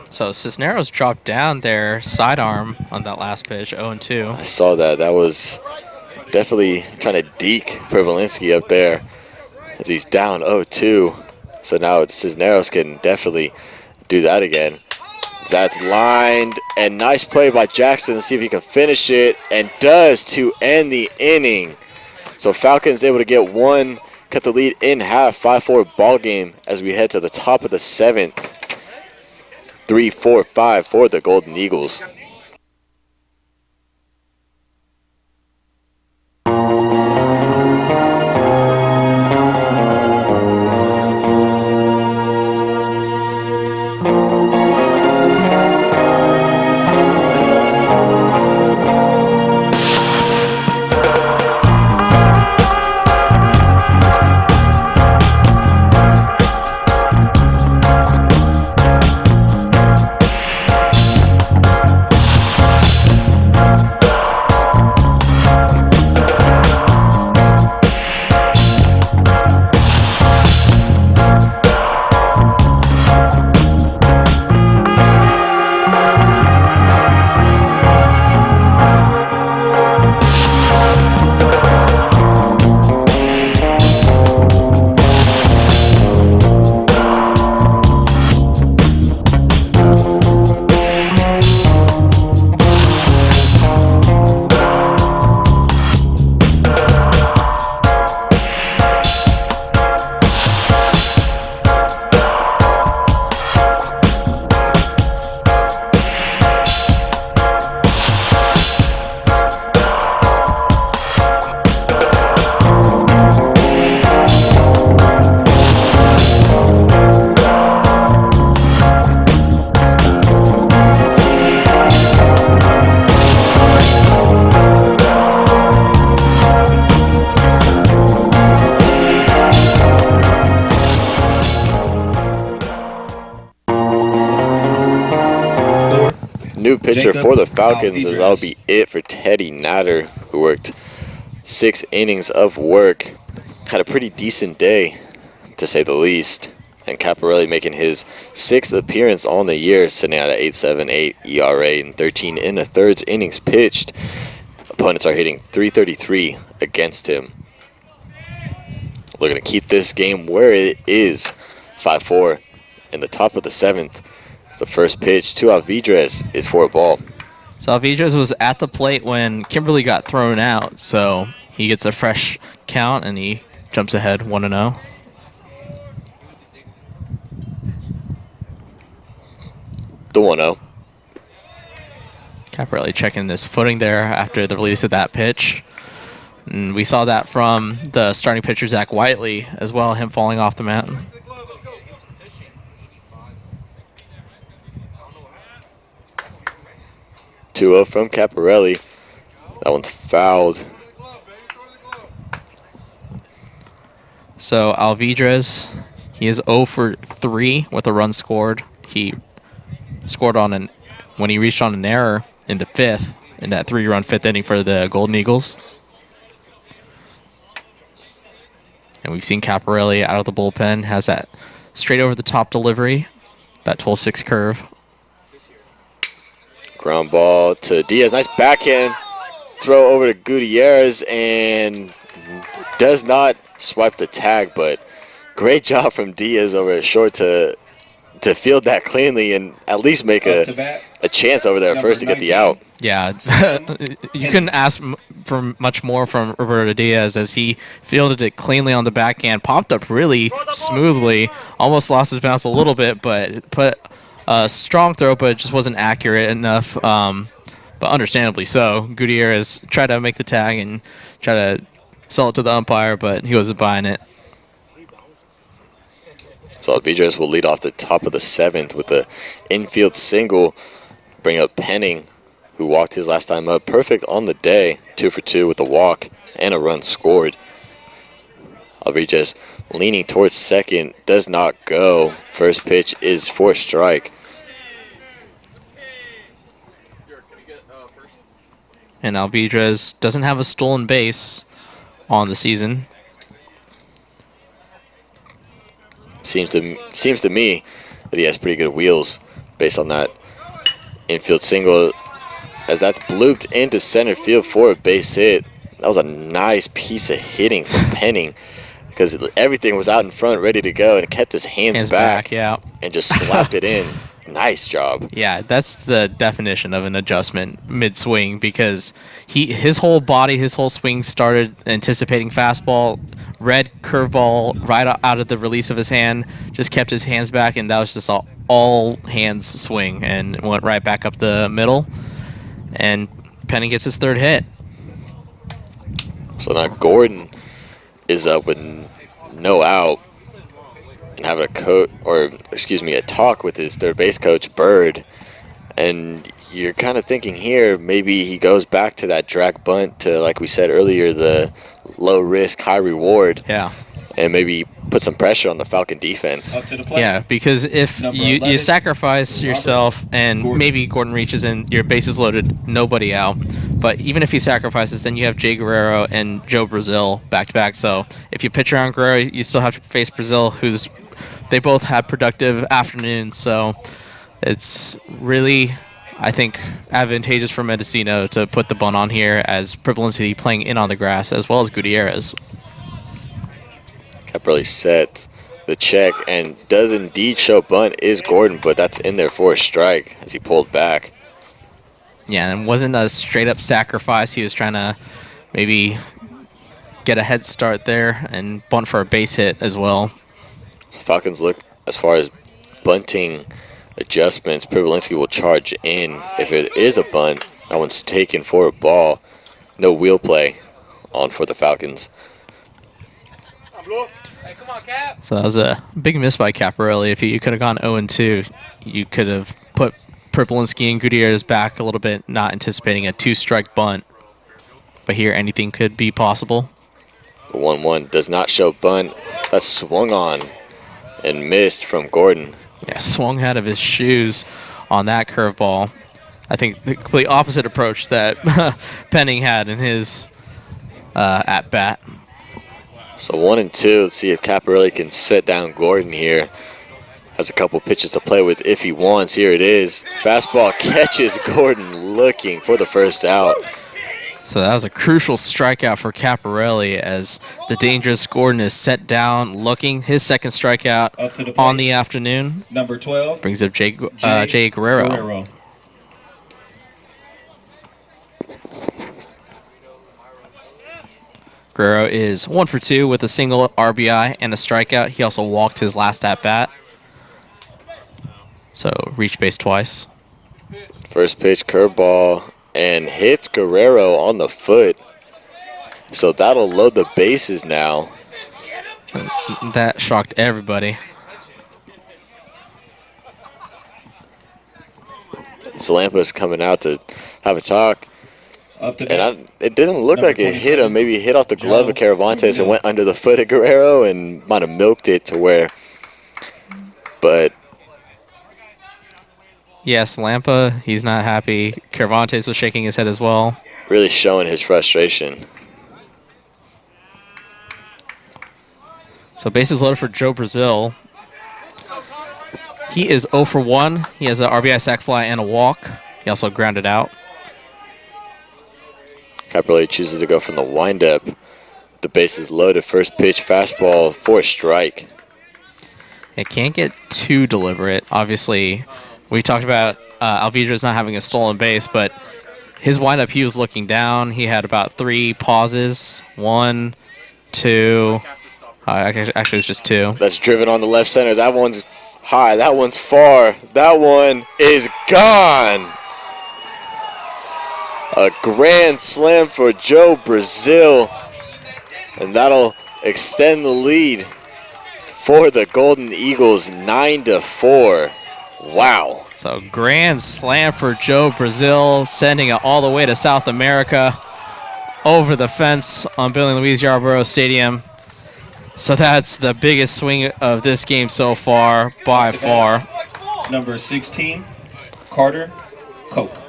Speaker 3: So Cisneros dropped down their sidearm on that last pitch, 0-2.
Speaker 2: I saw that. That was definitely trying to deke Pribolinski up there as he's down 0-2. So now Cisneros can definitely do that again. That's lined, and nice play by Jackson to see if he can finish it, and does to end the inning. So Falcons able to get one, cut the lead in half, 5-4 ball game as we head to the top of the 7th. 3-4-5 for the Golden Eagles. New pitcher for the Falcons, as that'll be it for Teddy Natter, who worked 6 innings of work. Had a pretty decent day, to say the least. And Caparelli making his 6th appearance on the year, sitting at an 8.78 ERA and 13 1/3 innings pitched. Opponents are hitting .333 against him. Looking to keep this game where it is, 5-4 in the top of the 7th. The first pitch to Alvidrez is for a ball.
Speaker 3: So Alvidrez was at the plate when Kimberly got thrown out, so he gets a fresh count and he jumps ahead 1-0.
Speaker 2: The 1-0.
Speaker 3: Caparelli checking his footing there after the release of that pitch. And we saw that from the starting pitcher, Zach Whiteley, as well, him falling off the mountain.
Speaker 2: From Caparelli. That one's fouled.
Speaker 3: So Alvidrez, he is 0 for 3 with a run scored. He scored on when he reached on an error in the 5th, in that 3-run 5th inning for the Golden Eagles. And we've seen Caparelli out of the bullpen, has that straight over the top delivery, that 12-6 curve.
Speaker 2: Ground ball to Diaz. Nice backhand throw over to Gutierrez, and does not swipe the tag, but great job from Diaz over at short to field that cleanly and at least make a chance over there first to get the out.
Speaker 3: Yeah, you couldn't ask for much more from Roberto Diaz as he fielded it cleanly on the backhand, popped up really smoothly, almost lost his bounce a little bit, but put a strong throw, but it just wasn't accurate enough, but understandably so. Gutierrez tried to make the tag and try to sell it to the umpire, but he wasn't buying it.
Speaker 2: So Alvidrez will lead off the top of the 7th with the infield single, bring up Penning, who walked his last time up. Perfect on the day, 2 for 2 with a walk and a run scored. Alvidrez leaning towards second, does not go. First pitch is for strike.
Speaker 3: And Alvidrez doesn't have a stolen base on the season.
Speaker 2: Seems to me that he has pretty good wheels based on that infield single, as that's blooped into center field for a base hit. That was a nice piece of hitting from Penning, because everything was out in front ready to go, and kept his hands back
Speaker 3: yeah,
Speaker 2: and just slapped it in. Nice job.
Speaker 3: Yeah, that's the definition of an adjustment mid-swing, because his whole body, his whole swing started anticipating fastball, read curveball right out of the release of his hand, just kept his hands back, and that was just all hands swing, and went right back up the middle, and Penning gets his third hit.
Speaker 2: So now Gordon is up with no out and having a talk with his third base coach, Bird. And you're kind of thinking here, maybe he goes back to that drag bunt to, like we said earlier, the low risk, high reward.
Speaker 3: Yeah.
Speaker 2: And maybe put some pressure on the Falcon defense.
Speaker 12: Up to the plate.
Speaker 3: Yeah, because if you
Speaker 12: 11,
Speaker 3: sacrifice yourself and maybe Gordon reaches in, your base is loaded, nobody out. But even if he sacrifices, then you have Jay Guerrero and Joe Brazil back-to-back. So if you pitch around Guerrero, you still have to face Brazil, they both have productive afternoons. So it's really, I think, advantageous for Mendocino to put the bunt on here, as Privilinski playing in on the grass, as well as Gutierrez.
Speaker 2: Caprelli sets the check and does indeed show bunt is Gordon, but that's in there for a strike as he pulled back.
Speaker 3: Yeah, and it wasn't a straight-up sacrifice. He was trying to maybe get a head start there and bunt for a base hit as well.
Speaker 2: Falcons look, as far as bunting adjustments, Privilinski will charge in. If it is a bunt, that one's taken for a ball. No wheel play on for the Falcons.
Speaker 3: So that was a big miss by Caparelli. If you could have gone 0-2, you could have put Privilinski and Gutierrez back a little bit, not anticipating a 2-strike bunt. But here, anything could be possible.
Speaker 2: The 1-1 does not show bunt. That's swung on and missed from Gordon.
Speaker 3: Yeah, swung out of his shoes on that curveball. I think the complete opposite approach that Penning had in his at-bat.
Speaker 2: So 1-2. Let's see if Caparelli can set down Gordon here. Has a couple pitches to play with if he wants. Here it is. Fastball catches Gordon looking for the first out.
Speaker 3: So that was a crucial strikeout for Caparelli, as the dangerous Gordon is set down looking. His second strikeout on the afternoon.
Speaker 12: Number 12.
Speaker 3: Brings up Jay Guerrero. Guerrero is 1 for 2 with a single RBI and a strikeout. He also walked his last at-bat. So reached base twice.
Speaker 2: First pitch, curveball, and hits Guerrero on the foot. So that'll load the bases now.
Speaker 3: That shocked everybody.
Speaker 2: Salampa's coming out to have a talk. And it didn't look like it hit him. Maybe it hit off the glove of Caravantes and went under the foot of Guerrero and might have milked it to where. But
Speaker 3: yes, Lampa, he's not happy. Caravantes was shaking his head as well.
Speaker 2: Really showing his frustration.
Speaker 3: So bases loaded for Joe Brazil. He is 0 for 1. He has an RBI sac fly and a walk. He also grounded out.
Speaker 2: Caparelli chooses to go from the windup. The bases loaded. First pitch, fastball for a strike.
Speaker 3: It can't get too deliberate. Obviously, we talked about Alvidra's not having a stolen base, but his windup, he was looking down. He had about 3 pauses. 1, 2. Actually, it was just 2.
Speaker 2: That's driven on the left center. That one's high. That one's far. That one is gone. A grand slam for Joe Brazil. And that'll extend the lead for the Golden Eagles, 9-4. Wow.
Speaker 3: So grand slam for Joe Brazil, sending it all the way to South America, over the fence on Billy and Louise Yarborough Stadium. So that's the biggest swing of this game so far, by far.
Speaker 12: Number 16, Carter Koch.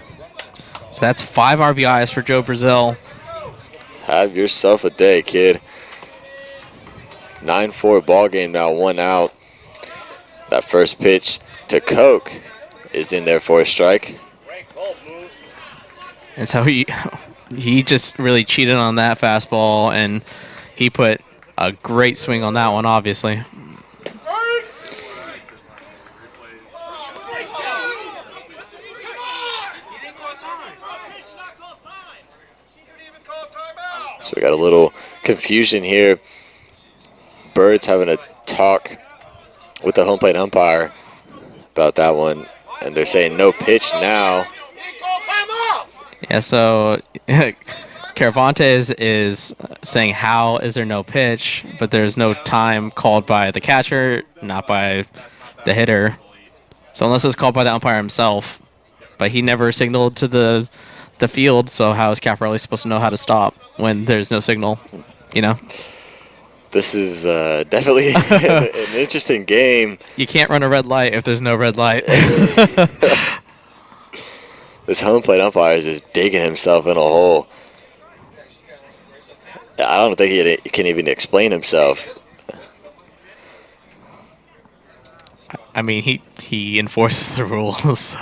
Speaker 3: So that's 5 RBIs for Joe Brazil.
Speaker 2: Have yourself a day, kid. 9-4 ball game now, 1 out. That first pitch to Koch is in there for a strike.
Speaker 3: And so he just really cheated on that fastball, and he put a great swing on that one, obviously.
Speaker 2: So we got a little confusion here. Birds having a talk with the home plate umpire about that one, and they're saying no pitch now.
Speaker 3: Yeah, so Caravantes is saying how is there no pitch, but there's no time called by the catcher, not by the hitter. So unless it's called by the umpire himself, but he never signaled to the field, so how is Caparelli supposed to know how to stop when there's no signal, you know?
Speaker 2: This is definitely an interesting game.
Speaker 3: You can't run a red light if there's no red light.
Speaker 2: This home plate umpire is just digging himself in a hole. I don't think he can even explain himself.
Speaker 3: I mean, he enforces the rules, so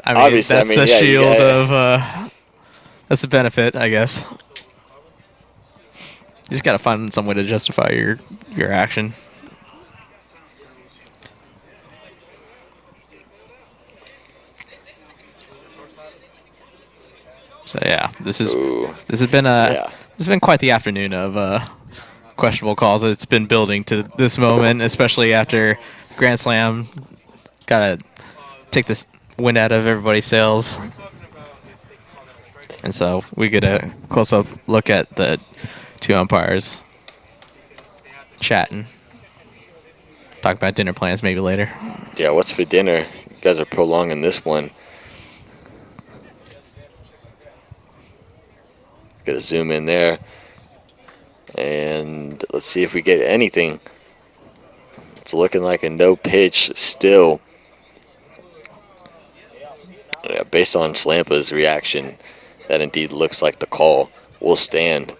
Speaker 3: I mean,
Speaker 2: obviously,
Speaker 3: that's the shield of that's the benefit, I guess. You just gotta find some way to justify your action. So yeah, this has been quite the afternoon of questionable calls. It's been building to this moment, especially after Grand Slam. Gotta take this wind out of everybody's sails. And so we get a close-up look at the two umpires chatting. Talk about dinner plans maybe later.
Speaker 2: Yeah, what's for dinner? You guys are prolonging this one. Gonna zoom in there. And let's see if we get anything. It's looking like a no pitch still. Yeah, based on Slampa's reaction, that indeed looks like the call will stand.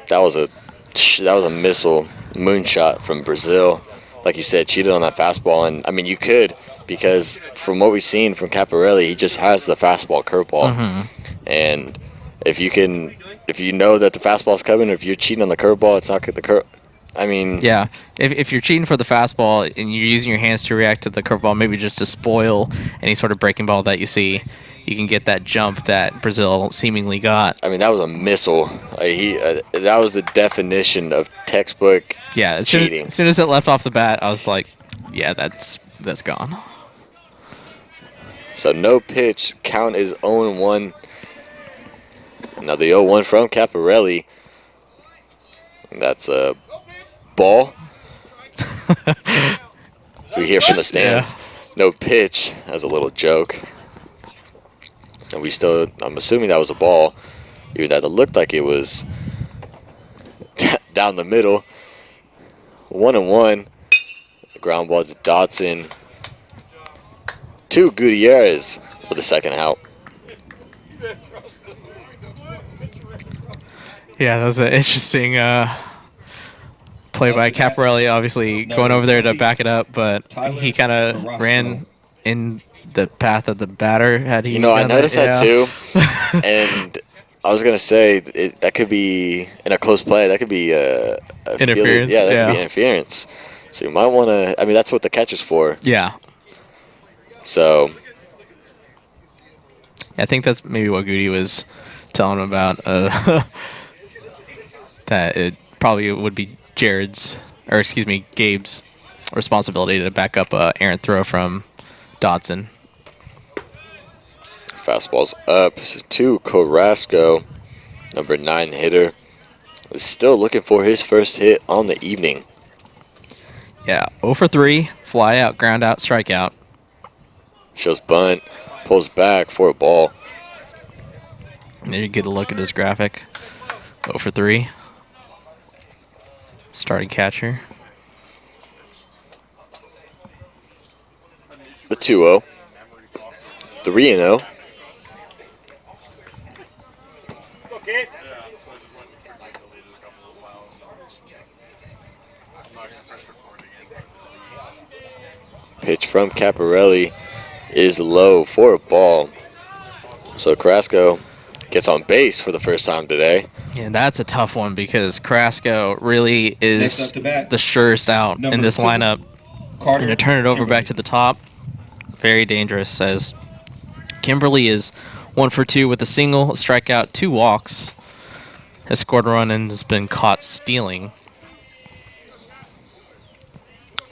Speaker 2: That was a missile moonshot from Brazil. Like you said, cheated on that fastball, and I mean you could, because from what we've seen from Caparelli, he just has the fastball curveball. And if you know that the fastball's coming, or if you're cheating on the curveball, it's not the curve. I mean,
Speaker 3: yeah, if you're cheating for the fastball and you're using your hands to react to the curveball, maybe just to spoil any sort of breaking ball that you see, you can get that jump that Brazil seemingly got.
Speaker 2: I mean, that was a missile. That was the definition of textbook cheating.
Speaker 3: As soon as it left off the bat, I was like, yeah, that's gone.
Speaker 2: So no pitch, count is 0-1. Now the 0-1 from Caparelli. That's a ball. So we hear from the stands. Yeah. No pitch as a little joke. And I'm assuming that was a ball, even though it looked like it was down the middle. 1-1. The ground ball to Dotson. To Gutierrez for the second out.
Speaker 3: Yeah, that was an interesting play by Caparelli, obviously going over there to back it up, but he kind of ran in the path of the batter. Had he?
Speaker 2: I noticed that too, and I was gonna say that could be in a close play. That could be a
Speaker 3: interference.
Speaker 2: Could be interference. So you might want to. I mean, that's what the catcher's for.
Speaker 3: Yeah.
Speaker 2: So.
Speaker 3: I think that's maybe what Goody was telling him about. That it probably would be Gabe's responsibility to back up a errant throw from Dotson.
Speaker 2: Fastball's up to Carrasco, number 9 hitter. Is still looking for his first hit on the evening.
Speaker 3: Yeah, 0 for 3, fly out, ground out, strikeout.
Speaker 2: Shows bunt, pulls back for a ball.
Speaker 3: And there you get a look at this graphic. 0 for 3. Starting catcher.
Speaker 2: The 2-0. 3-0. Pitch from Caparelli is low for a ball. So Carrasco gets on base for the first time today.
Speaker 3: And that's a tough one because Carrasco really is the surest out in this lineup. And to turn it over back to the top, very dangerous, as Kimberly is 1 for 2 with a single, a strikeout, 2 walks. Has scored a run and has been caught stealing.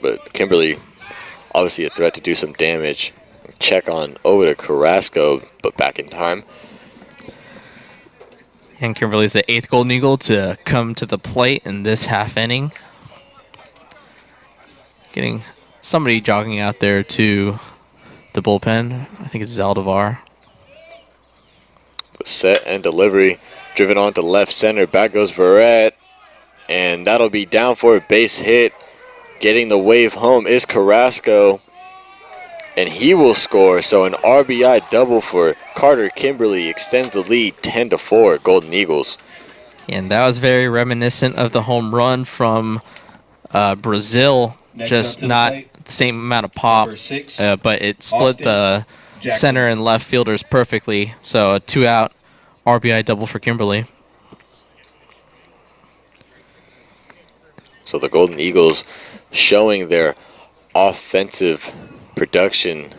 Speaker 2: But Kimberly, obviously a threat to do some damage. Check on over to Carrasco, but back in time.
Speaker 3: And Kimberly's the 8th Golden Eagle to come to the plate in this half inning. Getting somebody jogging out there to the bullpen. I think it's Zaldivar.
Speaker 2: Set and delivery. Driven on to left center. Back goes Verrett. And that'll be down for a base hit. Getting the wave home is Carrasco. And he will score. So an RBI double for Carter Kimberly extends the lead 10-4 Golden Eagles.
Speaker 3: And that was very reminiscent of the home run from Brazil. Just not the same amount of pop, but it split the center and left fielders perfectly. So a 2-out RBI double for Kimberly.
Speaker 2: So the Golden Eagles showing their offensive production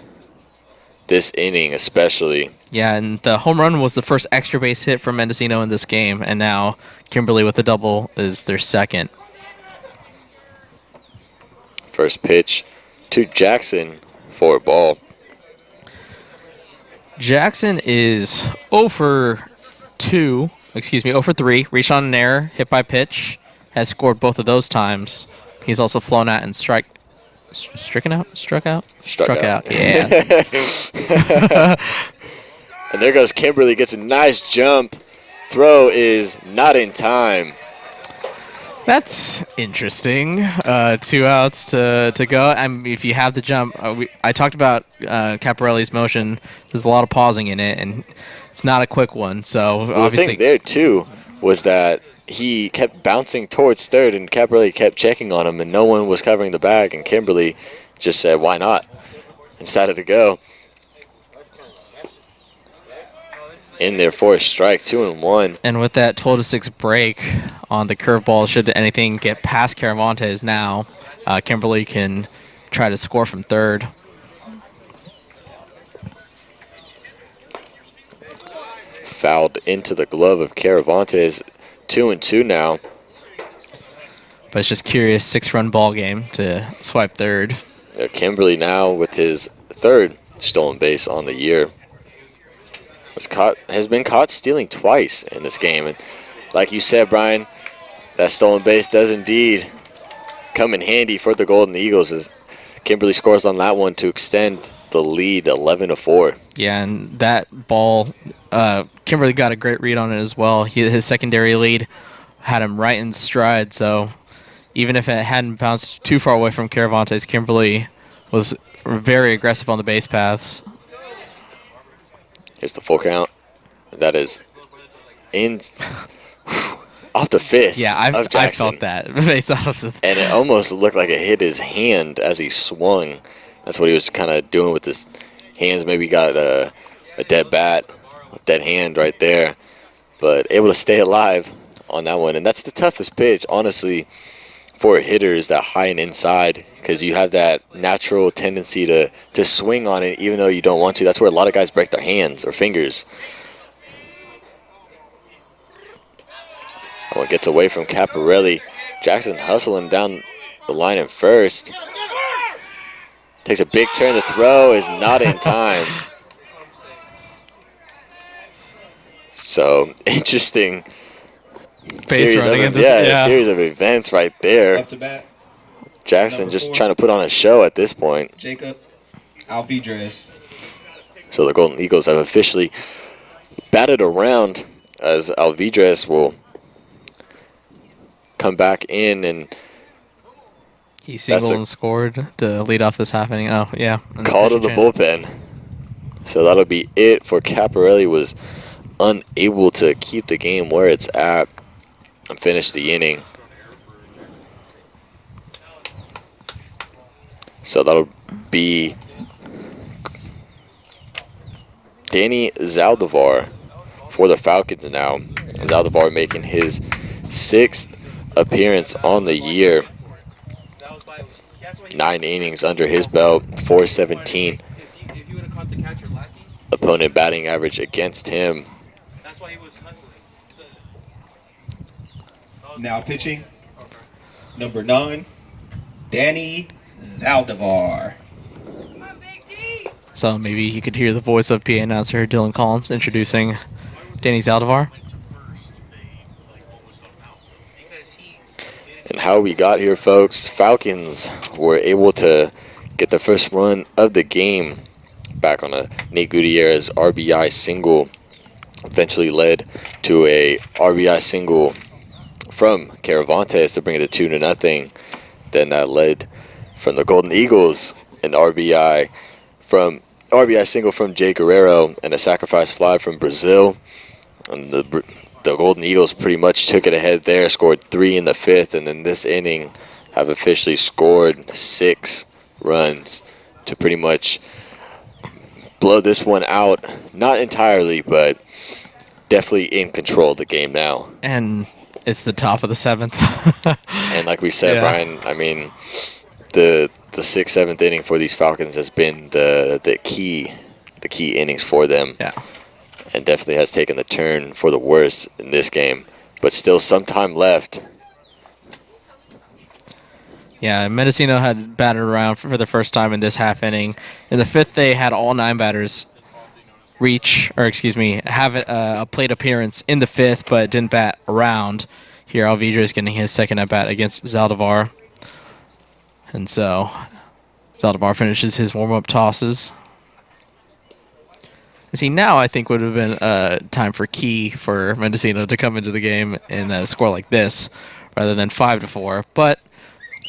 Speaker 2: this inning especially.
Speaker 3: Yeah, and the home run was the first extra base hit for Mendocino in this game, and now Kimberly with the double is their second.
Speaker 2: First pitch to Jackson for a ball.
Speaker 3: Jackson is 0 for 3, reached on an error, hit by pitch, has scored both of those times. He's also flown out and struck out. Yeah.
Speaker 2: And there goes Kimberly, gets a nice jump. Throw is not in time.
Speaker 3: That's interesting. 2 outs to go. I mean, if you have the jump, I talked about Caparelli's motion. There's a lot of pausing in it, and it's not a quick one. So
Speaker 2: Well,
Speaker 3: obviously,
Speaker 2: the thing there too was that he kept bouncing towards third, and Caparelli kept checking on him, and no one was covering the bag. And Kimberly just said, "Why not?" and decided to go. In there for a strike, 2-1.
Speaker 3: And with that 12-6 break on the curveball, should anything get past Caravantes now, Kimberly can try to score from third.
Speaker 2: Fouled into the glove of Caravantes. 2-2 now.
Speaker 3: But it's just curious, 6-run ball game to swipe third.
Speaker 2: Kimberly now with his third stolen base on the year. Has been caught stealing twice in this game. And like you said, Brian, that stolen base does indeed come in handy for the Golden Eagles as Kimberly scores on that one to extend the lead 11-4.
Speaker 3: Yeah, and that ball, Kimberly got a great read on it as well. His secondary lead had him right in stride, so even if it hadn't bounced too far away from Caravantes, Kimberly was very aggressive on the base paths.
Speaker 2: Here's the full count. That is in off the fist.
Speaker 3: Yeah, I
Speaker 2: of Jackson.
Speaker 3: felt that. Face off the
Speaker 2: and it almost looked like it hit his hand as he swung. That's what he was kind of doing with his hands. Maybe got a dead bat, a dead hand right there. But able to stay alive on that one. And that's the toughest pitch, honestly, for a hitter is that high and inside, because you have that natural tendency to swing on it even though you don't want to. That's where a lot of guys break their hands or fingers. That one gets away from Caparelli. Jackson hustling down the line at first. Takes a big turn. The throw is not in time. So, interesting series of events right there.
Speaker 12: Up to bat.
Speaker 2: Jackson just trying to put on a show at this point.
Speaker 12: Jacob Alvidrez.
Speaker 2: So the Golden Eagles have officially batted around as Alvidrez will come back in and
Speaker 3: he singled and scored to lead off this happening. Oh, yeah.
Speaker 2: Call to the bullpen. So that'll be it for Caparelli. Was unable to keep the game where it's at and finish the inning. So that'll be Danny Zaldivar for the Falcons now. Zaldivar making his 6th appearance on the year. 9 innings under his belt, 417. opponent batting average against him.
Speaker 12: Now pitching, number 9, Danny Zaldivar.
Speaker 3: So maybe you could hear the voice of PA announcer Dylan Collins introducing Danny Zaldivar.
Speaker 2: And how we got here, folks, Falcons were able to get the first run of the game back on a Nate Gutierrez RBI single. Eventually led to a RBI single from Caravantes to bring it to 2-0. Then that led from the Golden Eagles an RBI single from Jay Guerrero and a sacrifice fly from Brazil. And the Golden Eagles pretty much took it ahead there, scored 3 in the 5th, and then this inning have officially scored 6 runs to pretty much blow this one out. Not entirely, but definitely in control of the game now.
Speaker 3: And it's the top of the 7th.
Speaker 2: And like we said, Brian, I mean, the 6th, 7th inning for these Falcons has been the key innings for them.
Speaker 3: Yeah.
Speaker 2: And definitely has taken the turn for the worse in this game. But still some time left.
Speaker 3: Yeah, Mendocino had batted around for the first time in this half inning. In the 5th, they had all 9 batters have a plate appearance in the 5th, but didn't bat around. Here, Alvidre is getting his second at-bat against Zaldivar. And so, Zaldivar finishes his warm-up tosses. And see, now I think would have been time for Key for Mendocino to come into the game and score like this, rather than 5-4. But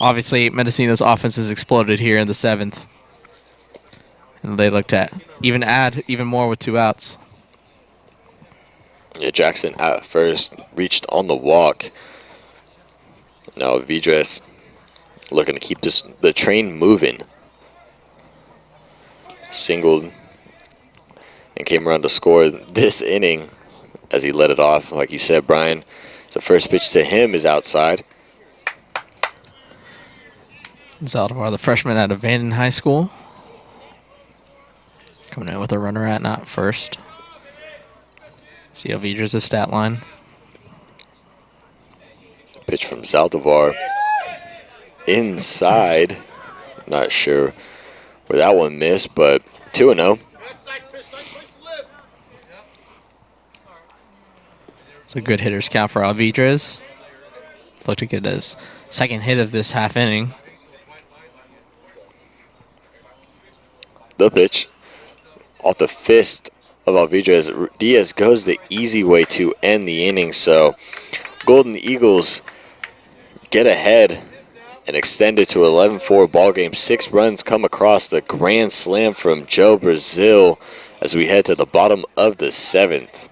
Speaker 3: obviously, Mendocino's offense has exploded here in the 7th. And they looked at add even more with 2 outs.
Speaker 2: Yeah, Jackson at first reached on the walk. Now Vidres looking to keep the train moving. Singled and came around to score this inning as he let it off. Like you said, Brian, the first pitch to him is outside.
Speaker 3: Zaldivar, the freshman out of Vanden High School. Coming in with a runner at not first. See Alvidre's stat line.
Speaker 2: Pitch from Zaldivar. Inside. Not sure where that one missed, but 2-0.
Speaker 3: It's a good hitter's count for Alvidres. Looked to get his second hit of this half inning.
Speaker 2: The pitch off the fist of Alvidres. Diaz goes the easy way to end the inning. So Golden Eagles get ahead and extend it to 11-4 ball game. 6 runs come across the grand slam from Joe Brazil as we head to the bottom of the 7th.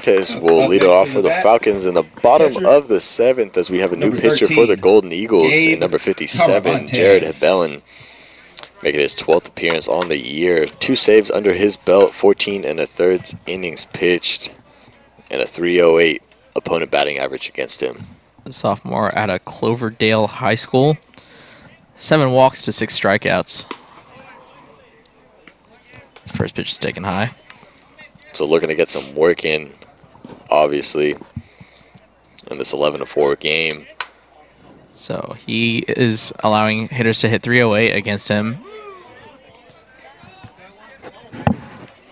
Speaker 2: Cervantes will lead it off for the Falcons in the bottom of the 7th as we have a new pitcher for the Golden Eagles in number 57, Jared Hebellen, making his 12th appearance on the year. 2 saves under his belt, 14 1/3 innings pitched, and a 3.08 opponent batting average against him.
Speaker 3: The sophomore out of Cloverdale High School. 7 walks to 6 strikeouts. First pitch is taken high.
Speaker 2: So looking to get some work in, obviously, in this 11-4 game.
Speaker 3: So he is allowing hitters to hit 308 against him.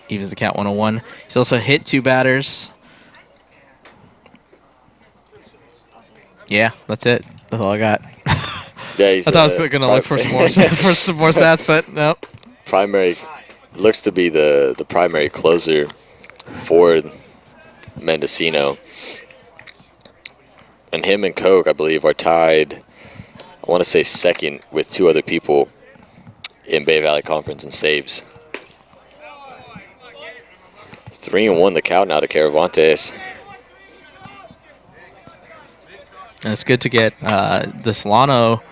Speaker 3: Evens the count 101. He's also hit 2 batters. Yeah, that's it. That's all I got.
Speaker 2: Yeah, he's
Speaker 3: I thought I was going to look for some more for some more stats, but no.
Speaker 2: Primary looks to be the primary closer for Mendocino. And him and Coke, I believe, are tied, I want to say, second with 2 other people in Bay Valley Conference in saves. 3-1 the count now to Caravantes.
Speaker 3: And it's good to get the Solano,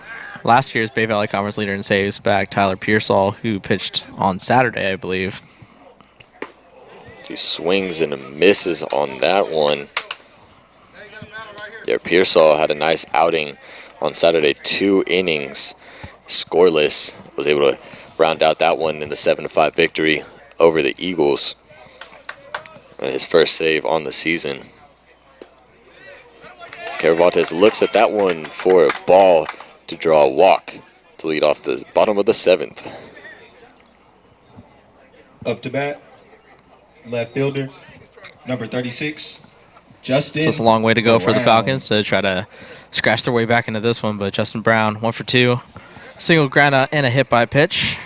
Speaker 3: last year's Bay Valley Conference leader in saves, back, Tyler Pearsall, who pitched on Saturday, I believe.
Speaker 2: He swings and misses on that one. Yeah, Pearsall had a nice outing on Saturday, 2 innings, scoreless. Was able to round out that one in the 7-5 victory over the Eagles. And his first save on the season. Caravantes looks at that one for a ball to draw a walk to lead off the bottom of the 7th.
Speaker 12: Up to bat, left fielder, number 36, Justin.
Speaker 3: So it's a long way to go for the Falcons to try to scratch their way back into this one, but Justin Brown, 1 for 2. Single ground out and a hit by pitch.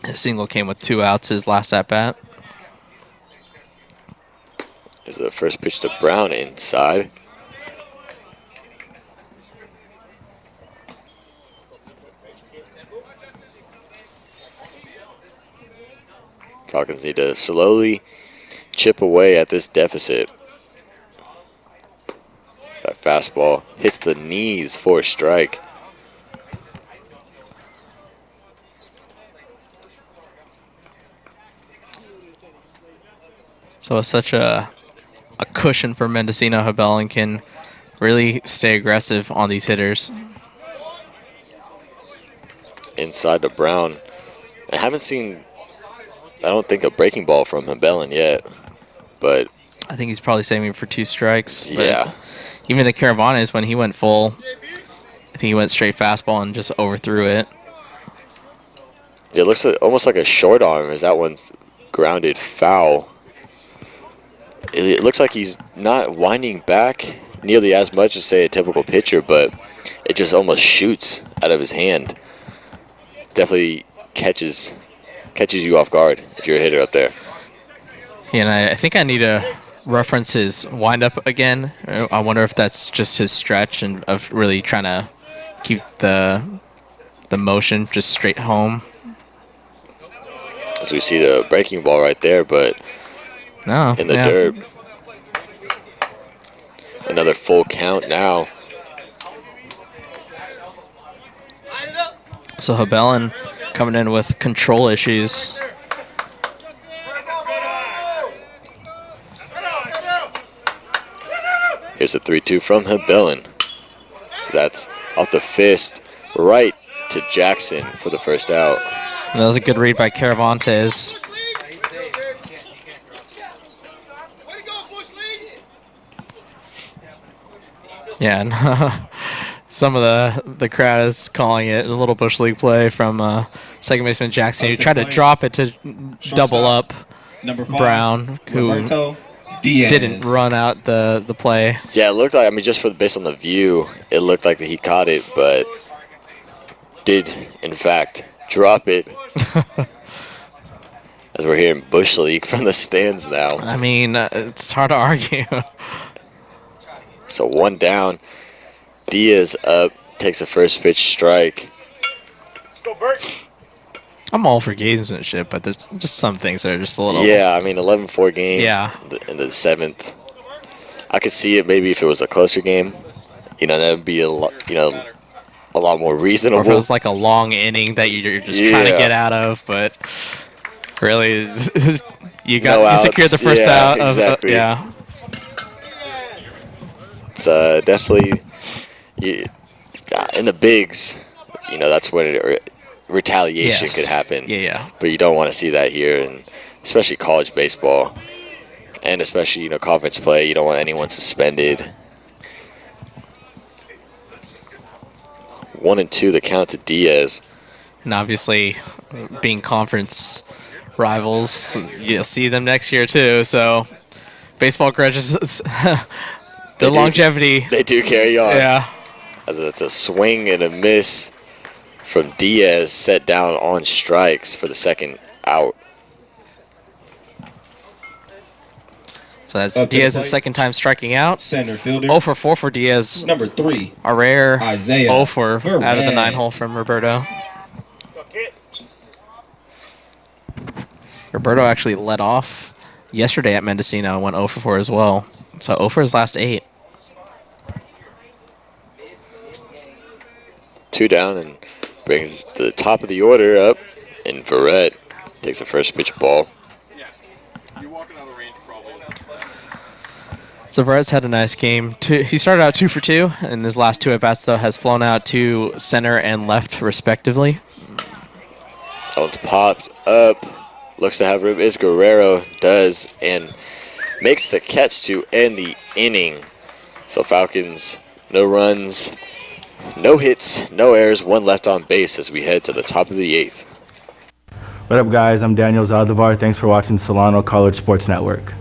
Speaker 3: His single came with 2 outs his last at-bat.
Speaker 2: Here's the first pitch to Brown inside. Falcons need to slowly chip away at this deficit. That fastball hits the knees for a strike.
Speaker 3: So it's such a cushion for Mendocino. Hebellen can really stay aggressive on these hitters.
Speaker 2: Inside to Brown. I haven't seen, I don't think, a breaking ball from Hebellen yet, but
Speaker 3: I think he's probably saving for 2 strikes.
Speaker 2: Yeah.
Speaker 3: Even the Caravanes, when he went full, I think he went straight fastball and just overthrew it.
Speaker 2: It looks like, almost like a short arm as that one's grounded foul. It looks like he's not winding back nearly as much as, say, a typical pitcher, but it just almost shoots out of his hand. Definitely catches you off guard if you're a hitter up there.
Speaker 3: Yeah, and I think I need to reference his windup again. I wonder if that's just his stretch and of really trying to keep the motion just straight home.
Speaker 2: As we see the breaking ball right there, but
Speaker 3: no,
Speaker 2: in the dirt. Another full count now.
Speaker 3: So Hebellen coming in with control issues.
Speaker 2: Here's a 3-2 from Hebellen. That's off the fist right to Jackson for the first out.
Speaker 3: And that was a good read by Caravantes. Yeah, and some of the crowd is calling it a little Bush League play from second baseman Jackson, who tried to drop it to double up Brown, who didn't run out the play.
Speaker 2: Yeah, it looked like, I mean, just based on the view, it looked like that he caught it, but did, in fact, drop it. As we're hearing Bush League from the stands now.
Speaker 3: I mean, it's hard to argue.
Speaker 2: So 1 down. Diaz up, takes a first pitch strike.
Speaker 3: I'm all for gamesmanship, but there's just some things that are just a little.
Speaker 2: Yeah, I mean, 11-4 game.
Speaker 3: Yeah.
Speaker 2: In the 7th. I could see it maybe if it was a closer game. That would be a lot more reasonable.
Speaker 3: Or if it was like a long inning that you're just trying to get out of, but really, you secured the first out.
Speaker 2: Exactly.
Speaker 3: Yeah.
Speaker 2: It's definitely in the bigs. That's when retaliation could happen.
Speaker 3: Yeah.
Speaker 2: But you don't want to see that here, and especially college baseball, and especially conference play. You don't want anyone suspended. 1-2 the count to Diaz.
Speaker 3: And obviously, being conference rivals, you'll see them next year too. So, baseball grudges, the longevity.
Speaker 2: They do carry on.
Speaker 3: Yeah.
Speaker 2: As it's a swing and a miss from Diaz, set down on strikes for the second out.
Speaker 3: So that's Diaz's second time striking out.
Speaker 12: Center fielder.
Speaker 3: 0 for 4 for Diaz.
Speaker 12: Number 3.
Speaker 3: A rare
Speaker 12: Isaiah
Speaker 3: 0 for out of the
Speaker 12: Verrett.
Speaker 3: 9-hole from Roberto. Roberto actually led off yesterday at Mendocino and went 0 for 4 as well. So 0 for his last 8.
Speaker 2: 2 down and brings the top of the order up. And Verrett takes the first pitch ball.
Speaker 3: So Verrett's had a nice game. He started out 2 for 2, and his last 2 at-bats, though, has flown out to center and left, respectively.
Speaker 2: That one's popped up. Looks to have room. Is Guerrero. Does. And makes the catch to end the inning. So Falcons, no runs, no hits, no errors, 1 left on base as we head to the top of the 8th.
Speaker 21: What up, guys? I'm Daniel Zaldivar. Thanks for watching Solano College Sports Network.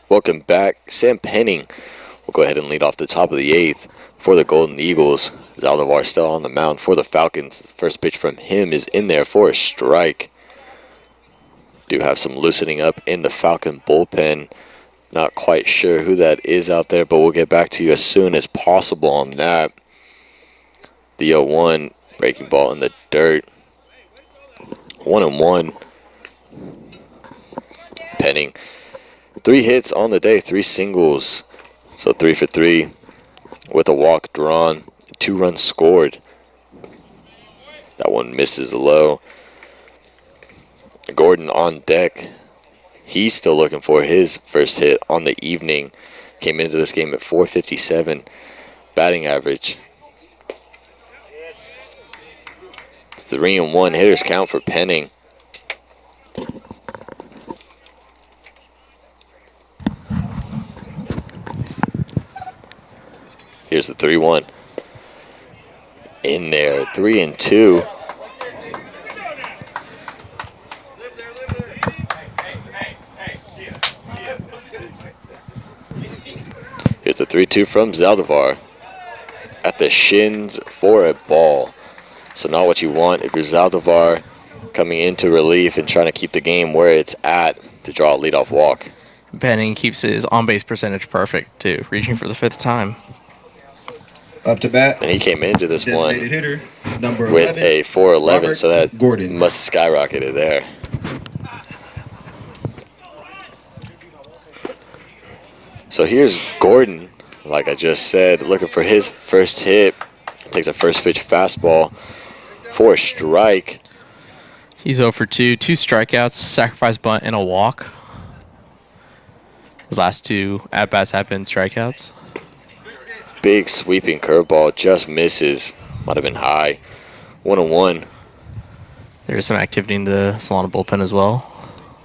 Speaker 2: Welcome back. Sam Penning will go ahead and lead off the top of the 8th for the Golden Eagles. Zaldivar still on the mound for the Falcons. First pitch from him is in there for a strike. Do have some loosening up in the Falcon bullpen. Not quite sure who that is out there, but we'll get back to you as soon as possible on that. The 0-1 breaking ball in the dirt. 1-1. Penning. 3 hits on the day, 3 singles. So 3 for 3 with a walk drawn, 2 runs scored. That one misses low. Gordon on deck. He's still looking for his first hit on the evening. Came into this game at .457 batting average. 3-1 hitters count for Penning. Here's the 3-1. In there, 3-2. Here's There's the 3-2 from Zaldivar. At the shins for a ball. So not what you want if you're Zaldivar coming into relief and trying to keep the game where it's at to draw a leadoff walk.
Speaker 3: Penning keeps his on-base percentage perfect, too, reaching for the 5th time.
Speaker 12: Up to bat.
Speaker 2: And he came into this one
Speaker 12: Hitter, number
Speaker 2: with
Speaker 12: 11,
Speaker 2: a 4.11,
Speaker 12: Robert
Speaker 2: so that
Speaker 12: Gordon.
Speaker 2: must have skyrocketed there. So here's Gordon, like I just said, looking for his first hit. Takes a first pitch fastball for a strike.
Speaker 3: He's 0 for 2. 2 strikeouts, sacrifice bunt, and a walk. His last 2 at-bats have been strikeouts.
Speaker 2: Big sweeping curveball, just misses. Might have been high. 1-1.
Speaker 3: There's some activity in the Solano bullpen as well.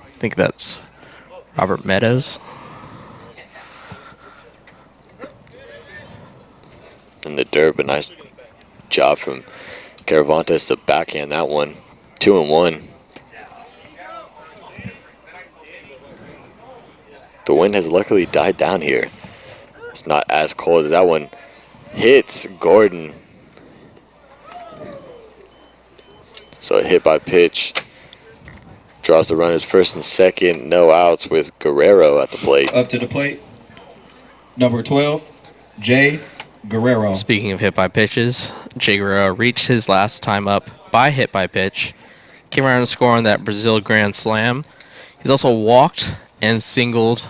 Speaker 3: I think that's Robert Meadows.
Speaker 2: In the dirt, but nice job from Caravantes to backhand that one. 2-1. The wind has luckily died down here. It's not as cold as that one. Hits Gordon. So a hit by pitch. Draws the runners first and second. No outs with Guerrero at the plate.
Speaker 12: Up to the plate. Number 12, Jay Guerrero.
Speaker 3: Speaking of hit by pitches, Jay Guerrero reached his last time up by hit by pitch. Came around and scored on that Brazil Grand Slam. He's also walked and singled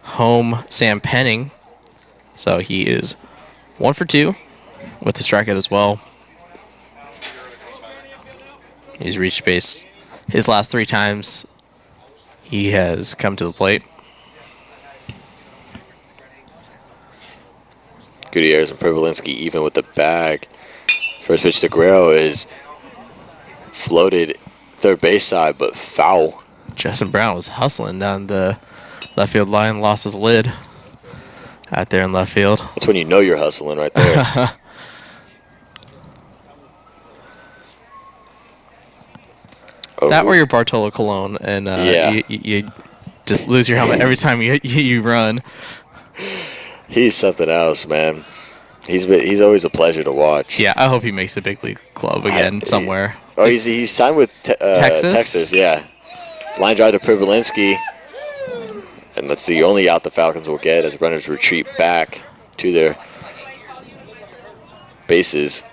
Speaker 3: home Sam Penning. So he is 1 for 2 with the strikeout as well. He's reached base his last 3 times he has come to the plate.
Speaker 2: Gutierrez and Privilinski even with the bag. First pitch to Guerrero is floated third base side, but foul.
Speaker 3: Justin Brown was hustling down the left field line, lost his lid out there in left field.
Speaker 2: That's when you know you're hustling right there.
Speaker 3: That or your Bartolo Colon, and
Speaker 2: yeah.
Speaker 3: you just lose your helmet every time you run.
Speaker 2: He's something else, man. He's always a pleasure to watch.
Speaker 3: Yeah, I hope he makes a big league club again somewhere.
Speaker 2: Oh, he's signed with Texas, yeah. Line drive to Privilinski. And that's the only out the Falcons will get as runners retreat back to their bases.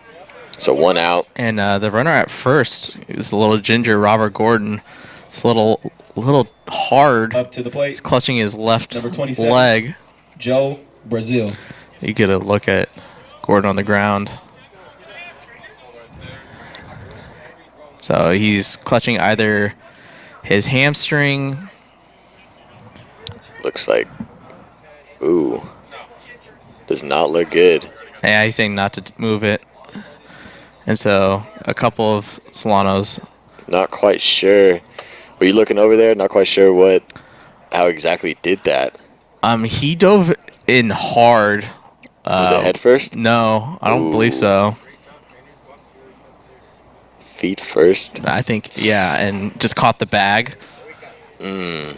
Speaker 2: So 1 out.
Speaker 3: And the runner at first is a little ginger Robert Gordon. It's a little hard.
Speaker 12: Up to the plate.
Speaker 3: He's clutching his left
Speaker 12: Number 27,
Speaker 3: leg.
Speaker 12: Joe Brazil.
Speaker 3: You get a look at Gordon on the ground. So he's clutching either his hamstring.
Speaker 2: Looks like, ooh, does not look good.
Speaker 3: Yeah, he's saying not to move it. And so a couple of Solanos.
Speaker 2: Not quite sure. Were you looking over there? Not quite sure how exactly he did that.
Speaker 3: He dove in hard.
Speaker 2: Was it head first?
Speaker 3: No, I don't believe so.
Speaker 2: Feet first?
Speaker 3: I think, yeah, and just caught the bag.
Speaker 2: Mm.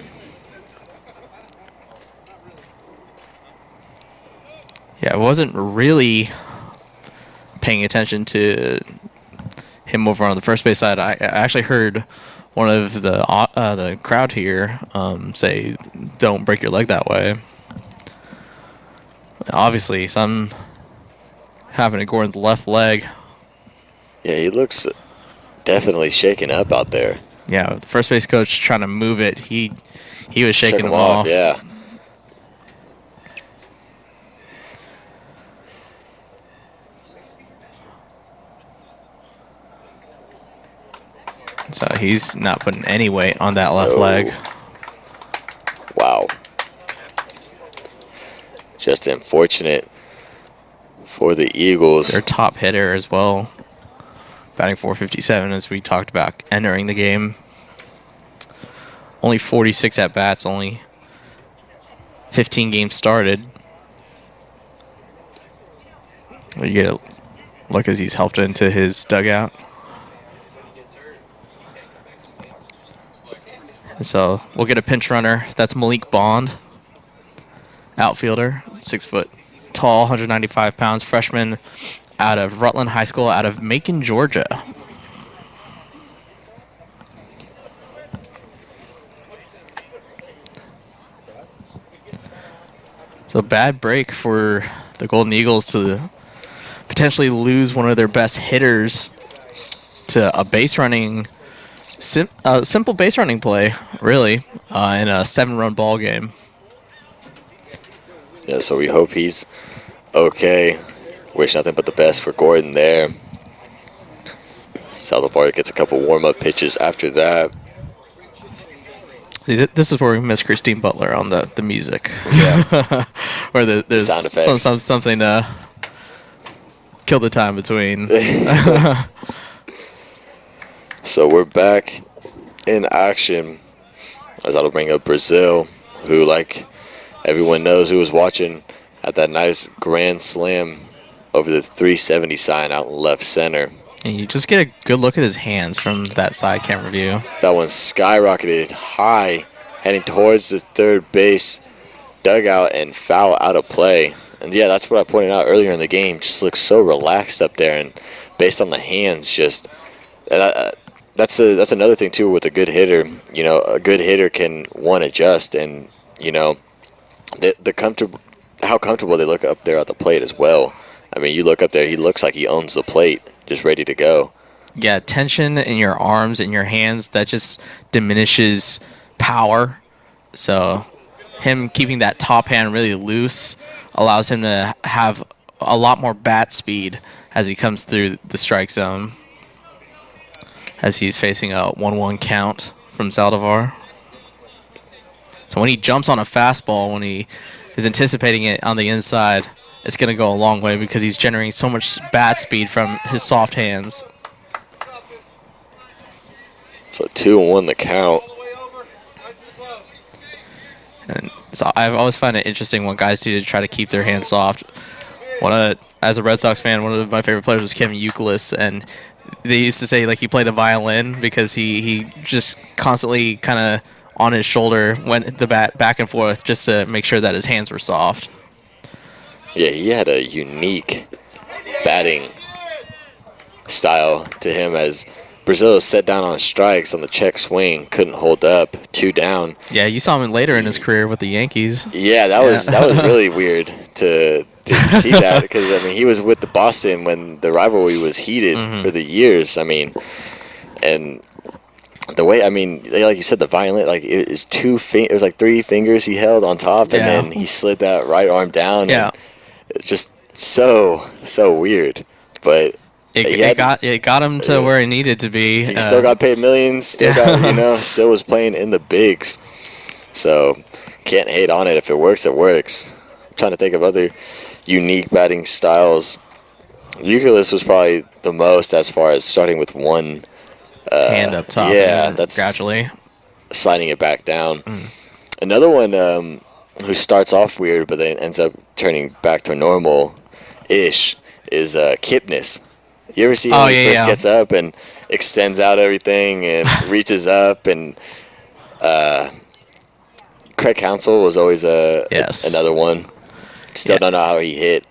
Speaker 3: Yeah, I wasn't really paying attention to him over on the first base side. I actually heard one of the crowd here say, "Don't break your leg that way." Obviously, something happened to Gordon's left leg.
Speaker 2: Yeah, he looks definitely shaken up out there.
Speaker 3: Yeah, the first base coach trying to move it. He was shaking him off.
Speaker 2: Yeah.
Speaker 3: So he's not putting any weight on that left leg.
Speaker 2: Wow. Just unfortunate for the Eagles.
Speaker 3: Their top hitter as well. Batting .457 as we talked about entering the game. Only 46 at-bats, only 15 games started. You get a look as he's helped into his dugout. And so we'll get a pinch runner. That's Malik Bond, outfielder. 6 foot tall, 195 pounds, freshman out of Rutland High School out of Macon, Georgia. So bad break for the Golden Eagles to potentially lose one of their best hitters to a base running, simple base running play, really, in a 7-run ball game.
Speaker 2: Yeah, so we hope he's okay. Wish nothing but the best for Gordon there. Saldivar gets a couple warm-up pitches after that.
Speaker 3: See, this is where we miss Christine Butler on the music.
Speaker 2: Yeah.
Speaker 3: Where there's
Speaker 2: Sound effects.
Speaker 3: something to kill the time between.
Speaker 2: So we're back in action. As I'll bring up Brazil, who, like everyone knows who was watching, had that nice grand slam over the 370 sign out in left center.
Speaker 3: And you just get a good look at his hands from that side camera view.
Speaker 2: That one skyrocketed high, heading towards the third base dugout and foul out of play. And yeah, that's what I pointed out earlier in the game. Just looks so relaxed up there, and based on the hands, just that's another thing too with a good hitter. You know, a good hitter can adjust, and you know, how comfortable they look up there at the plate as well. I mean, you look up there, he looks like he owns the plate, just ready to go.
Speaker 3: Yeah, tension in your arms and your hands, that just diminishes power. So him keeping that top hand really loose allows him to have a lot more bat speed as he comes through the strike zone, as he's facing a 1-1 count from Saldivar. So when he jumps on a fastball, when he is anticipating it on the inside, it's going to go a long way because he's generating so much bat speed from his soft hands.
Speaker 2: So 2-1 the count.
Speaker 3: And so I've always found it interesting when guys do to try to keep their hands soft. As a Red Sox fan, one of my favorite players was Kevin Youkilis, and they used to say like he played a violin because he just constantly kind of on his shoulder went the bat back and forth just to make sure that his hands were soft.
Speaker 2: Yeah, he had a unique batting style to him, as Brazil set down on strikes on the check swing, couldn't hold up, 2 down.
Speaker 3: Yeah, you saw him later in his career with the Yankees.
Speaker 2: Yeah, that was really weird to see that, because I mean he was with the Boston when the rivalry was heated for the years. I mean, and the way, I mean, like you said, the violin, like it was like 3 fingers he held on top, and then he slid that right arm down.
Speaker 3: Yeah.
Speaker 2: And it's just so weird, but
Speaker 3: it got him to where he needed to be.
Speaker 2: He still got paid millions. Still got still was playing in the bigs. So can't hate on it. If it works, it works. I'm trying to think of other unique batting styles. Youkilis was probably the most, as far as starting with one
Speaker 3: hand up top.
Speaker 2: Yeah, that's
Speaker 3: gradually
Speaker 2: sliding it back down. Another one who starts off weird but then ends up turning back to normal-ish is Kipnis. You ever see him when he first gets up and extends out everything and reaches up? And Craig Counsell was always another one. Still don't know how he hit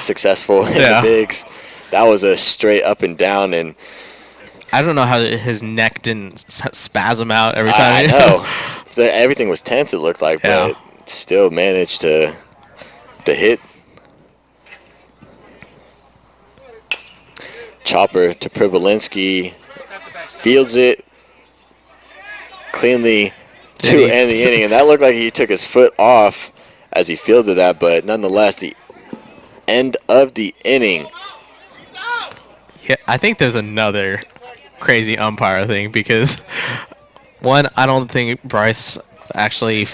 Speaker 2: successful in the bigs. That was a straight up and down, and
Speaker 3: I don't know how his neck didn't spasm out every time.
Speaker 2: I know. Everything was tense, it looked like, but still managed to hit. Chopper to Pribolinski. Fields it cleanly to end the inning. And that looked like he took his foot off as he fielded that, but nonetheless, the end of the inning.
Speaker 3: Yeah, I think there's another crazy umpire thing, because one, I don't think Bryce actually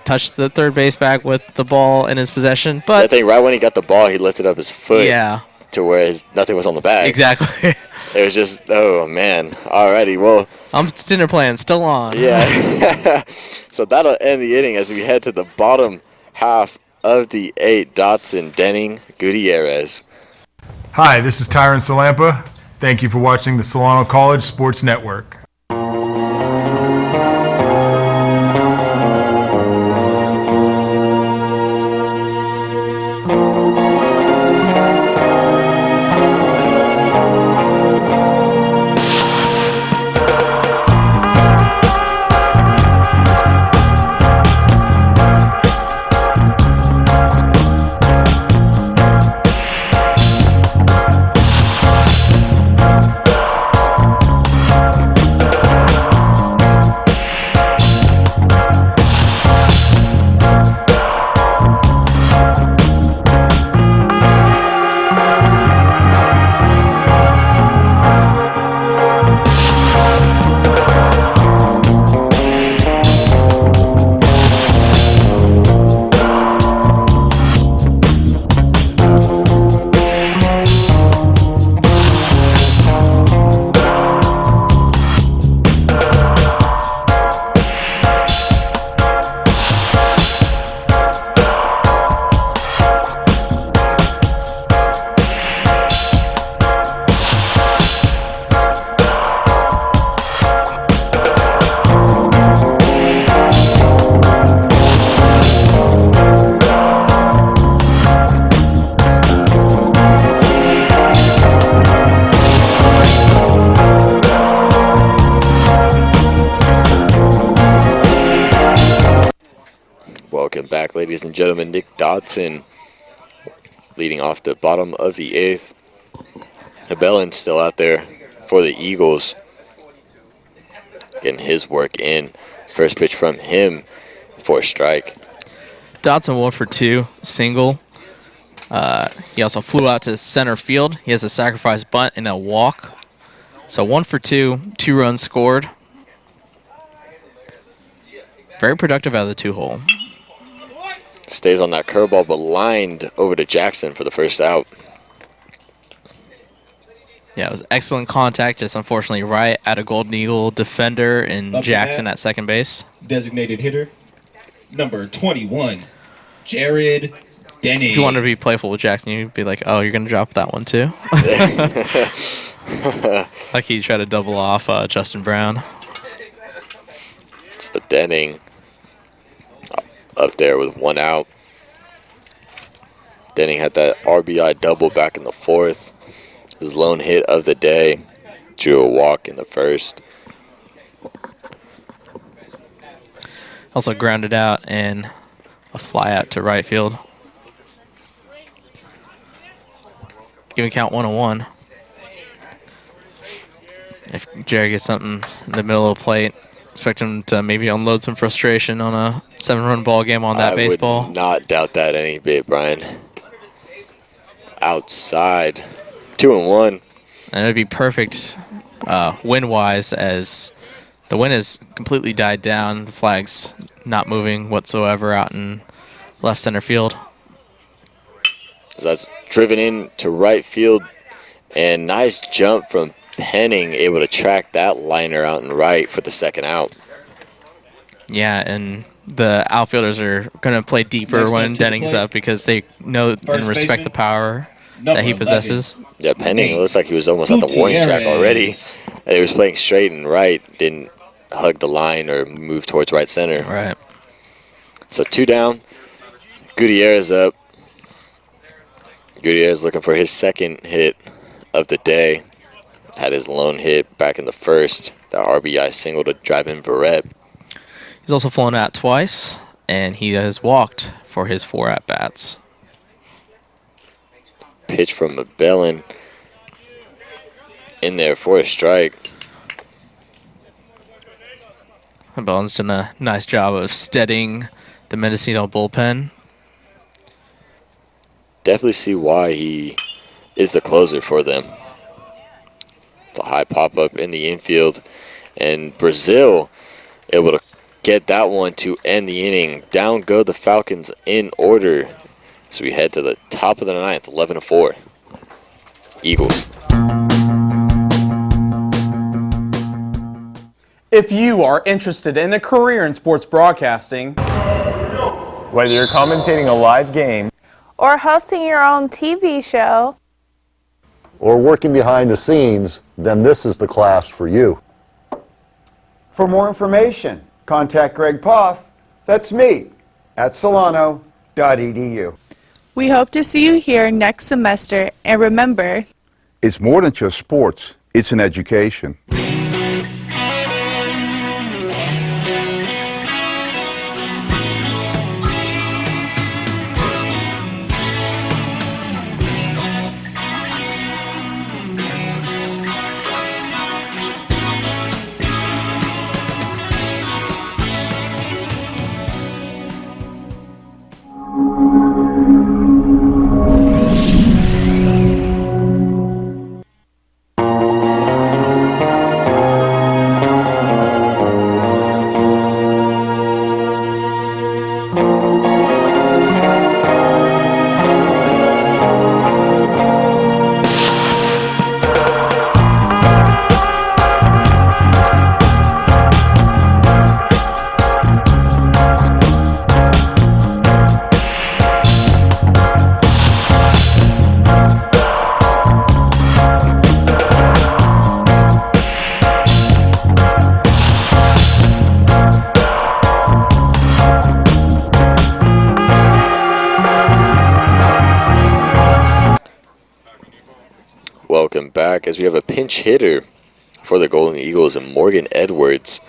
Speaker 3: touched the third base back with the ball in his possession. But
Speaker 2: I think right when he got the ball, he lifted up his foot.
Speaker 3: Yeah.
Speaker 2: To where nothing was on the bag.
Speaker 3: Exactly.
Speaker 2: It was just, oh man. Alrighty, well.
Speaker 3: Dinner plan still on.
Speaker 2: Yeah. So that'll end the inning as we head to the bottom half of the 8. Dotson, Denning, Gutierrez.
Speaker 1: Hi, this is Tyron Salampa. Thank you for watching the Solano College Sports Network.
Speaker 2: back, ladies and gentlemen. Nick Dodson leading off the bottom of the 8th. Bellin's still out there for the Eagles, getting his work in. First pitch from him for a strike.
Speaker 3: Dodson 1 for 2, single. He also flew out to center field. He has a sacrifice bunt and a walk. So 1 for 2, 2 runs scored. Very productive out of the 2-hole.
Speaker 2: Stays on that curveball, but lined over to Jackson for the first out.
Speaker 3: Yeah, it was excellent contact, just unfortunately right at a Golden Eagle defender and Jackson at second base.
Speaker 12: Designated hitter, number 21, Jared Denny.
Speaker 3: If you wanted to be playful with Jackson, you'd be like, oh, you're going to drop that one too? Like he tried to double off Justin Brown.
Speaker 2: So Denning up there with 1 out. Denning had that RBI double back in the 4th. His lone hit of the day. Drew a walk in the 1st.
Speaker 3: Also grounded out and a fly out to right field. Even count 1-1. If Jerry gets something in the middle of the plate, expect him to maybe unload some frustration on a 7-run ball game on that baseball.
Speaker 2: I would not doubt that any bit, Brian. Outside. 2-1.
Speaker 3: And it'd be perfect win-wise, as the wind has completely died down. The flag's not moving whatsoever out in left center field.
Speaker 2: So that's driven in to right field, and nice jump from Penning, able to track that liner out in right for the 2nd out.
Speaker 3: Yeah, and the outfielders are going to play deeper when Denning's up because they know and respect the power that he possesses.
Speaker 2: Yeah, Penning looked like he was almost at the warning track already. And he was playing straight and right, didn't hug the line or move towards right center.
Speaker 3: Right.
Speaker 2: So 2 down. Gutierrez up. Gutierrez looking for his 2nd hit of the day. Had his lone hit back in the 1st. The RBI single to drive in Barrett.
Speaker 3: He's also flown out twice, and he has walked for his 4 at-bats.
Speaker 2: Pitch from Bellin in there for a strike.
Speaker 3: Bellin's done a nice job of steadying the Mendocino bullpen.
Speaker 2: Definitely see why he is the closer for them. It's a high pop-up in the infield, and Brazil able to get that one to end the inning. Down go the Falcons in order. So we head to the top of the 9th, 11-4. Eagles.
Speaker 9: If you are interested in a career in sports broadcasting,
Speaker 13: Whether you're commentating a live game
Speaker 14: or hosting your own TV show,
Speaker 15: or working behind the scenes, then this is the class for you.
Speaker 16: For more information, contact Greg Poff, that's me, at solano.edu.
Speaker 14: we hope to see you here next semester, and remember,
Speaker 17: It's more than just sports, it's an education.
Speaker 2: Welcome back as we have a pinch hitter for the Golden Eagles and Morgan Edwards.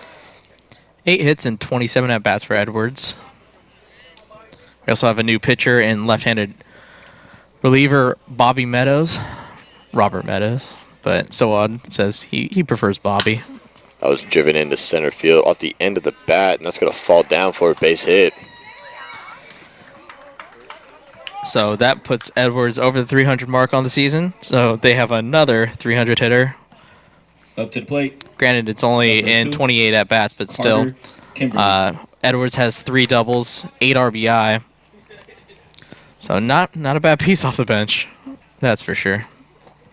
Speaker 3: 8 hits and 27 at-bats for Edwards. We also have a new pitcher in left-handed reliever Bobby Meadows, Robert Meadows, but Soad says he prefers Bobby.
Speaker 2: That was driven into center field off the end of the bat, and that's going to fall down for a base hit.
Speaker 3: So that puts Edwards over the 300 mark on the season. So they have another 300 hitter.
Speaker 12: Up to the plate.
Speaker 3: Granted, it's only in 28 at-bats, but still. Edwards has 3 doubles, 8 RBI. So not a bad piece off the bench, that's for sure.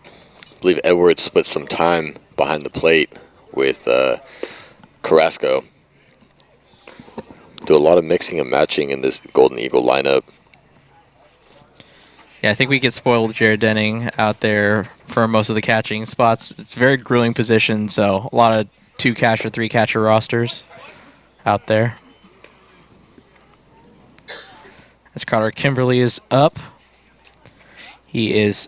Speaker 2: I believe Edwards split some time behind the plate with Carrasco. Do a lot of mixing and matching in this Golden Eagle lineup.
Speaker 3: Yeah, I think we get spoiled with Jared Denning out there for most of the catching spots. It's a very grueling position, so a lot of 2-catcher, 3-catcher rosters out there. As Carter Kimberly is up, he is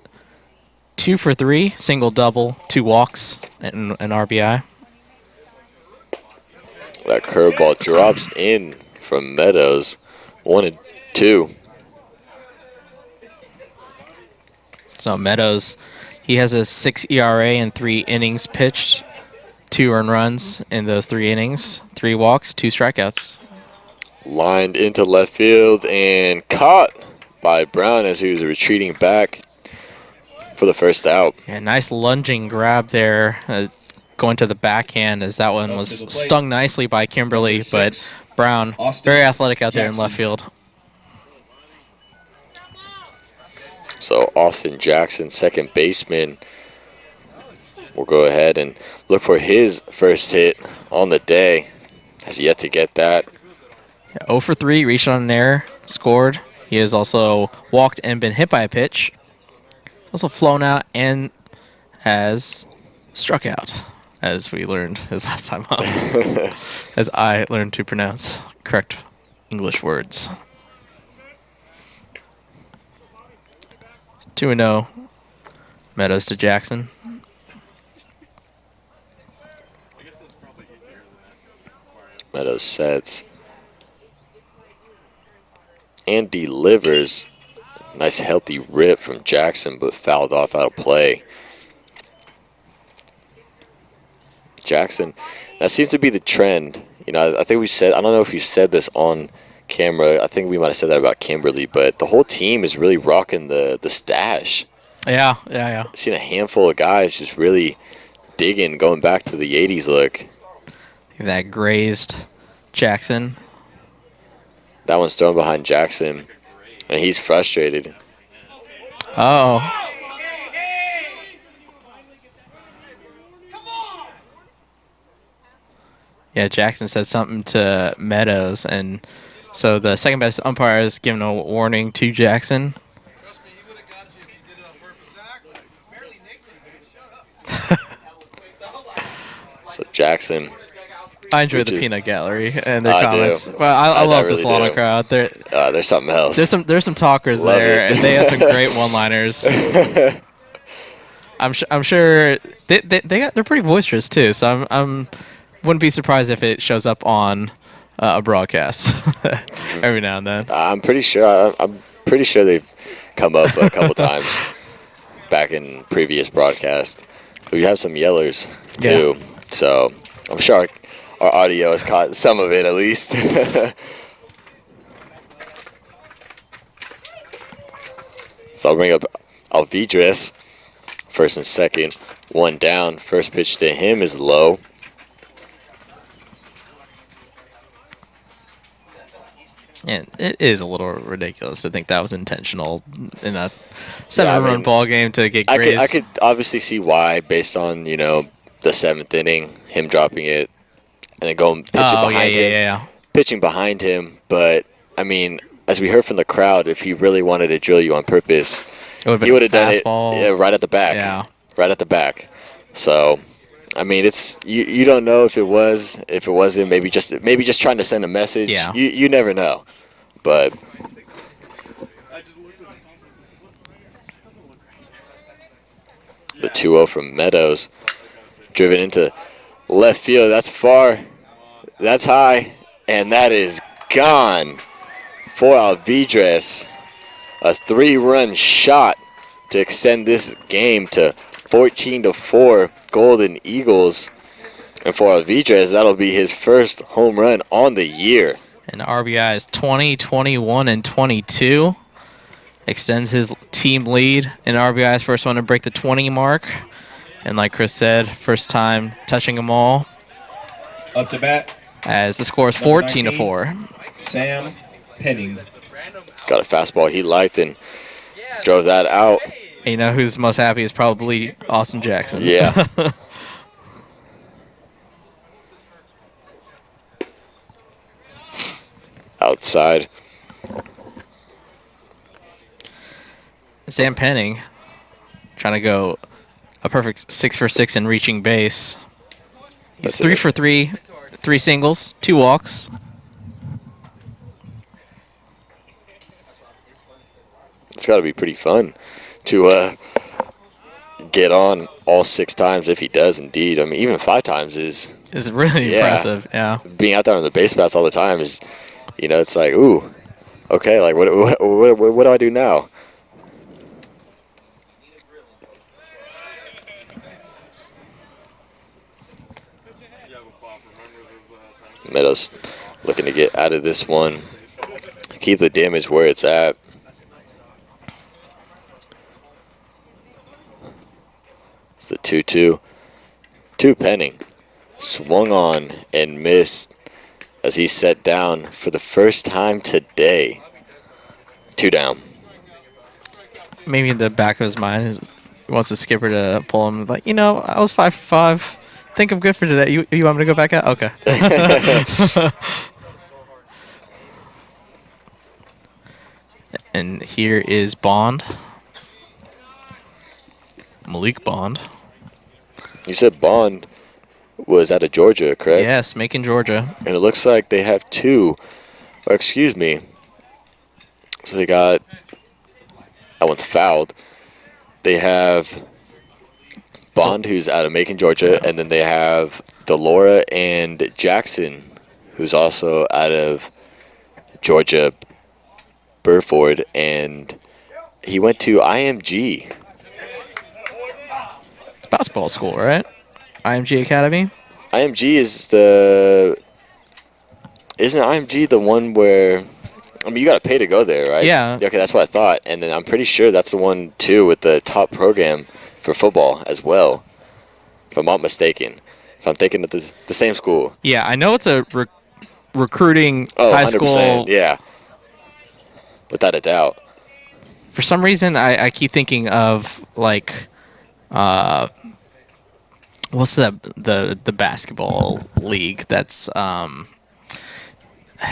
Speaker 3: 2 for 3, single double, 2 walks, and an RBI.
Speaker 2: That curveball drops in from Meadows, 1-2.
Speaker 3: So Meadows, he has a 6 ERA and 3 innings pitched, 2 earned runs in those 3 innings, 3 walks, 2 strikeouts.
Speaker 2: Lined into left field and caught by Brown as he was retreating back for the first out.
Speaker 3: Yeah, nice lunging grab there, going to the backhand as that one was stung nicely by Kimberly, but Brown, very athletic out there in left field.
Speaker 2: So Austin Jackson, second baseman, will go ahead and look for his first hit on the day. Has yet to get that.
Speaker 3: Yeah, 0 for 3, reached on an error, scored. He has also walked and been hit by a pitch. Also flown out and has struck out, as we learned his last time up. As I learned to pronounce correct English words. 2-0, Meadows to Jackson.
Speaker 2: Meadows sets and delivers. Nice healthy rip from Jackson, but fouled off out of play. Jackson, that seems to be the trend. You know, I think we said, I don't know if you said this on camera, I think we might have said that about Kimberly, but the whole team is really rocking the stash.
Speaker 3: Yeah.
Speaker 2: I've seen a handful of guys just really digging, going back to the 80s look.
Speaker 3: That grazed Jackson.
Speaker 2: That one's thrown behind Jackson, and he's frustrated.
Speaker 3: Uh-oh. Yeah, Jackson said something to Meadows, and so the second best umpire is giving a warning to Jackson.
Speaker 2: So Jackson.
Speaker 3: I enjoy the peanut gallery and their comments.
Speaker 2: Do.
Speaker 3: Well, I love
Speaker 2: really
Speaker 3: the Solano
Speaker 2: do.
Speaker 3: crowd.
Speaker 2: There's something else.
Speaker 3: There's some talkers
Speaker 2: Love
Speaker 3: there,
Speaker 2: it.
Speaker 3: and they have some great one-liners. I'm sure they're pretty boisterous too. So I'm wouldn't be surprised if it shows up on a broadcast every now and then.
Speaker 2: I'm pretty sure they've come up a couple times back in previous broadcasts. We have some yellers too, so I'm sure our audio has caught some of it at least. So I'll bring up Alvidres, first and second, one down. First pitch to him is low.
Speaker 3: And it is a little ridiculous to think that was intentional in a 7-run ball game to get grazed.
Speaker 2: I could obviously see why, based on the 7th inning, him dropping it and then going pitching behind him. But I mean, as we heard from the crowd, if he really wanted to drill you on purpose, he would have done it right at the back.
Speaker 3: Yeah.
Speaker 2: Right at the back. So, I mean, it's you don't know if it wasn't maybe just trying to send a message.
Speaker 3: Yeah.
Speaker 2: You never know. But the 2-0 from Meadows, driven into left field. That's far. That's high, and that is gone. for Alvidrez. A 3-run shot to extend this game to 14-4 Golden Eagles. And for Alvidrez, that'll be his first home run on the year.
Speaker 3: And RBI is 20, 21, and 22. Extends his team lead. And RBI's first one to break the 20 mark. And like Chris said, first time touching them all.
Speaker 12: Up to bat.
Speaker 3: As the score is 14-4.
Speaker 12: Sam Penning.
Speaker 2: Got a fastball he liked and drove that out.
Speaker 3: And you know who's most happy is probably Austin Jackson.
Speaker 2: Yeah. Outside.
Speaker 3: Sam Penning trying to go a perfect 6 for 6 in reaching base. He's 3 for 3, 3 singles, 2 walks.
Speaker 2: It's got to be pretty fun to get on all 6 times if he does indeed. I mean, even 5 times is
Speaker 3: really impressive. Yeah.
Speaker 2: Being out there on the base paths all the time is, you know, it's like, ooh, okay, like what do I do now? Meadows looking to get out of this one, keep the damage where it's at. It's the 2-2. 2 Penning swung on and missed as he set down for the first time today. 2 down.
Speaker 3: Maybe in the back of his mind, he wants the skipper to pull him. Like, you know, I was 5 for 5. Think I'm good for today. You want me to go back out? Okay. And here is Bond. Malik Bond.
Speaker 2: You said Bond was out of Georgia, correct?
Speaker 3: Yes, Macon, Georgia.
Speaker 2: And it looks like they have 2, or excuse me. So they got, that one's fouled. They have Bond, who's out of Macon, Georgia, and then they have Delora and Jackson, who's also out of Georgia, Burford, and he went to IMG.
Speaker 3: It's basketball school, right? IMG Academy?
Speaker 2: IMG is isn't IMG the one where, I mean, you got to pay to go there, right?
Speaker 3: Yeah.
Speaker 2: Okay, that's what I thought. And then I'm pretty sure that's the one, too, with the top program for football as well, if I'm not mistaken. If I'm thinking of the same school.
Speaker 3: Yeah, I know it's a recruiting high
Speaker 2: 100%,
Speaker 3: school.
Speaker 2: Yeah, without a doubt.
Speaker 3: For some reason, I keep thinking of, like, what's the basketball league that's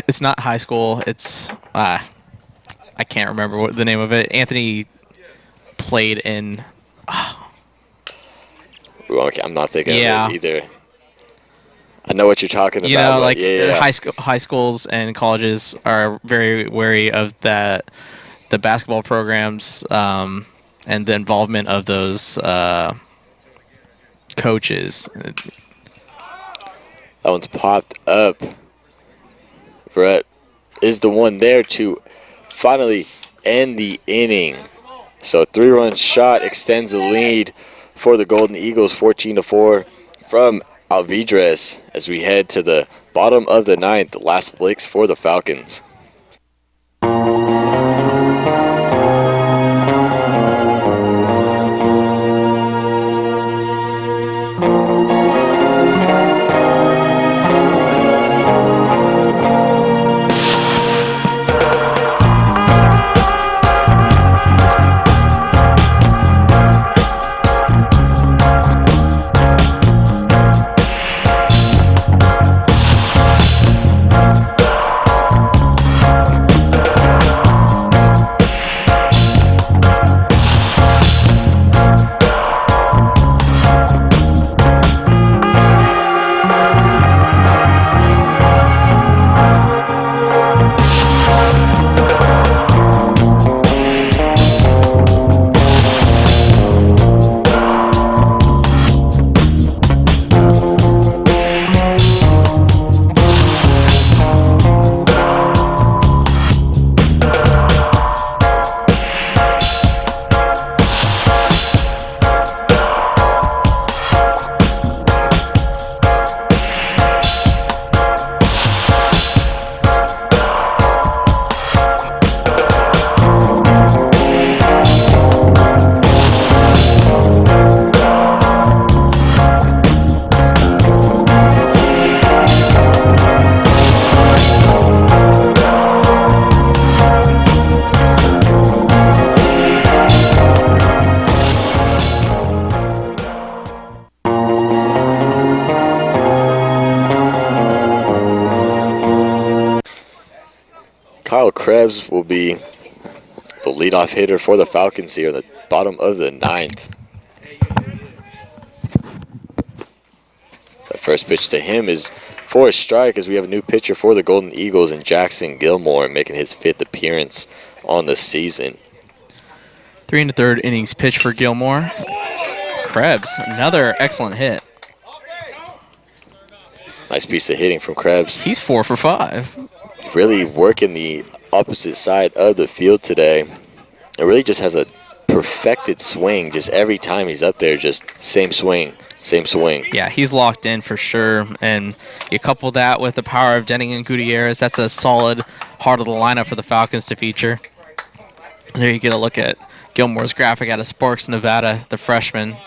Speaker 3: it's not high school, it's I can't remember what the name of it. Anthony played in
Speaker 2: Okay, I'm not thinking of it either. I know what you're talking about.
Speaker 3: You know, like
Speaker 2: yeah.
Speaker 3: high schools and colleges are very wary of the basketball programs and the involvement of those coaches.
Speaker 2: That one's popped up. Brett is the one there to finally end the inning. So 3-run shot extends the lead for the Golden Eagles, 14-4 from Alvidrez as we head to the bottom of the 9th, last licks for the Falcons. Krebs will be the leadoff hitter for the Falcons here in the bottom of the 9th. The first pitch to him is for a strike, as we have a new pitcher for the Golden Eagles in Jackson Gilmore, making his 5th appearance on the season.
Speaker 3: 3 1/3 innings pitch for Gilmore. Krebs, another excellent hit.
Speaker 2: Nice piece of hitting from Krebs.
Speaker 3: He's 4 for 5.
Speaker 2: Really working the opposite side of the field today. It really just has a perfected swing. Just every time he's up there, just same swing, same swing.
Speaker 3: Yeah, he's locked in for sure. And you couple that with the power of Denning and Gutierrez, that's a solid heart of the lineup for the Falcons to feature. There you get a look at Gilmore's graphic out of Sparks, Nevada, the freshman.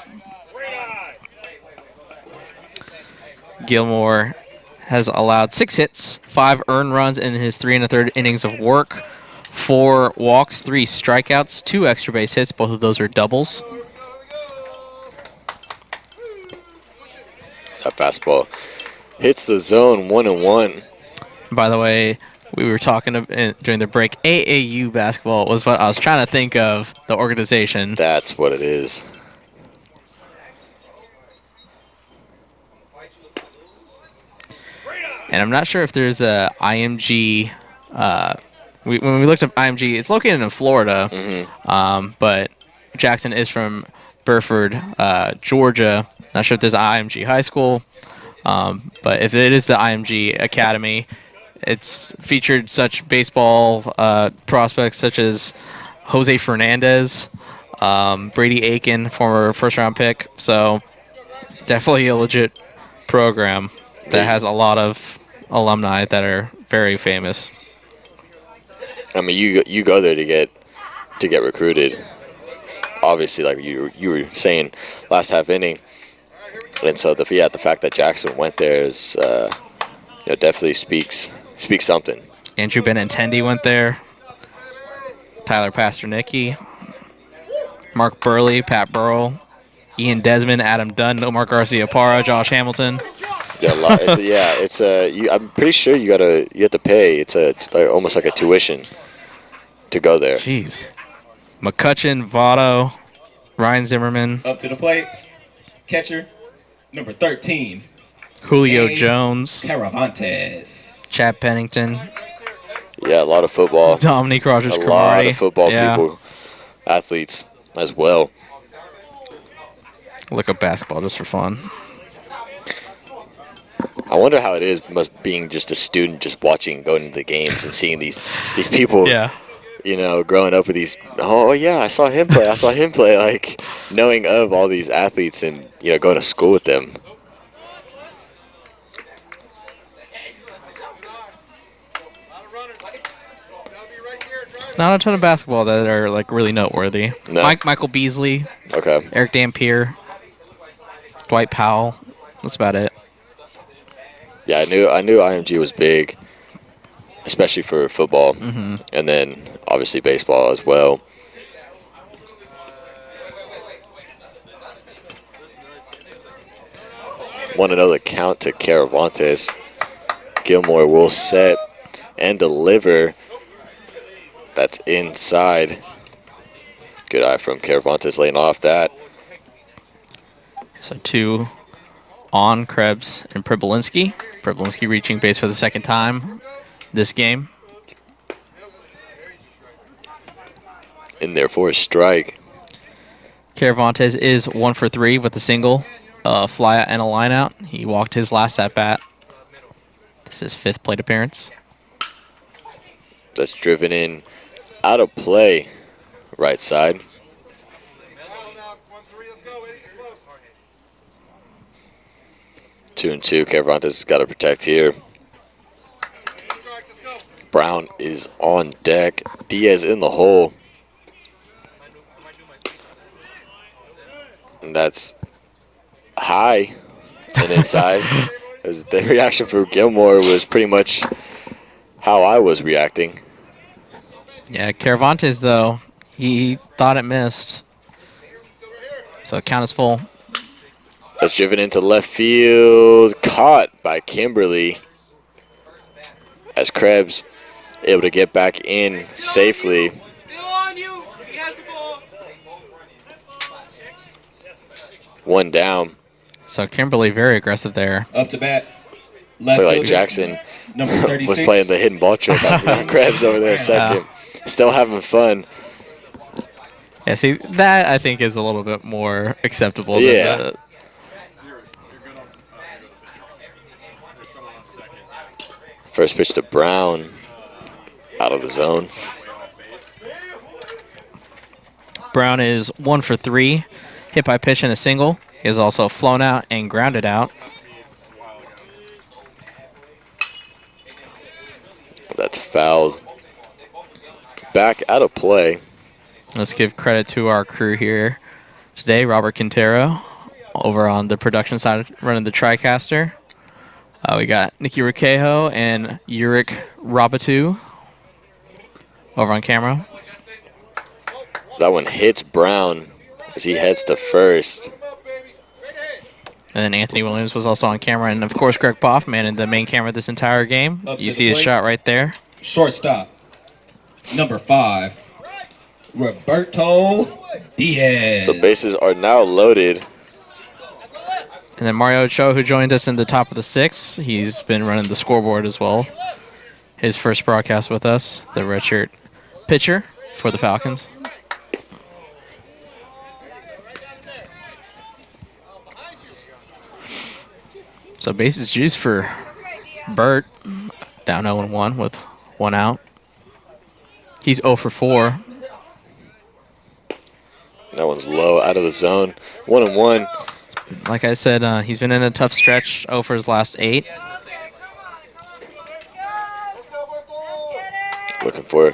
Speaker 3: Gilmore has allowed 6 hits, 5 earned runs in his 3 1/3 innings of work, 4 walks, 3 strikeouts, 2 extra base hits. Both of those are doubles.
Speaker 2: That fastball hits the zone 1-1.
Speaker 3: By the way, we were talking during the break, AAU basketball was what I was trying to think of, the organization.
Speaker 2: That's what it is.
Speaker 3: And I'm not sure if there's a IMG. When we looked up IMG, it's located in Florida, but Jackson is from Burford, Georgia. Not sure if there's an IMG high school, but if it is the IMG Academy, it's featured such baseball prospects such as Jose Fernandez, Brady Aiken, former first-round pick. So definitely a legit program that has a lot of alumni that are very famous.
Speaker 2: I mean, you go there to get recruited. Obviously, like you were saying last half inning, and so the fact that Jackson went there is definitely speaks something.
Speaker 3: Andrew Benintendi went there. Tyler Pasternicki, Mark Burley, Pat Burrell, Ian Desmond, Adam Dunn, Omar Garcia-Parra, Josh Hamilton.
Speaker 2: Yeah, I'm pretty sure you have to pay. It's almost like a tuition to go there.
Speaker 3: Jeez. McCutcheon, Votto, Ryan Zimmerman.
Speaker 12: Up to the plate, catcher, number 13.
Speaker 3: Julio Jones.
Speaker 12: Caravantes.
Speaker 3: Chad Pennington.
Speaker 2: Yeah, a lot of football.
Speaker 3: Dominique Rogers-Cromartie.
Speaker 2: A lot of football people, athletes as well.
Speaker 3: Look up basketball just for fun.
Speaker 2: I wonder how it is being just a student, just watching, going to the games and seeing these people.
Speaker 3: Yeah.
Speaker 2: Growing up with these. Oh yeah, I saw him play. Like knowing of all these athletes and going to school with them.
Speaker 3: Not a ton of basketball that are like really noteworthy.
Speaker 2: No.
Speaker 3: Michael Beasley.
Speaker 2: Okay.
Speaker 3: Eric Dampier. Dwight Powell. That's about it.
Speaker 2: Yeah, I knew IMG was big, especially for football, and then obviously baseball as well. Want to know the count to Caravantes. Gilmore will set and deliver. That's inside. Good eye from Caravantes laying off that.
Speaker 3: So 2 on Krebs and Pribolinski. Pribolinski reaching base for the second time this game.
Speaker 2: In there for a strike.
Speaker 3: Caravantes is 1 for 3 with a single, fly out and a line out. He walked his last at bat. This is 5th plate appearance.
Speaker 2: That's driven in out of play, right side. 2-2. Caravantes has got to protect here. Brown is on deck. Diaz in the hole. And that's high and inside. As the reaction for Gilmore was pretty much how I was reacting.
Speaker 3: Yeah, Caravantes, though, he thought it missed. So count is full.
Speaker 2: That's driven into left field. Caught by Kimberly. As Krebs able to get back in safely. One down.
Speaker 3: So Kimberly very aggressive there.
Speaker 12: Up to bat.
Speaker 2: Looked like Jackson
Speaker 12: Number 36.
Speaker 2: was playing the hidden ball trick. I see Krebs over there second. Still having fun.
Speaker 3: Yeah, see, that I think is a little bit more acceptable.
Speaker 2: Yeah.
Speaker 3: Than
Speaker 2: First pitch to Brown. Out of the zone.
Speaker 3: Brown is 1 for 3. Hit by pitch and a single. He has also flown out and grounded out.
Speaker 2: That's fouled. Back out of play.
Speaker 3: Let's give credit to our crew here today. Robert Quintero over on the production side running the TriCaster. We got Nikki Riquejo and Yurik Rabatu over on camera.
Speaker 2: That one hits Brown as he heads to first.
Speaker 3: And then Anthony Williams was also on camera. And, of course, Greg Boffman in the main camera this entire game. You see his shot right there.
Speaker 12: Shortstop. Number 5. Roberto Diaz.
Speaker 2: So bases are now loaded.
Speaker 3: And then Mario Ochoa, who joined us in the top of the 6th. He's been running the scoreboard as well. His first broadcast with us, the redshirt pitcher for the Falcons. So bases juice for Burt, down 0-1 with 1 out. He's 0 for 4.
Speaker 2: That one's low, out of the zone. 1-1.
Speaker 3: Like I said, he's been in a tough stretch, 0 for his last 8.
Speaker 2: Looking for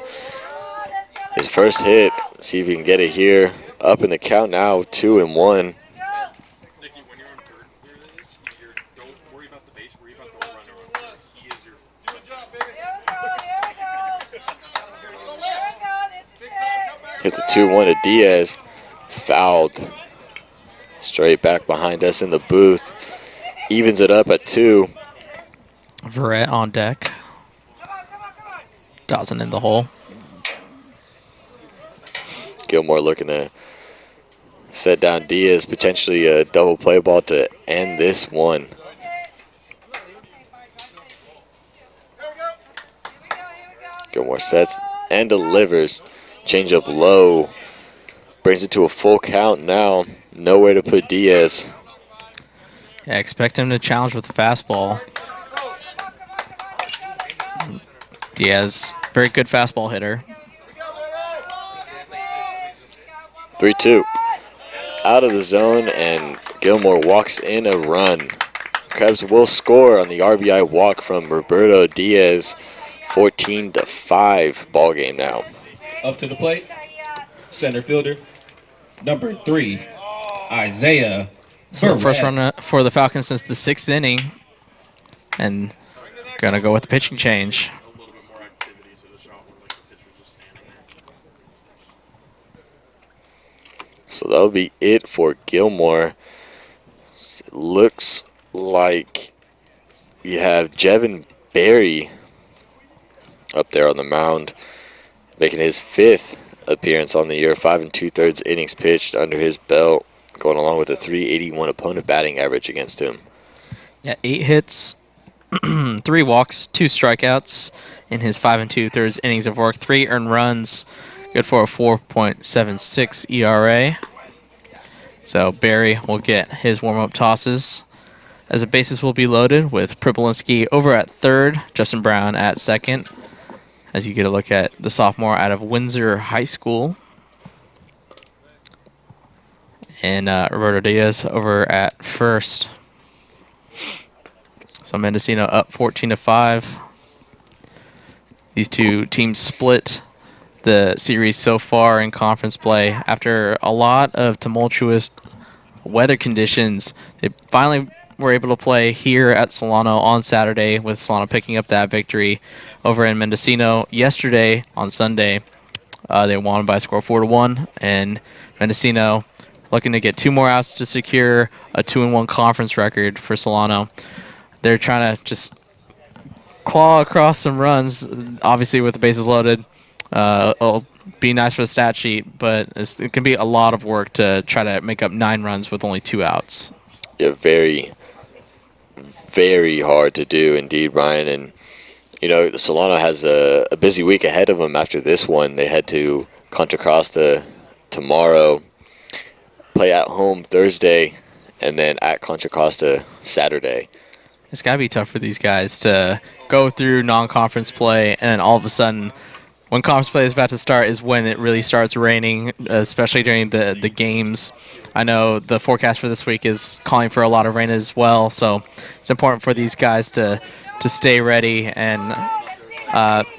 Speaker 2: his first hit. See if he can get it here. Up in the count now, 2-1. Hits a 2-1 to Diaz. Fouled. Straight back behind us in the booth. Evens it up at 2.
Speaker 3: Verrett on deck. Dawson in the hole.
Speaker 2: Gilmore looking to set down Diaz. Potentially a double play ball to end this one. Gilmore sets and delivers. Change up low. Brings it to a full count now. Nowhere to put Diaz.
Speaker 3: Yeah, expect him to challenge with the fastball. Diaz, very good fastball hitter.
Speaker 2: 3-2. Out of the zone, and Gilmore walks in a run. Krebs will score on the RBI walk from Roberto Diaz. 14-5 ball game now.
Speaker 12: Up to the plate, center fielder, number 3, Isaiah.
Speaker 3: So the first run for the Falcons since the 6th inning. And gonna go with the pitching change.
Speaker 2: So that'll be it for Gilmore. It looks like you have Jevin Berry up there on the mound, making his 5th appearance on the year. 5 2/3 innings pitched under his belt, going along with a .381 opponent batting average against him.
Speaker 3: Yeah, 8 hits, 3 walks, 2 strikeouts in his 5 2/3 innings of work. 3 earned runs, good for a 4.76 ERA. So Barry will get his warm-up tosses as the bases will be loaded with Pripolinski over at 3rd, Justin Brown at 2nd. As you get a look at the sophomore out of Windsor High School. And Roberto Diaz over at 1st. So Mendocino up 14-5. These two teams split the series so far in conference play. After a lot of tumultuous weather conditions, they finally were able to play here at Solano on Saturday, with Solano picking up that victory over in Mendocino. Yesterday, on Sunday, they won by a score of 4-1, and Mendocino looking to get 2 more outs to secure a 2-1 conference record for Solano. They're trying to just claw across some runs, obviously with the bases loaded. It'll be nice for the stat sheet, but it can be a lot of work to try to make up 9 runs with only 2 outs.
Speaker 2: Yeah, very, very hard to do indeed, Brian. And, you know, Solano has a busy week ahead of them after this one. They head to Contra Costa tomorrow, play at home Thursday, and then at Contra Costa Saturday.
Speaker 3: It's got to be tough for these guys to go through non-conference play, and then all of a sudden, when conference play is about to start is when it really starts raining, especially during the games. I know the forecast for this week is calling for a lot of rain as well, so it's important for these guys to stay ready and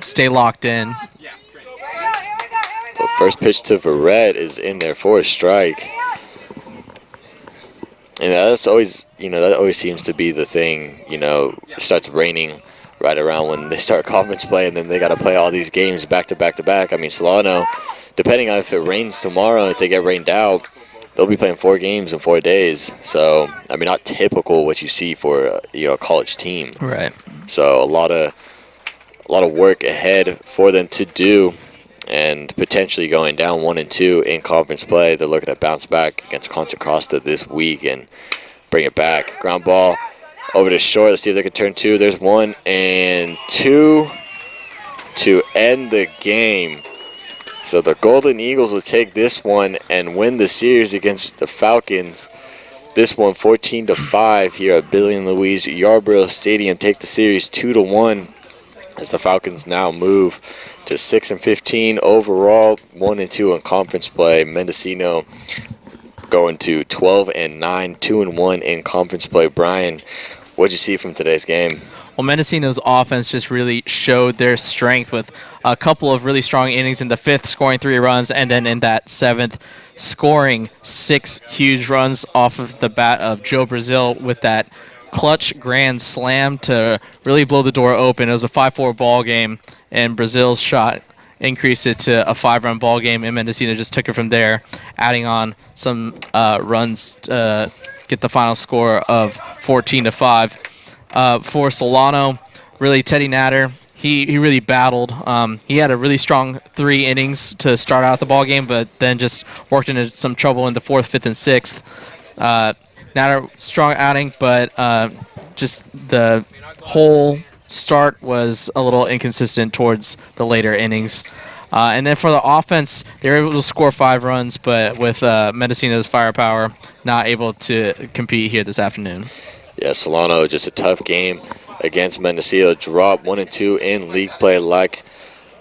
Speaker 3: stay locked in.
Speaker 2: So first pitch to Verrett is in there for a strike. And that's always, you know, that always seems to be the thing, you know, it starts raining right around when they start conference play, and then they got to play all these games back to back to back. I mean, Solano, depending on if it rains tomorrow, if they get rained out, they'll be playing 4 games in 4 days. So, I mean, not typical what you see for you know, a college team.
Speaker 3: Right.
Speaker 2: So a lot of work ahead for them to do, and potentially going down 1-2 in conference play. They're looking to bounce back against Contra Costa this week and bring it back. Ground ball over to short. Let's see if they can turn 2. There's 1 and 2 to end the game. So the Golden Eagles will take this one and win the series against the Falcons. This one 14-5 here at Billy and Louise Yarborough Stadium. Take the series 2-1 as the Falcons now move to 6-15 overall, 1-2 in conference play. Mendocino going to 12-9, 2-1 in conference play. Brian, what'd you see from today's game?
Speaker 3: Well, Mendocino's offense just really showed their strength with a couple of really strong innings in the 5th, scoring 3 runs, and then in that 7th, scoring 6 huge runs off of the bat of Joe Brazil with that clutch grand slam to really blow the door open. It was a 5-4 ball game, and Brazil's shot increased it to a 5-run ball game, and Mendocino just took it from there, adding on some runs to get the final score of 14-5. For Solano, really Teddy Natter, he really battled. He had a really strong 3 innings to start out the ball game, but then just worked into some trouble in the 4th, 5th, and 6th. Natter, strong outing, but just the whole start was a little inconsistent towards the later innings. And then for the offense, they were able to score 5 runs, but with Mendocino's firepower, not able to compete here this afternoon.
Speaker 2: Yeah, Solano, just a tough game against Mendocino. Drop 1-2 in league play like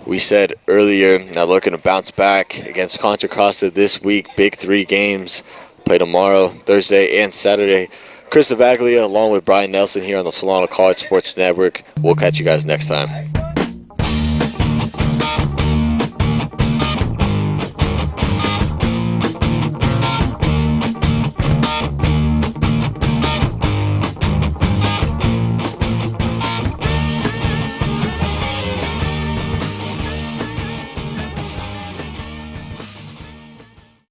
Speaker 2: we said earlier. Now looking to bounce back against Contra Costa this week. Big 3 games. Play tomorrow, Thursday, and Saturday. Chris Avaglia along with Brian Nelson here on the Solano College Sports Network. We'll catch you guys next time.